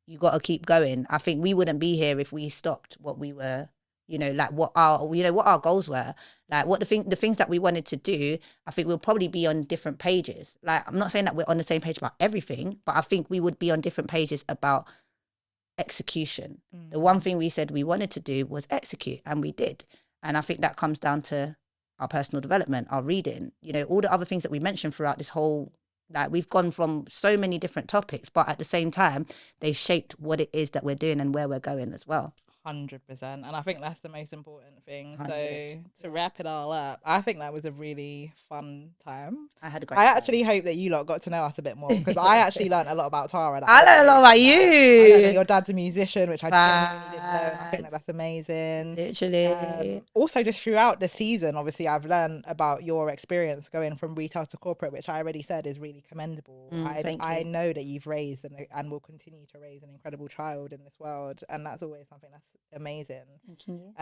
You got to keep going. I think we wouldn't be here if we stopped what we were, like what our goals were, like what the things that we wanted to do. I think we'll probably be on different pages. Like, I'm not saying that we're on the same page about everything, but I think we would be on different pages about execution. The one thing we said we wanted to do was execute, and we did. And I think that comes down to our personal development, our reading, all the other things that we mentioned throughout this whole, like we've gone from so many different topics, but at the same time, they've shaped what it is that we're doing and where we're going as well. 100%. And I think that's the most important thing. 100. So to wrap it all up, I think that was a really fun time. I had a great I time. actually hope that you lot got to know us a bit more, because I actually learned a lot about Tara. I learned a lot about you. I learned that your dad's a musician, which I genuinely didn't know, and I think that's amazing. Literally. Also, just throughout the season, obviously, I've learned about your experience going from retail to corporate, which I already said is really commendable. I know that you've raised and will continue to raise an incredible child in this world, and that's always something that's amazing. Thank you.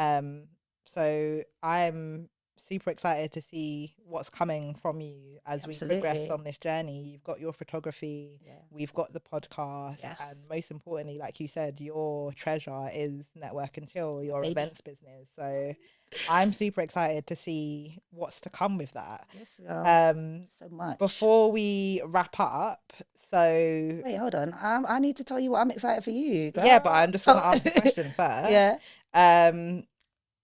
So I'm super excited to see what's coming from you as we progress on this journey. You've got your photography, we've got the podcast, and most importantly, like you said, your treasure is Network and Chill, your events business. So I'm super excited to see what's to come with that. Yes, so much. Before we wrap up, so wait, hold on. I need to tell you what I'm excited for you, girl. Yeah, but I just want to ask the question first. Yeah.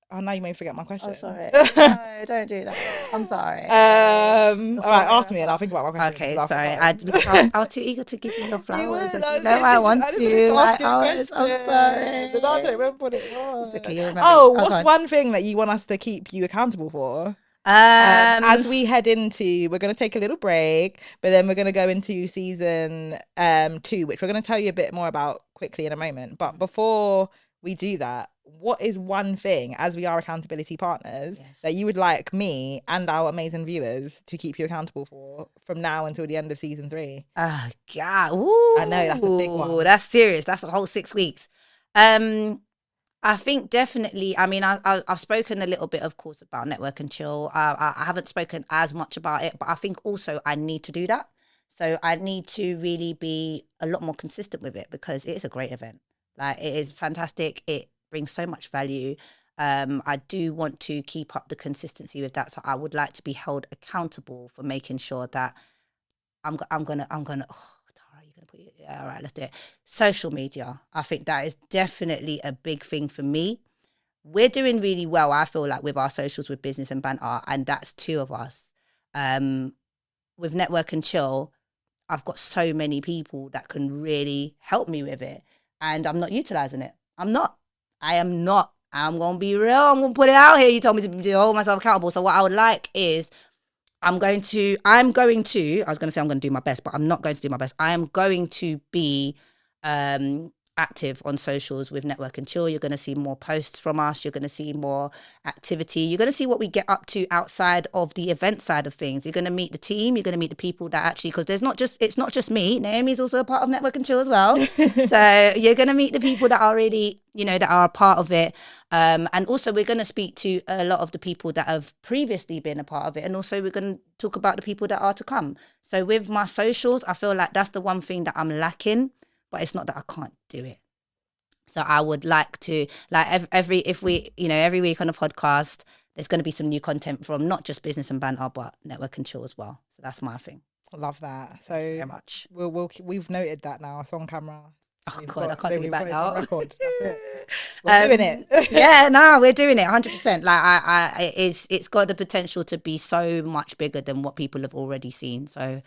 Oh, now you may forget my question. Oh, sorry. No, don't do that. I'm sorry. All right, ask me and I'll think about my question. Okay, sorry. I was too eager to give you your flowers. I want to. I'm sorry. But I don't remember what it was. It's okay, you remember. Oh, what's one thing that you want us to keep you accountable for? As we head into, we're going to take a little break, but then we're going to go into season 2, which we're going to tell you a bit more about quickly in a moment. But before we do that, what is one thing, as we are accountability partners, that you would like me and our amazing viewers to keep you accountable for from now until the end of season 3? Oh, God. Ooh, I know, that's a big one. That's serious. That's a whole 6 weeks. I think definitely, I mean, I've spoken a little bit, of course, about Network and Chill. I haven't spoken as much about it, but I think also I need to do that. So I need to really be a lot more consistent with it, because it is a great event. Like, it is fantastic. It brings so much value. I do want to keep up the consistency with that. So I would like to be held accountable for making sure that I'm gonna, oh, Tara, you're gonna put it, yeah, all right, let's do it. Social media. I think that is definitely a big thing for me. We're doing really well, I feel like, with our socials, with Business and Banter, and that's 2 of us. With Network and Chill, I've got so many people that can really help me with it, and I'm not utilizing it. I am not. I'm going to be real. I'm going to put it out here. You told me to hold myself accountable. So what I would like is, I'm going to, I was going to say I'm going to do my best, but I'm not going to do my best. I am going to be active on socials with Network and Chill. You're going to see more posts from us. You're going to see more activity. You're going to see what we get up to outside of the event side of things. You're going to meet the team. You're going to meet the people that actually, because it's not just me. Naomi's also a part of Network and Chill as well. So you're going to meet the people that are really, that are a part of it. And also we're going to speak to a lot of the people that have previously been a part of it. And also we're going to talk about the people that are to come. So with my socials, I feel like that's the one thing that I'm lacking. But it's not that I can't do it. So I would like to, like, every week on a podcast, there's going to be some new content from not just Business and Banter, but Network and Chill as well. So that's my thing. I love that. So very much. We've noted that now. It's on camera. Oh God, I can't take it back now. Record. That's it. We're doing it. Yeah, no, we're doing it 100%. Like it's got the potential to be so much bigger than what people have already seen. So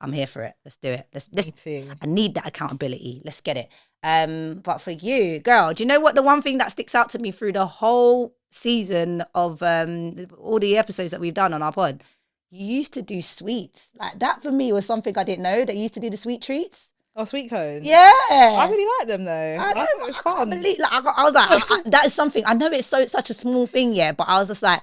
I'm here for it. Let's do it. Me too. I need that accountability. Let's get it. But for you, girl, do you know what the one thing that sticks out to me through the whole season of all the episodes that we've done on our pod? You used to do sweets. Like, that for me was something I didn't know, that you used to do the sweet treats. Oh, sweet cones. Yeah, I really like them though. I thought it was fun. I was like, that is something. I know it's such a small thing, yeah, but I was just like,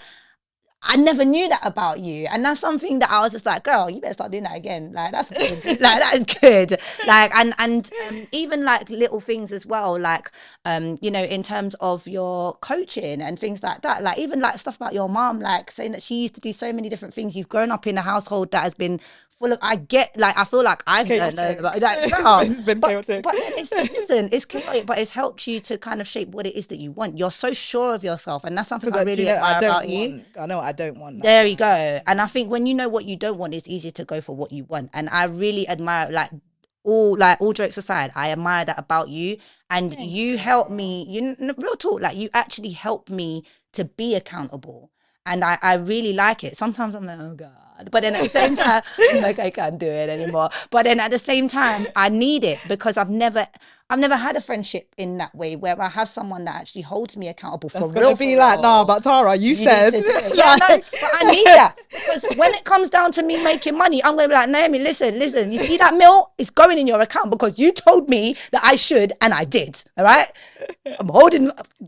I never knew that about you, and that's something that I was just like, girl, you better start doing that again. Like, that's good. Like, that is good. Like, and even like little things as well, like in terms of your coaching and things like that. Like, even like stuff about your mom, like saying that she used to do so many different things. You've grown up in a household that has been full of. I feel like I've learned about that. It's been chaotic. But it's chaotic, but it's helped you to kind of shape what it is that you want. You're so sure of yourself, and that's something I really admire about you. I know I don't want that. There you go. And I think when you know what you don't want, it's easier to go for what you want. And I really admire, all jokes aside, I admire that about you. And you help me, real talk, like, you actually help me to be accountable. And I really like it. Sometimes I'm like, oh God, But then at the same time, I'm like, I can't do it anymore. But then at the same time, I need it because I've never had a friendship in that way where I have someone that actually holds me accountable for That's real. gonna be like, nah, but Tara, you said. Yeah, no, but I need that because when it comes down to me making money, I'm gonna be like, Naomi, listen, you see that meal? It's going in your account because you told me that I should, and I did. All right,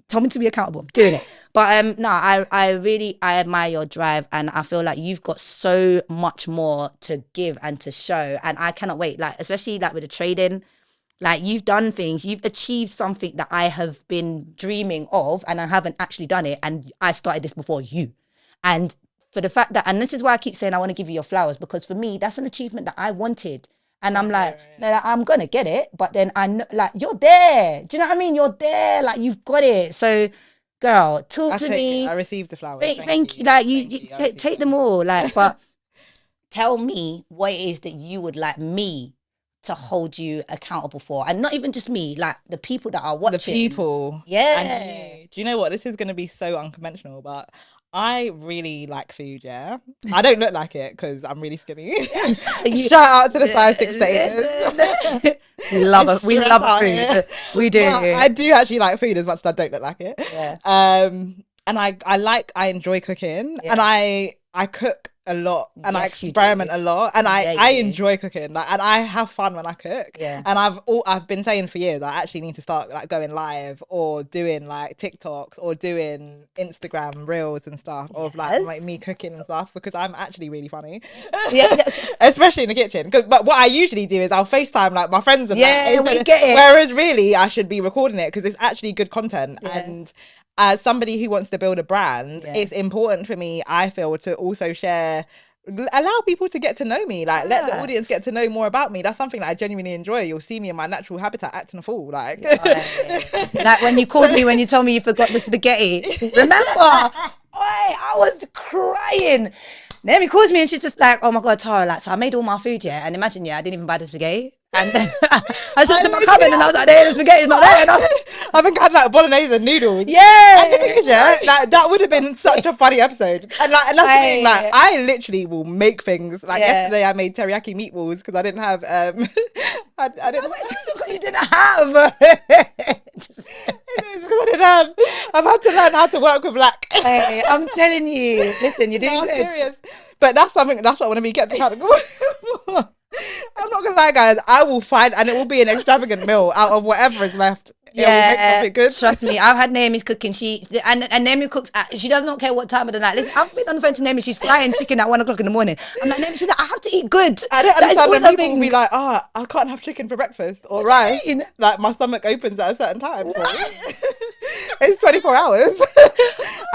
told me to be accountable. I'm doing it. But no, I really admire your drive, and I feel like you've got so much more to give and to show, and I cannot wait. Like especially like with the trading, like you've done things, you've achieved something that I have been dreaming of, and I haven't actually done it, and I started this before you, and for the fact that, and this is why I keep saying I want to give you your flowers because for me that's an achievement that I wanted. And I'm like, no, I'm gonna get it, but then I know, like, you're there. Do you know what I mean? You're there, like you've got it. So, girl, talk to me. I received the flowers. Thank you. Like you take them all. Like, but tell me what it is that you would like me to hold you accountable for, and not even just me, like the people that are watching. The people, yeah. Do you know what? This is gonna be so unconventional, but I really like food, yeah. I don't look like it because I'm really skinny. Shout out to the size 6 daters. We love food. We do. I do actually like food as much as I don't look like it. Yeah. And I enjoy cooking, and I cook a lot, and I experiment a lot, and I enjoy cooking, like, and I have fun when I cook. Yeah. And I've been saying for years I actually need to start like going live or doing like TikToks or doing Instagram reels and stuff of like me cooking and stuff because I'm actually really funny. Especially in the kitchen. But what I usually do is I'll FaceTime like my friends and we get it. Whereas really I should be recording it because it's actually good content. And as somebody who wants to build a brand, it's important for me, I feel, to also share, allow people to get to know me, like let the audience get to know more about me. That's something that I genuinely enjoy. You'll see me in my natural habitat acting a fool, like like when you called me when you told me you forgot the spaghetti. Remember? I was crying. Naomi calls me and she's just like, oh my God, Tara, like, so I made all my food, and imagine, I didn't even buy the spaghetti. And then I said to my cupboard and I was like, the spaghetti's not there. I think I had like bolognese and noodles. Yeah. And the thing is, like, that would have been such a funny episode. And like, and that's the thing, like, I literally will make things. Like yesterday I made teriyaki meatballs because I didn't have, I didn't because you didn't have. Because I didn't have. I've had to learn how to work with lack. Hey, I'm telling you. Listen, you're doing good. Serious. But that's what I want to be kept accountable for. I'm not gonna lie, guys. I will find, and it will be an extravagant meal out of whatever is left. It will make something good. Trust me, I've had Naomi's cooking. And Naomi cooks. She does not care what time of the night. Listen, I've been on the phone to Naomi. She's frying chicken at 1 o'clock in the morning. I'm like, Naomi, she's like, I have to eat good. I don't understand when people will be like, I can't have chicken for breakfast or rice. Like my stomach opens at a certain time. So it's 24 hours.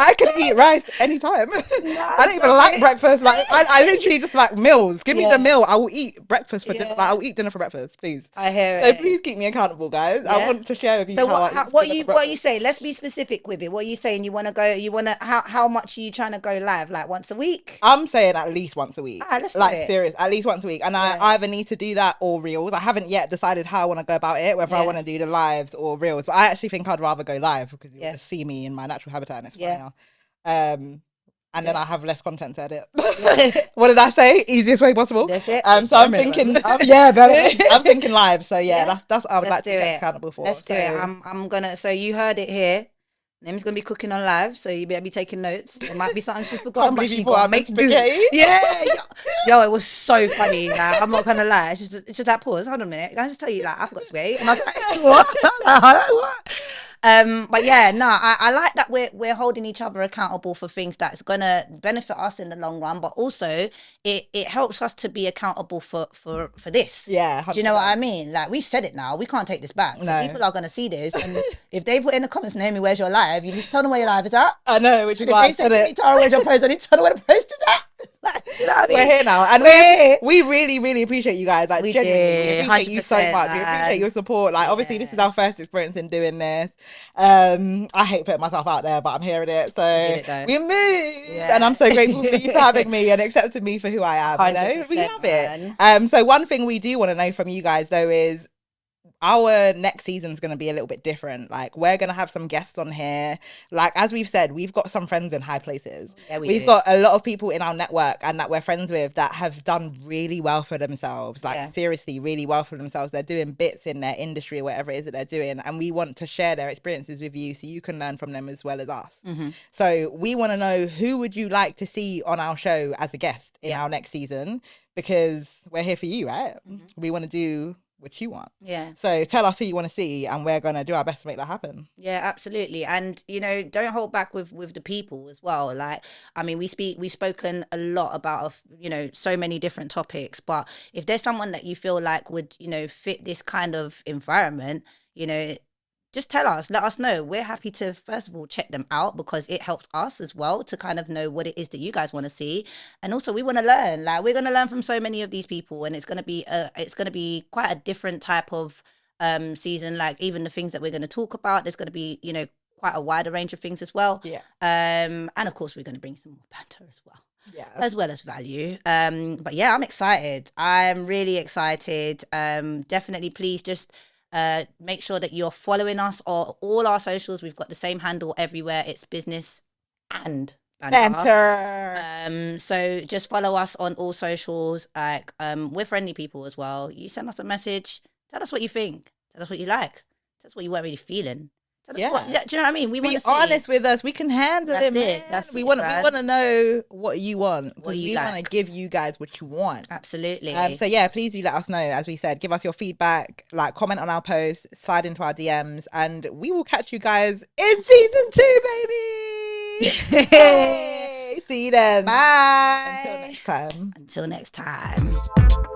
I can eat rice anytime. I don't even like breakfast. Like I literally just like meals. Give me the meal. I will eat breakfast for dinner. Like, I will eat dinner for breakfast, please. I hear so it. please keep me accountable, guys. I want to share with you. So what are you saying? Let's be specific with it. What are you saying? You want to go? How much are you trying to go live? Like once a week? I'm saying at least once a week. Let's do like it. Serious, at least once a week. And I either need to do that or reels. I haven't yet decided how I want to go about it, whether I want to do the lives or reels. But I actually think I'd rather go live because you just see me in my natural habitat and it's funnier. And then I have less content to edit. What did I say? Easiest way possible. That's it. So I'm thinking, I'm thinking live. So that's what I would like to get accountable for. Let's do it. I'm gonna. So you heard it here. Name's gonna be cooking on live, so you better be taking notes. There might be something she's forgotten, but she got to make spaghetti. Yo, it was so funny. Like, I'm not gonna lie. It's just like, pause. Hold on a minute. Can I just tell you, like, I've got spaghetti. And I was like, what? But I like that we're holding each other accountable for things that's gonna benefit us in the long run, but also it helps us to be accountable for this. Yeah, 100%. Do you know what I mean? Like, we've said it now, we can't take this back. So people are gonna see this, and if they put in the comments, Naomi, where's your live? You need to tell them where your live is at. I know, which is why I said it. Tara, where's your post? I need to tell them where the post is at. You know what I mean? We're here now, and we really, really appreciate you guys. Like, genuinely, we appreciate you so much. We appreciate your support. Like, obviously, this is our first experience in doing this. I hate putting myself out there, but I'm hearing it. So we moved, and I'm so grateful for you for having me and accepting me for who I am. You know, we love it. So one thing we do want to know from you guys though is, our next season is going to be a little bit different. Like, we're going to have some guests on here. Like, as we've said, we've got some friends in high places. Yeah, we've got a lot of people in our network and that we're friends with that have done really well for themselves. Like, seriously, really well for themselves. They're doing bits in their industry or whatever it is that they're doing. And we want to share their experiences with you so you can learn from them as well as us. So we want to know, who would you like to see on our show as a guest in our next season? Because we're here for you, right? We want to do what you want. Yeah. So tell us who you want to see and we're going to do our best to make that happen. Yeah, absolutely. And, you know, don't hold back with the people as well. Like, I mean, we've spoken a lot about, you know, so many different topics, but if there's someone that you feel like would, you know, fit this kind of environment, you know, just tell us, let us know. We're happy to, first of all, check them out because it helps us as well to kind of know what it is that you guys want to see. And also we want to learn, like, we're going to learn from so many of these people, and it's going to be quite a different type of season. Like, even the things that we're going to talk about, there's going to be, you know, quite a wider range of things as well. Yeah. And of course we're going to bring some more banter as well. Yeah. As well as value. But yeah, I'm excited. I'm really excited. Definitely, please just make sure that you're following us on all our socials. We've got the same handle everywhere. It's business and banter. So just follow us on all socials. Like, we're friendly people as well. You send us a message. Tell us what you think. Tell us what you like. Tell us what you weren't really feeling. Tell us what, do you know what I mean? We want to be honest with us. We can handle it, man. We want to know what you want. We want to give you guys what you want. Absolutely. So yeah, please do let us know. As we said, give us your feedback. Like, comment on our posts, slide into our DMs, and we will catch you guys in season 2, baby. Hey, see you then. Bye. Until next time. Until next time.